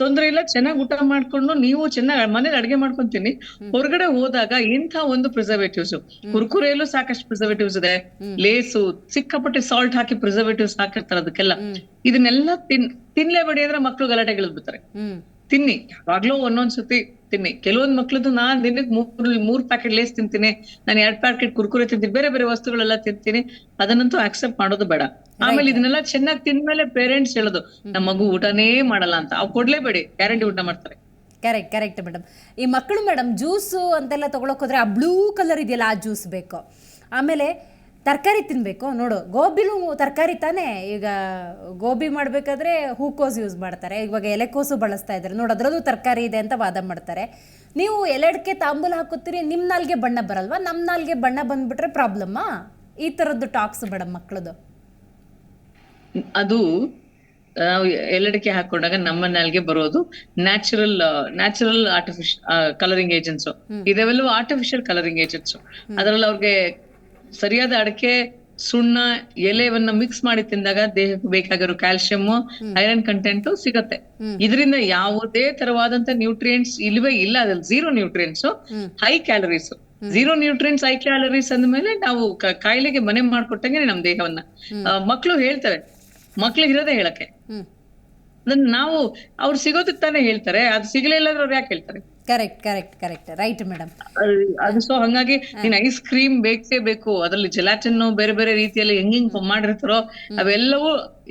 ತೊಂದ್ರೆ ಇಲ್ಲ, ಚೆನ್ನಾಗಿ ಊಟ ಮಾಡ್ಕೊಂಡು ನೀವು ಚೆನ್ನಾಗಿ ಮನೇಲಿ ಅಡ್ಗೆ ಮಾಡ್ಕೊಂತೀನಿ. ಹೊರಗಡೆ ಹೋದಾಗ ಇಂಥ ಒಂದು ಪ್ರಿಸರ್ವೇಟಿವ್ಸ್, ಕುರ್ಕುರೆಯಲ್ಲೂ ಸಾಕಷ್ಟು ಪ್ರಿಸರ್ವೇಟಿವ್ಸ್ ಇದೆ, ಲೇಸು ಸಿಕ್ಕಾಪಟ್ಟೆ ಸಾಲ್ಟ್ ಹಾಕಿ ಪ್ರಿಸರ್ವೇಟಿವ್ಸ್ ಹಾಕಿರ್ತಾರೆ ಅದಕ್ಕೆಲ್ಲ. ಇದನ್ನೆಲ್ಲ ತಿನ್ಲೇಬೇಡಿ ಅಂದ್ರೆ ಮಕ್ಳು ಗಲಾಟೆಗಿಳಿದ್ಬಿಡ್ತಾರೆ. ತಿನ್ನಿ, ಯಾವಾಗ್ಲೂ ಒಂದೊಂದ್ಸತಿ ತಿನ್ನಿ. ಕೆಲವೊಂದ್ ಮಕ್ಳದ್ದು ನಾನ್ ದಿನಕ್ಕೆ 3 ಪ್ಯಾಕೆಟ್ ಲೇಸ್ ತಿಂತೀನಿ, ನಾನು 2 ಪ್ಯಾಕೆಟ್ ಕುರ್ಕುರೆ ತಿಂತೀನಿ, ಬೇರೆ ವಸ್ತುಗಳೆಲ್ಲ ತಿಂತೀನಿ. ಅದನ್ನಂತೂ ಅಕ್ಸೆಪ್ಟ್ ಮಾಡೋದು ಬೇಡ. ಆಮೇಲೆ ಇದನ್ನೆಲ್ಲ ಚೆನ್ನಾಗಿ ತಿಂದ್ಮೇಲೆ ಪೇರೆಂಟ್ಸ್ ಹೇಳೋದು, ನಮ್ಮ ಮಗು ಊಟನೇ ಮಾಡಲ್ಲ ಅಂತ. ಅವ್ ಕೊಡ್ಲೇಬೇಡಿ, ಗ್ಯಾರಂಟಿ ಊಟ ಮಾಡ್ತಾರೆ. Correct madam. ಈ ಮಕ್ಕಳು ಮೇಡಮ್ ಜ್ಯೂಸು ಅಂತೆಲ್ಲ ತಗೊಳಕ್ ಹೋದ್ರೆ ಆ ಬ್ಲೂ ಕಲರ್ ಇದೆಯಲ್ಲ, ಆ ಜ್ಯೂಸ್ ಬೇಕು. ಆಮೇಲೆ ತರಕಾರಿ ತಿನ್ನಬೇಕು. ನೋಡು, ಗೋಬಿಲೂ ತರಕಾರಿ ತಾನೇ. ಈಗ ಗೋಬಿ ಮಾಡಬೇಕಾದ್ರೆ ಹೂಕೋಸು ಯೂಸ್ ಮಾಡ್ತಾರೆ, ಇವಾಗ ಎಲೆಕೋಸು ಬಳಸ್ತಾ ಇದ್ದಾರೆ. ನೋಡು, ಅದರದ್ದು ತರಕಾರಿ ಇದೆ ಅಂತ ವಾದ ಮಾಡ್ತಾರೆ. ನೀವು ಎಲೆಡ್ಕೆ ತಾಂಬೂಲ ಹಾಕೋತೀರಿ, ನಿಮ್ಮ ನಾಲ್ಗೆ ಬಣ್ಣ ಬರಲ್ವಾ? ನಮ್ಮ ನಾಲ್ಗೆ ಬಣ್ಣ ಬಂದ್ಬಿಟ್ರೆ ಪ್ರಾಬ್ಲಮ್ಮಾ? ಈ ಥರದ್ದು ಟಾಕ್ಸ್ ಮೇಡಮ್ ಮಕ್ಕಳದು. ಅದು ನಾವು ಎಲ್ಲಡಿಕೆ ಹಾಕೊಂಡಾಗ ನಮ್ಮ ನಾಲ್ಗೆ ಬರೋದು ನ್ಯಾಚುರಲ್ ಆರ್ಟಿಫಿಷಿಯಲ್ ಕಲರಿಂಗ್ ಏಜೆಂಟ್ಸ್. ಇದೆಲ್ಲವೂ ಆರ್ಟಿಫಿಷಿಯಲ್ ಕಲರಿಂಗ್ ಏಜೆಂಟ್ಸ್. ಅದ್ರಲ್ಲಿ ಅವ್ರಿಗೆ ಸರಿಯಾದ ಅಡಕೆ ಸುಣ್ಣ, ಎಲೆವನ್ನ ಮಿಕ್ಸ್ ಮಾಡಿ ತಿಂದಾಗ ದೇಹಕ್ಕೆ ಬೇಕಾಗಿರೋ ಕ್ಯಾಲ್ಸಿಯಂ, ಐರನ್ ಕಂಟೆಂಟ್ ಸಿಗತ್ತೆ. ಇದರಿಂದ ಯಾವುದೇ ತರವಾದಂತ ನ್ಯೂಟ್ರಿಯೆಂಟ್ಸ್ ಇಲ್ವೇ ಇಲ್ಲ, ಅದ್ರಲ್ಲಿ zero nutrients, high calories. Zero nutrients high calories ಅಂದ್ಮೇಲೆ ನಾವು ಕಾಯಿಲೆಗೆ ಮನೆ ಮಾಡ್ಕೊಟ್ಟಂಗೆ ನಮ್ ದೇಹವನ್ನ. ಮಕ್ಳು ಹೇಳ್ತವೆ, ಮಕ್ಳಿಗೆ ಇರೋದೇ ಹೇಳಕ್ಕೆ. ಅದನ್ನ ನಾವು ಅವ್ರು ಸಿಗೋದಕ್ಕೆ ತಾನೇ ಹೇಳ್ತಾರೆ, ಅದು ಸಿಗ್ಲಿಲ್ಲ ಅಂದ್ರೆ ಅವ್ರು ಯಾಕೆ ಹೇಳ್ತಾರೆ? Correct right madam. ಅದು ಸೊ ಹಂಗಾಗಿ ನೀನ್ ಐಸ್ ಕ್ರೀಮ್ ಬೇಕೇ ಬೇಕು, ಅದ್ರಲ್ಲಿ ಜೆಲಾಟಿನ್ ಬೇರೆ ಬೇರೆ ರೀತಿಯಲ್ಲಿ ಹೆಂಗ್ ಮಾಡಿರ್ತಾರೋ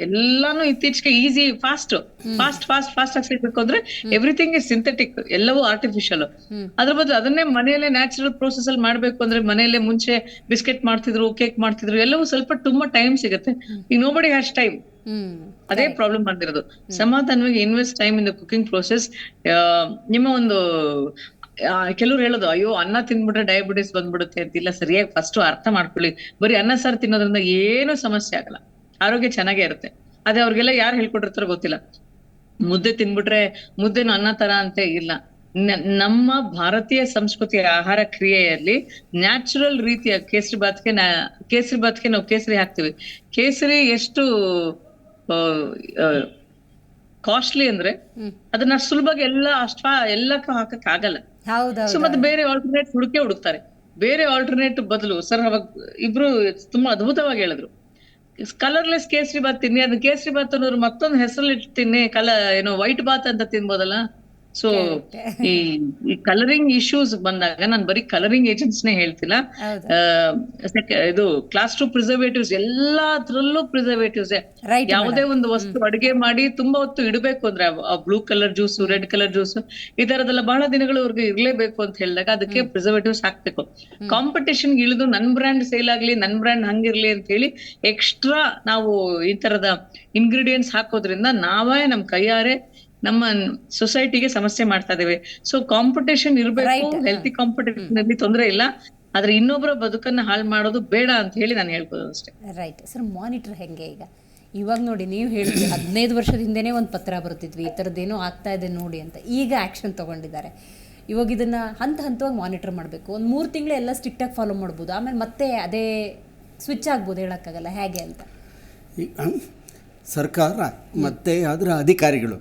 ಎಲ್ಲಾನು ಇತ್ತೀಚೆಗೆ ಈಸಿ ಫಾಸ್ಟ್ ಆಗಿ ಸಿಗ್ಬೇಕು ಅಂದ್ರೆ ಎವ್ರಿಥಿಂಗ್ ಇಸ್ ಸಿಂಥೆಟಿಕ್, ಎಲ್ಲವೂ ಆರ್ಟಿಫಿಷಿಯಲ್. ಅದ್ರ ಬದಲು ಅದನ್ನೇ ಮನೆಯಲ್ಲೇ ನ್ಯಾಚುರಲ್ ಪ್ರೋಸೆಸ್ ಅಲ್ಲಿ ಮಾಡ್ಬೇಕು ಅಂದ್ರೆ ಮನೆಯಲ್ಲೇ ಮುಂಚೆ ಬಿಸ್ಕೆಟ್ ಮಾಡ್ತಿದ್ರು, ಕೇಕ್ ಮಾಡ್ತಿದ್ರು, ಎಲ್ಲವೂ ಸ್ವಲ್ಪ ತುಂಬಾ ಟೈಮ್ ಸಿಗುತ್ತೆ. ಈಗ ನೋಬಡಿ ಹ್ಯಾಸ್ ಟೈಮ್. ಅದೇ ಪ್ರಾಬ್ಲಮ್ ಬಂದಿರೋದು. ಸಮಾಧಾನವಾಗಿ invest time in the cooking process. ನಿಮ್ಮ ಒಂದು ಕೆಲವ್ರು ಹೇಳೋದು, ಅಯ್ಯೋ ಅನ್ನ ತಿಂದ್ಬಿಟ್ರೆ ಡಯಾಬಿಟಿಸ್ ಬಂದ್ಬಿಡುತ್ತೆ ಅಂತಿಲ್ಲ. ಸರಿಯಾಗಿ ಫಸ್ಟ್ ಅರ್ಥ ಮಾಡ್ಕೊಳ್ಳಿ. ಬರೀ ಅನ್ನ ಸಾರು ತಿನ್ನೋದ್ರಿಂದ ಏನು ಸಮಸ್ಯೆ ಆಗಲ್ಲ, ಆರೋಗ್ಯ ಚೆನ್ನಾಗೇ ಇರುತ್ತೆ. ಅದೇ ಅವ್ರಿಗೆಲ್ಲ ಯಾರು ಹೇಳ್ಕೊಟ್ಟಿರ್ತಾರೋ ಗೊತ್ತಿಲ್ಲ. ಮುದ್ದೆ ತಿನ್ಬಿಟ್ರೆ ಮುದ್ದೆನು ಅನ್ನ ತರ ಅಂತ ಇಲ್ಲ. ನಮ್ಮ ಭಾರತೀಯ ಸಂಸ್ಕೃತಿಯ ಆಹಾರ ಕ್ರಿಯೆಯಲ್ಲಿ ನ್ಯಾಚುರಲ್ ರೀತಿಯ ಕೇಸರಿ ಬಾತ್ಗೆ ನಾವು ಕೇಸರಿ ಹಾಕ್ತಿವಿ. ಕೇಸರಿ ಎಷ್ಟು ಕಾಸ್ಟ್ಲಿ ಅಂದ್ರೆ ಅದನ್ನ ಸುಲಭವಾಗಿ ಎಲ್ಲಕ್ಕೂ ಹಾಕಕ್ ಆಗಲ್ಲ. ಸೊ ಮತ್ತೆ ಬೇರೆ ಆಲ್ಟರ್ನೇಟ್ ಹುಡುಕ್ತಾರೆ. ಬೇರೆ ಆಲ್ಟರ್ನೇಟ್ ಬದಲು ಸರ್ ಅವಾಗ ಇಬ್ರು ತುಂಬಾ ಅದ್ಭುತವಾಗಿ ಹೇಳಿದ್ರು, ಕಲರ್ಲೆಸ್ ಕೇಸರಿ ಬಾತ್ ತಿನ್ನಿ. ಅದನ್ನ ಕೇಸರಿ ಬಾತ್ ಅನ್ನೋರು ಮತ್ತೊಂದು ಹೆಸರಲ್ಲಿ ತಿನ್ನಿ, ಏನೋ ವೈಟ್ ಬಾತ್ ಅಂತ ತಿನ್ಬೋದಲ್ಲ. ಸೊ ಈ ಕಲರಿಂಗ್ ಇಶ್ಯೂಸ್ ಬಂದಾಗ ನಾನು ಬರೀ ಕಲರಿಂಗ್ ಏಜೆಂಟ್ಸ್ ನೇ ಹೇಳ್ತಿಲ್ಲ, ಇದು ಕ್ಲಾಸ್ 2 ಪ್ರಿಸರ್ವೇಟಿವ್ಸ್ ಎಲ್ಲಾದ್ರಲ್ಲೂ ಪ್ರಿಸರ್ವೇಟಿವ್ಸ್. ಯಾವುದೇ ಒಂದು ವಸ್ತು ಅಡಿಗೆ ಮಾಡಿ ತುಂಬಾ ಹೊತ್ತು ಇಡಬೇಕು ಅಂದ್ರೆ blue colour juice, red colour juice, ಈ ತರದೆಲ್ಲ ಬಹಳ ದಿನಗಳವರೆಗೆ ಇರ್ಲೇಬೇಕು ಅಂತ ಹೇಳಿದಾಗ ಅದಕ್ಕೆ ಪ್ರಿಸರ್ವೇಟಿವ್ಸ್ ಹಾಕ್ಬೇಕು. ಕಾಂಪಿಟೇಷನ್ ಇಳಿದು ನನ್ ಬ್ರ್ಯಾಂಡ್ ಸೇಲ್ ಆಗ್ಲಿ, ನನ್ ಬ್ರ್ಯಾಂಡ್ ಹಂಗಿರ್ಲಿ ಅಂತ ಹೇಳಿ ಎಕ್ಸ್ಟ್ರಾ ನಾವು ಈ ತರದ ಇಂಗ್ರೀಡಿಯೆಂಟ್ಸ್ ಹಾಕೋದ್ರಿಂದ ನಾವೇ ನಮ್ ಕೈಯಾರೆ ನಮ್ಮ ಸೊಸೈಟಿಗೆ ಸಮಸ್ಯೆ ಮಾಡ್ತಾ ಇದ್ದೇವೆ. ಸೊ ಕಾಂಪಿಟೇಷನ್ ಇರ್ಬೇಕು, ಹೆಲ್ತಿ ಕಾಂಪಿಟೇಷನ್ ಅಲ್ಲಿ ತೊಂದರೆ ಇಲ್ಲ, ಆದ್ರೆ ಇನ್ನೊಬ್ಬರ ಬದುಕನ್ನ ಹಾಳು ಮಾಡೋದು ಬೇಡ ಅಂತ ಹೇಳಿ ನಾನು ಹೇಳ್ಬೋದು ಅಷ್ಟೇ. Right sir. ಮಾನಿಟರ್ ಹೆಂಗೆ ಈಗ? ಇವಾಗ ನೋಡಿ, ನೀವು ಹೇಳಿದ್ರಿ 15 ವರ್ಷದ ಹಿಂದೆನೇ ಒಂದು ಪತ್ರ ಬರುತ್ತಿದ್ವಿ, ಈ ಥರದ್ದೇನೋ ಆಗ್ತಾ ಇದೆ ನೋಡಿ ಅಂತ. ಈಗ ಆ್ಯಕ್ಷನ್ ತೊಗೊಂಡಿದ್ದಾರೆ. ಇವಾಗ ಇದನ್ನು ಹಂತವಾಗಿ ಮಾನಿಟರ್ ಮಾಡಬೇಕು. ಒಂದು 3 ತಿಂಗಳು ಎಲ್ಲ ಸ್ಟ್ರಿಕ್ಟಾಗಿ ಫಾಲೋ ಮಾಡ್ಬೋದು, ಆಮೇಲೆ ಮತ್ತೆ ಅದೇ ಸ್ವಿಚ್ ಆಗ್ಬೋದು, ಹೇಳೋಕ್ಕಾಗಲ್ಲ ಹೇಗೆ ಅಂತ. ಸರ್ಕಾರ ಮತ್ತು ಅದರ ಅಧಿಕಾರಿಗಳು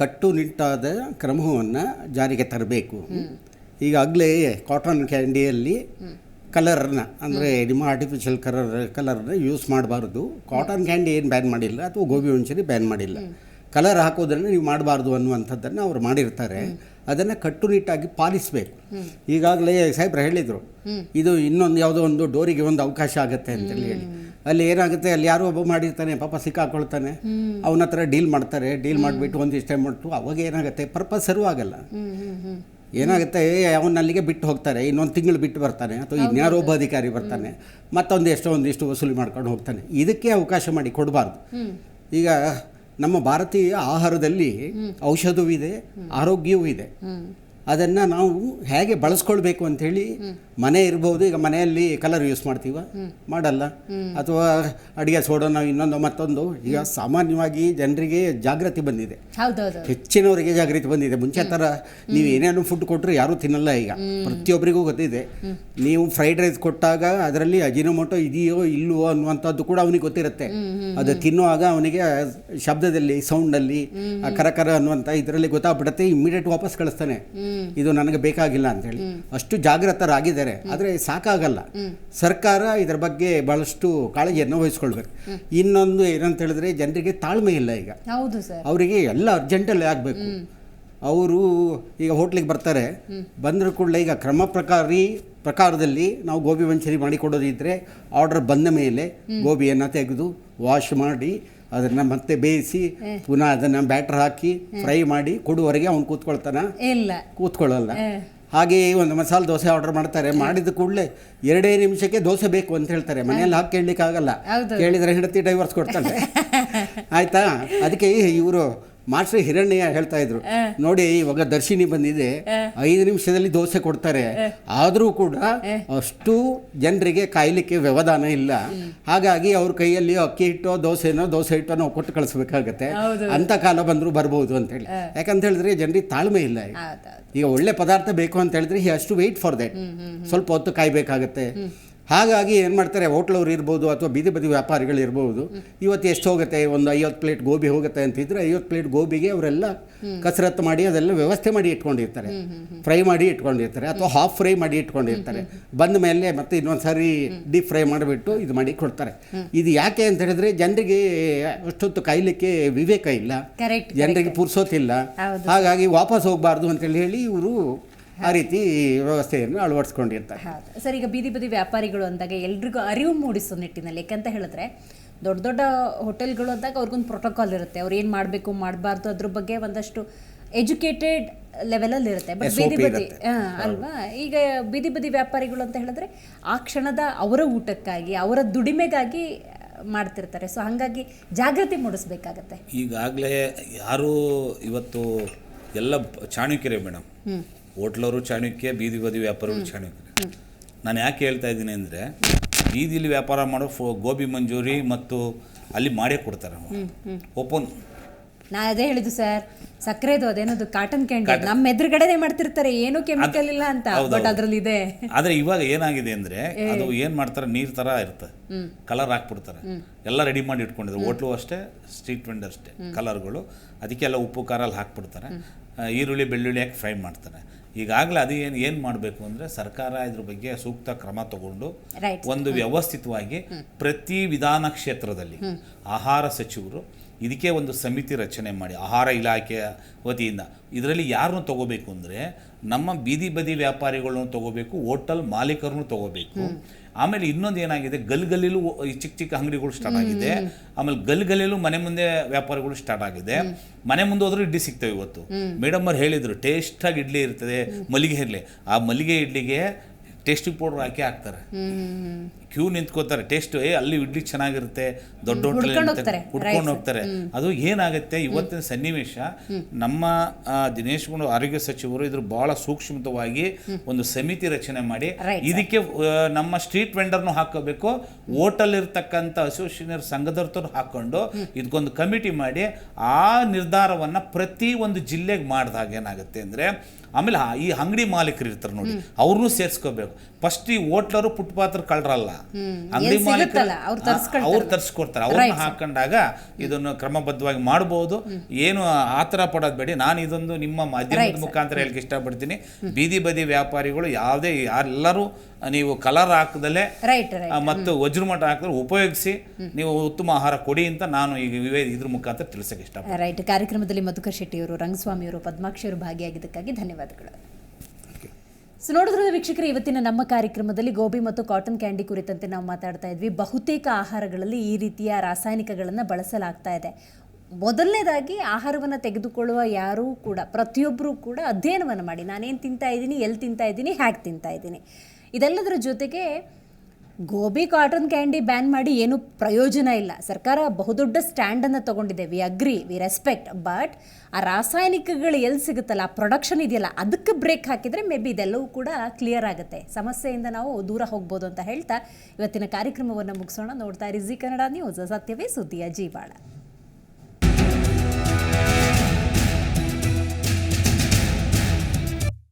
ಕಟ್ಟುನಿಟ್ಟಾದ ಕ್ರಮವನ್ನು ಜಾರಿಗೆ ತರಬೇಕು. ಈಗಾಗಲೇ ಕಾಟನ್ ಕ್ಯಾಂಡಿಯಲ್ಲಿ ಕಲರ್ನ ಅಂದರೆ ನಿಮ್ಮ ಆರ್ಟಿಫಿಷಿಯಲ್ ಕಲರ್ನ ಯೂಸ್ ಮಾಡಬಾರ್ದು. ಕಾಟನ್ ಕ್ಯಾಂಡಿ ಏನು ಬ್ಯಾನ್ ಮಾಡಿಲ್ಲ, ಅಥವಾ ಗೋಬಿ ಮಂಚೂರಿ ಬ್ಯಾನ್ ಮಾಡಿಲ್ಲ. ಕಲರ್ ಹಾಕೋದನ್ನು ನೀವು ಮಾಡಬಾರ್ದು ಅನ್ನುವಂಥದ್ದನ್ನು ಅವ್ರು ಮಾಡಿರ್ತಾರೆ. ಅದನ್ನು ಕಟ್ಟುನಿಟ್ಟಾಗಿ ಪಾಲಿಸಬೇಕು. ಈಗಾಗಲೇ ಸಾಹೇಬ್ರು ಹೇಳಿದರು, ಇದು ಇನ್ನೊಂದು ಯಾವುದೋ ಒಂದು ಡೋರಿಗೆ ಒಂದು ಅವಕಾಶ ಆಗುತ್ತೆ ಅಂತೇಳಿ ಹೇಳಿ. ಅಲ್ಲಿ ಏನಾಗುತ್ತೆ, ಅಲ್ಲಿ ಯಾರೋ ಒಬ್ಬ ಮಾಡಿರ್ತಾನೆ, ಪಾಪ ಸಿಕ್ಕಾಕೊಳ್ತಾನೆ, ಅವನ ಹತ್ರ ಡೀಲ್ ಮಾಡ್ತಾರೆ. ಡೀಲ್ ಮಾಡಿಬಿಟ್ಟು ಒಂದಿಷ್ಟು ಟೈಮ್ ಮಾಡ್ತು, ಅವಾಗ ಏನಾಗುತ್ತೆ, ಪರ್ಪಸ್ ಸರ್ವ್ ಆಗಲ್ಲ. ಏನಾಗುತ್ತೆ, ಅವನ್ನ ಅಲ್ಲಿಗೆ ಬಿಟ್ಟು ಹೋಗ್ತಾರೆ, ಇನ್ನೊಂದು ತಿಂಗಳು ಬಿಟ್ಟು ಬರ್ತಾನೆ, ಅಥವಾ ಇನ್ಯಾರೋ ಒಬ್ಬ ಅಧಿಕಾರಿ ಬರ್ತಾನೆ, ಒಂದಿಷ್ಟು ವಸೂಲಿ ಮಾಡ್ಕೊಂಡು ಹೋಗ್ತಾನೆ. ಇದಕ್ಕೆ ಅವಕಾಶ ಮಾಡಿ ಕೊಡಬಾರ್ದು. ಈಗ ನಮ್ಮ ಭಾರತೀಯ ಆಹಾರದಲ್ಲಿ ಔಷಧವೂ ಇದೆ, ಆರೋಗ್ಯವೂ ಇದೆ. ಅದನ್ನು ನಾವು ಹೇಗೆ ಬಳಸ್ಕೊಳ್ಬೇಕು ಅಂಥೇಳಿ, ಮನೆ ಇರ್ಬೋದು, ಈಗ ಮನೆಯಲ್ಲಿ ಕಲರ್ ಯೂಸ್ ಮಾಡ್ತೀವ, ಮಾಡಲ್ಲ, ಅಥವಾ ಅಡುಗೆ ಸೋಡಾ ನಾವು ಇನ್ನೊಂದು ಮತ್ತೊಂದು. ಈಗ ಸಾಮಾನ್ಯವಾಗಿ ಜನರಿಗೆ ಜಾಗೃತಿ ಬಂದಿದೆ, ಹೆಚ್ಚಿನವರಿಗೆ ಜಾಗೃತಿ ಬಂದಿದೆ. ಮುಂಚೆ ಥರ ನೀವು ಏನೇನು ಫುಡ್ ಕೊಟ್ಟರು ಯಾರೂ ತಿನ್ನಲ್ಲ. ಈಗ ಪ್ರತಿಯೊಬ್ಬರಿಗೂ ಗೊತ್ತಿದೆ. ನೀವು ಫ್ರೈಡ್ ರೈಸ್ ಕೊಟ್ಟಾಗ ಅದರಲ್ಲಿ ಅಜಿನೋಮೋಟೊ ಇದೆಯೋ ಇಲ್ಲವೋ ಅನ್ನುವಂಥದ್ದು ಕೂಡ ಅವನಿಗೆ ಗೊತ್ತಿರುತ್ತೆ. ಅದು ತಿನ್ನುವಾಗ ಅವನಿಗೆ ಶಬ್ದದಲ್ಲಿ, ಸೌಂಡಲ್ಲಿ, ಕರಕರ ಅನ್ನುವಂಥ ಇದರಲ್ಲಿ ಗೊತ್ತಾಗ್ಬಿಡುತ್ತೆ. ಇಮ್ಮಿಡಿಯೇಟ್ ವಾಪಸ್ ಕಳಿಸ್ತಾನೆ, ಇದು ನನಗೆ ಬೇಕಾಗಿಲ್ಲ ಅಂತೇಳಿ. ಅಷ್ಟು ಜಾಗೃತರಾಗಿದ್ದಾರೆ. ಆದರೆ ಸಾಕಾಗಲ್ಲ. ಸರ್ಕಾರ ಇದರ ಬಗ್ಗೆ ಬಹಳಷ್ಟು ಕಾಳಜಿಯನ್ನು ವಹಿಸ್ಕೊಳ್ಬೇಕು. ಇನ್ನೊಂದು ಏನಂತ ಹೇಳಿದ್ರೆ, ಜನರಿಗೆ ತಾಳ್ಮೆ ಇಲ್ಲ. ಈಗ ಅವರಿಗೆ ಎಲ್ಲ ಅರ್ಜೆಂಟಲ್ಲಿ ಆಗಬೇಕು. ಅವರು ಈಗ ಹೋಟ್ಲಿಗೆ ಬರ್ತಾರೆ, ಬಂದ್ರ ಕೂಡಲೇ ಈಗ ಪ್ರಕಾರದಲ್ಲಿ ನಾವು ಗೋಬಿ ಮಂಚೂರಿ ಮಾಡಿಕೊಡೋದಿದ್ರೆ, ಆರ್ಡರ್ ಬಂದ ಮೇಲೆ ಗೋಬಿಯನ್ನು ತೆಗೆದು ವಾಶ್ ಮಾಡಿ ಅದನ್ನು ಮತ್ತೆ ಬೇಯಿಸಿ ಪುನಃ ಅದನ್ನು ಬ್ಯಾಟರ್ ಹಾಕಿ ಫ್ರೈ ಮಾಡಿ ಕೊಡುವವರೆಗೆ ಅವ್ನು ಕೂತ್ಕೊಳ್ಳಲ್ಲ. ಹಾಗೆಯೇ ಒಂದು ಮಸಾಲೆ ದೋಸೆ ಆರ್ಡರ್ ಮಾಡ್ತಾರೆ, ಮಾಡಿದ ಕೂಡಲೇ 2 ನಿಮಿಷಕ್ಕೆ ದೋಸೆ ಬೇಕು ಅಂತ ಹೇಳ್ತಾರೆ. ಮನೆಯಲ್ಲಿ ಹಾಕಿ ಕೇಳಲಿಕ್ಕಾಗಲ್ಲ, ಕೇಳಿದರೆ ಹೆಂಡತಿ ಡೈವರ್ಸ್ ಕೊಡ್ತಾರೆ. ಆಯಿತಾ? ಅದಕ್ಕೆ ಇವರು ಮಾಸ್ಟರ್ ಹಿರಣ್ಯ ಹೇಳ್ತಾ ಇದ್ರು, ನೋಡಿ ಇವಾಗ ದರ್ಶಿನಿ ಬಂದಿದೆ, 5 ನಿಮಿಷದಲ್ಲಿ ದೋಸೆ ಕೊಡ್ತಾರೆ, ಆದರೂ ಕೂಡ ಅಷ್ಟು ಜನರಿಗೆ ಕಾಯಲಿಕ್ಕೆ ವ್ಯವಧಾನ ಇಲ್ಲ. ಹಾಗಾಗಿ ಅವ್ರ ಕೈಯಲ್ಲಿ ಅಕ್ಕಿ ಹಿಟ್ಟೋ ದೋಸೆ ಹಿಟ್ಟೋ ನಾವು ಕೊಟ್ಟು ಕಳಿಸ್ಬೇಕಾಗತ್ತೆ. ಅಂತ ಕಾಲ ಬಂದರೂ ಬರ್ಬೋದು ಅಂತೇಳಿ. ಯಾಕಂತ ಹೇಳಿದ್ರೆ ಜನರಿಗೆ ತಾಳ್ಮೆ ಇಲ್ಲ. ಈಗ ಒಳ್ಳೆ ಪದಾರ್ಥ ಬೇಕು ಅಂತ ಹೇಳಿದ್ರೆ he has to wait for that. ಸ್ವಲ್ಪ ಹೊತ್ತು ಕಾಯಬೇಕಾಗತ್ತೆ. ಹಾಗಾಗಿ ಏನು ಮಾಡ್ತಾರೆ, ಹೋಟ್ಲವ್ರು ಇರ್ಬೋದು ಅಥವಾ ಬೀದಿ ಬದಿ ವ್ಯಾಪಾರಿಗಳಿರ್ಬೋದು, ಇವತ್ತು ಎಷ್ಟು ಹೋಗುತ್ತೆ, ಒಂದು 50 ಪ್ಲೇಟ್ ಗೋಬಿ ಹೋಗುತ್ತೆ ಅಂತಿದ್ರೆ 50 ಪ್ಲೇಟ್ ಗೋಬಿಗೆ ಅವರೆಲ್ಲ ಕಸರತ್ತು ಮಾಡಿ ಅದೆಲ್ಲ ವ್ಯವಸ್ಥೆ ಮಾಡಿ ಇಟ್ಕೊಂಡಿರ್ತಾರೆ, ಫ್ರೈ ಮಾಡಿ ಇಟ್ಕೊಂಡಿರ್ತಾರೆ ಅಥವಾ ಹಾಫ್ ಫ್ರೈ ಮಾಡಿ ಇಟ್ಕೊಂಡಿರ್ತಾರೆ. ಬಂದ ಮೇಲೆ ಮತ್ತೆ ಇನ್ನೊಂದು ಸಾರಿ ಡೀಪ್ ಫ್ರೈ ಮಾಡಿಬಿಟ್ಟು ಇದು ಮಾಡಿ ಕೊಡ್ತಾರೆ. ಇದು ಯಾಕೆ ಅಂತ ಹೇಳಿದ್ರೆ ಜನರಿಗೆ ಅಷ್ಟೊತ್ತು ಕಾಯಲಿಕ್ಕೆ ವಿವೇಕ ಇಲ್ಲ, Correct, ಜನರಿಗೆ ಪುರ್ಸೋತಿಲ್ಲ. ಹೌದು. ಹಾಗಾಗಿ ವಾಪಸ್ ಹೋಗಬಾರ್ದು ಅಂತೇಳಿ ಹೇಳಿ ಇವರು ಆ ರೀತಿ ವ್ಯವಸ್ಥೆಯನ್ನು ಅಳವಡಿಸ್ಕೊಂಡಿರ್ತಾರೆ. ಹೌದು ಸರ್. ಈಗ ಬೀದಿ ಬದಿ ವ್ಯಾಪಾರಿಗಳು ಅಂದಾಗ ಎಲ್ರಿಗೂ ಅರಿವು ಮೂಡಿಸೋ ನಿಟ್ಟಿನಲ್ಲಿ, ಯಾಕಂತ ಹೇಳಿದ್ರೆ ದೊಡ್ಡ ದೊಡ್ಡ ಹೋಟೆಲ್ಗಳು ಅಂದಾಗ ಅವ್ರಿಗೊಂದು ಪ್ರೋಟೋಕಾಲ್ ಇರುತ್ತೆ, ಅವ್ರು ಏನು ಮಾಡಬೇಕು ಮಾಡಬಾರ್ದು ಅದ್ರ ಬಗ್ಗೆ ಒಂದಷ್ಟು ಎಜುಕೇಟೆಡ್ ಲೆವೆಲಲ್ಲಿ ಇರುತ್ತೆ. ಬಟ್ SOP ಬೀದಿ ಬದಿ ಇರುತ್ತೆ. ಅಲ್ವಾ, ಈಗ ಬೀದಿ ಬದಿ ವ್ಯಾಪಾರಿಗಳು ಅಂತ ಹೇಳಿದ್ರೆ ಆ ಕ್ಷಣದ ಅವರ ಊಟಕ್ಕಾಗಿ ಅವರ ದುಡಿಮೆಗಾಗಿ ಮಾಡ್ತಿರ್ತಾರೆ. ಸೊ ಹಾಗಾಗಿ ಜಾಗೃತಿ ಮೂಡಿಸ್ಬೇಕಾಗತ್ತೆ. ಈಗಾಗಲೇ ಯಾರು ಇವತ್ತು ಎಲ್ಲ ಚಾಣಕ್ಯರೇ ಮೇಡಮ್, ಹೋಟ್ಲವರು ಚಾಣಕ್ಯ, ಬೀದಿ ಬದಿ ವ್ಯಾಪಾರಗಳು ಚಾಣಕ್ಯ. ನಾನು ಯಾಕೆ ಹೇಳ್ತಾ ಇದ್ದೀನಿ ಅಂದರೆ, ಬೀದಿಲಿ ವ್ಯಾಪಾರ ಮಾಡೋ ಗೋಬಿ ಮಂಜೂರಿ ಮತ್ತು ಅಲ್ಲಿ ಮಾಡೇ ಕೊಡ್ತಾರೆ ಓಪನ್. ನಾ ಅದೇ ಹೇಳಿದ್ದು ಸರ್, ಸಕ್ಕರೆದು ಅದೇನದು ಕಾಟನ್ ಕ್ಯಾಂಡಿ ನಮ್ಮ ಎದುರುಗಡೆನೆ ಮಾಡ್ತಿರ್ತಾರೆ, ಏನು ಕೆಮಿಕಲ್ ಇಲ್ಲ ಅಂತ, ಬಟ್ ಅದ್ರಲ್ಲಿ ಇದೆ. ಆದರೆ ಇವಾಗ ಏನಾಗಿದೆ ಅಂದರೆ, ಅದು ಏನು ಮಾಡ್ತಾರೆ, ನೀರು ಥರ ಇರುತ್ತೆ, ಕಲರ್ ಹಾಕ್ಬಿಡ್ತಾರೆ, ಎಲ್ಲ ರೆಡಿ ಮಾಡಿ ಇಟ್ಕೊಂಡಿದ್ದಾರೆ. ಹೋಟ್ಲು ಅಷ್ಟೇ, ಸ್ಟ್ರೀಟ್ ವೆಂಡರ್ ಅಷ್ಟೇ, ಕಲರ್ಗಳು ಅದಕ್ಕೆಲ್ಲ ಉಪ್ಪು ಖಾರ ಅಲ್ಲಿ ಹಾಕ್ಬಿಡ್ತಾರೆ, ಈರುಳ್ಳಿ ಬೆಳ್ಳುಳ್ಳಿ ಹಾಕಿ ಫ್ರೈ ಮಾಡ್ತಾರೆ. ಈಗಾಗಲೇ ಅದು ಏನು ಮಾಡಬೇಕು ಅಂದರೆ, ಸರ್ಕಾರ ಇದ್ರ ಬಗ್ಗೆ ಸೂಕ್ತ ಕ್ರಮ ತಗೊಂಡು ಒಂದು ವ್ಯವಸ್ಥಿತವಾಗಿ ಪ್ರತಿ ವಿಧಾನ ಕ್ಷೇತ್ರದಲ್ಲಿ ಆಹಾರ ಸಚಿವರು ಇದಕ್ಕೆ ಒಂದು ಸಮಿತಿ ರಚನೆ ಮಾಡಿ, ಆಹಾರ ಇಲಾಖೆಯ ವತಿಯಿಂದ ಇದರಲ್ಲಿ ಯಾರನ್ನು ತಗೋಬೇಕು ಅಂದರೆ, ನಮ್ಮ ಬೀದಿ ಬದಿ ವ್ಯಾಪಾರಿಗಳನ್ನು ತಗೋಬೇಕು, ಹೋಟೆಲ್ ಮಾಲೀಕರನ್ನು ತಗೋಬೇಕು. ಆಮೇಲೆ ಇನ್ನೊಂದು ಏನಾಗಿದೆ, ಗಲ್ಲಿಗಲ್ಲಿಲೂ ಈ ಚಿಕ್ಕ ಚಿಕ್ಕ ಅಂಗಡಿಗಳು ಸ್ಟಾರ್ಟ್ ಆಗಿದೆ. ಆಮೇಲೆ ಗಲ್ಲಿಗಲ್ಲಿಲೂ ಮನೆ ಮುಂದೆ ವ್ಯಾಪಾರಿಗಳು ಸ್ಟಾರ್ಟ್ ಆಗಿದೆ. ಮನೆ ಮುಂದೆ ಹೋದ್ರೂ ಇಡ್ಲಿ ಸಿಗ್ತವೆ. ಇವತ್ತು ಮೇಡಮ್ ಅವ್ರು ಹೇಳಿದರು, ಟೇಸ್ಟಾಗಿ ಇಡ್ಲಿ ಇರ್ತದೆ, ಮಲ್ಲಿಗೆ ಇರಲಿ. ಆ ಮಲ್ಲಿಗೆ ಇಡ್ಲಿಗೆ ಟೇಸ್ಟಿಂಗ್ ಪೌಡರ್ ಹಾಕಿ ಹಾಕ್ತಾರೆ, ಕ್ಯೂ ನಿಂತ್ಕೋತಾರೆ. ಟೇಸ್ಟ್ ಅಲ್ಲಿ ಇಡ್ಲಿ ಚೆನ್ನಾಗಿರುತ್ತೆ, ದೊಡ್ಡ ಹೋಟೆಲ್ ಕುಡ್ಕೊಂಡು ಹೋಗ್ತಾರೆ. ಅದು ಏನಾಗುತ್ತೆ, ಇವತ್ತಿನ ಸನ್ನಿವೇಶ ನಮ್ಮ ದಿನೇಶ್ ಗುಂಡೂರಾವ್ ಆರೋಗ್ಯ ಸಚಿವರು ಇದ್ರ ಬಹಳ ಸೂಕ್ಷ್ಮವಾಗಿ ಒಂದು ಸಮಿತಿ ರಚನೆ ಮಾಡಿ ಇದಕ್ಕೆ ನಮ್ಮ ಸ್ಟ್ರೀಟ್ ವೆಂಡರ್ನು ಹಾಕೋಬೇಕು, ಹೋಟೆಲ್ ಇರ್ತಕ್ಕಂಥ ಅಸೋಸಿಯೇಷನ್ ಸಂಘದವ್ರು ಹಾಕೊಂಡು ಇದಕ್ಕೊಂದು ಕಮಿಟಿ ಮಾಡಿ ಆ ನಿರ್ಧಾರವನ್ನ ಪ್ರತಿ ಒಂದು ಜಿಲ್ಲೆಗೆ ಮಾಡಿದಾಗ ಏನಾಗುತ್ತೆ ಅಂದ್ರೆ, ಆಮೇಲೆ ಈ ಅಂಗಡಿ ಮಾಲೀಕರು ಇರ್ತಾರೆ ನೋಡಿ, ಅವ್ರನ್ನೂ ಸೇರಿಸ್ಕೋಬೇಕು. ಫಸ್ಟ್ ಈ ಹೋಟ್ಲರು ಫುಟ್ಪಾತ್ರ ಕಳ್ರಲ್ಲ, ಅಂಗಡಿ ಮಾಲೀಕರು ಅವ್ರು ತರಿಸ್ಕೊಡ್ತಾರೆ. ಅವ್ರನ್ನ ಹಾಕೊಂಡಾಗ ಇದನ್ನು ಕ್ರಮಬದ್ಧವಾಗಿ ಮಾಡಬಹುದು. ಏನು ಆತರ ಪಡೋದು ಬೇಡಿ. ನಾನು ಇದೊಂದು ನಿಮ್ಮ ಮಾಧ್ಯಮದ ಮುಖಾಂತರ ಹೇಳಕ್ಕೆ ಇಷ್ಟಪಡ್ತೀನಿ, ಬೀದಿ ಬದಿ ವ್ಯಾಪಾರಿಗಳು ಯಾವುದೇ ಎಲ್ಲರೂ ನೀವು ಕಲರ್ ಹಾಕದಲ್ಲೇ ಮತ್ತು ವಜ್ರಮಠ ಹಾಕಿದ್ರೆ ಉಪಯೋಗಿಸಿ ನೀವು ಉತ್ತಮ ಆಹಾರ ಕೊಡಿ ಅಂತ ನಾನು ಈಗ ಇದ್ರ ಮುಖಾಂತರ ತಿಳಿಸಕ್ಕೆ ಇಷ್ಟಪಡ್ತೀನಿ. ರೈಟ್. ಕಾರ್ಯಕ್ರಮದಲ್ಲಿ ಮಧುಕರ್ ಶೆಟ್ಟಿಯವರು, ರಂಗಸ್ವಾಮಿಯವರು, ಪದ್ಮಾಕ್ಷಿಯವರು ಭಾಗಿಯಾಗಿದ್ದಕ್ಕಾಗಿ ಧನ್ಯವಾದಗಳು. ಸೊ ನೋಡಿದ್ರೆ ವೀಕ್ಷಕರು, ಇವತ್ತಿನ ನಮ್ಮ ಕಾರ್ಯಕ್ರಮದಲ್ಲಿ ಗೋಬಿ ಮತ್ತು ಕಾಟನ್ ಕ್ಯಾಂಡಿ ಕುರಿತಂತೆ ನಾವು ಮಾತಾಡ್ತಾ ಇದ್ವಿ. ಬಹುತೇಕ ಆಹಾರಗಳಲ್ಲಿ ಈ ರೀತಿಯ ರಾಸಾಯನಿಕಗಳನ್ನು ಬಳಸಲಾಗ್ತಾ ಇದೆ. ಮೊದಲನೇದಾಗಿ ಆಹಾರವನ್ನು ತೆಗೆದುಕೊಳ್ಳುವ ಯಾರೂ ಕೂಡ, ಪ್ರತಿಯೊಬ್ಬರೂ ಕೂಡ ಅಧ್ಯಯನವನ್ನು ಮಾಡಿ, ನಾನೇನು ತಿಂತಾ ಇದ್ದೀನಿ, ಎಲ್ಲಿ ತಿಂತಾ ಇದ್ದೀನಿ, ಹೇಗೆ ತಿಂತಾ ಇದ್ದೀನಿ. ಇದೆಲ್ಲದರ ಜೊತೆಗೆ ಗೋಬಿ ಕಾಟನ್ ಕ್ಯಾಂಡಿ ಬ್ಯಾನ್ ಮಾಡಿ ಏನು ಪ್ರಯೋಜನ ಇಲ್ಲ. ಸರ್ಕಾರ ಬಹುದೊಡ್ಡ ಸ್ಟ್ಯಾಂಡನ್ನು ತೊಗೊಂಡಿದೆ, we agree, we respect. But ಆ ರಾಸಾಯನಿಕಗಳು ಎಲ್ಲಿ ಸಿಗುತ್ತಲ್ಲ, ಆ ಪ್ರೊಡಕ್ಷನ್ ಇದೆಯಲ್ಲ, ಅದಕ್ಕೆ ಬ್ರೇಕ್ ಹಾಕಿದರೆ ಮೇ ಬಿ ಇದೆಲ್ಲವೂ ಕೂಡ ಕ್ಲಿಯರ್ ಆಗುತ್ತೆ, ಸಮಸ್ಯೆಯಿಂದ ನಾವು ದೂರ ಹೋಗ್ಬೋದು ಅಂತ ಹೇಳ್ತಾ ಇವತ್ತಿನ ಕಾರ್ಯಕ್ರಮವನ್ನು ಮುಗಿಸೋಣ. ನೋಡ್ತಾ ಇರಿ ಜಿ ಕನ್ನಡ ನ್ಯೂಸ್, ಸತ್ಯವೇ ಸುದ್ದಿಯ ಜೀವಾಳ.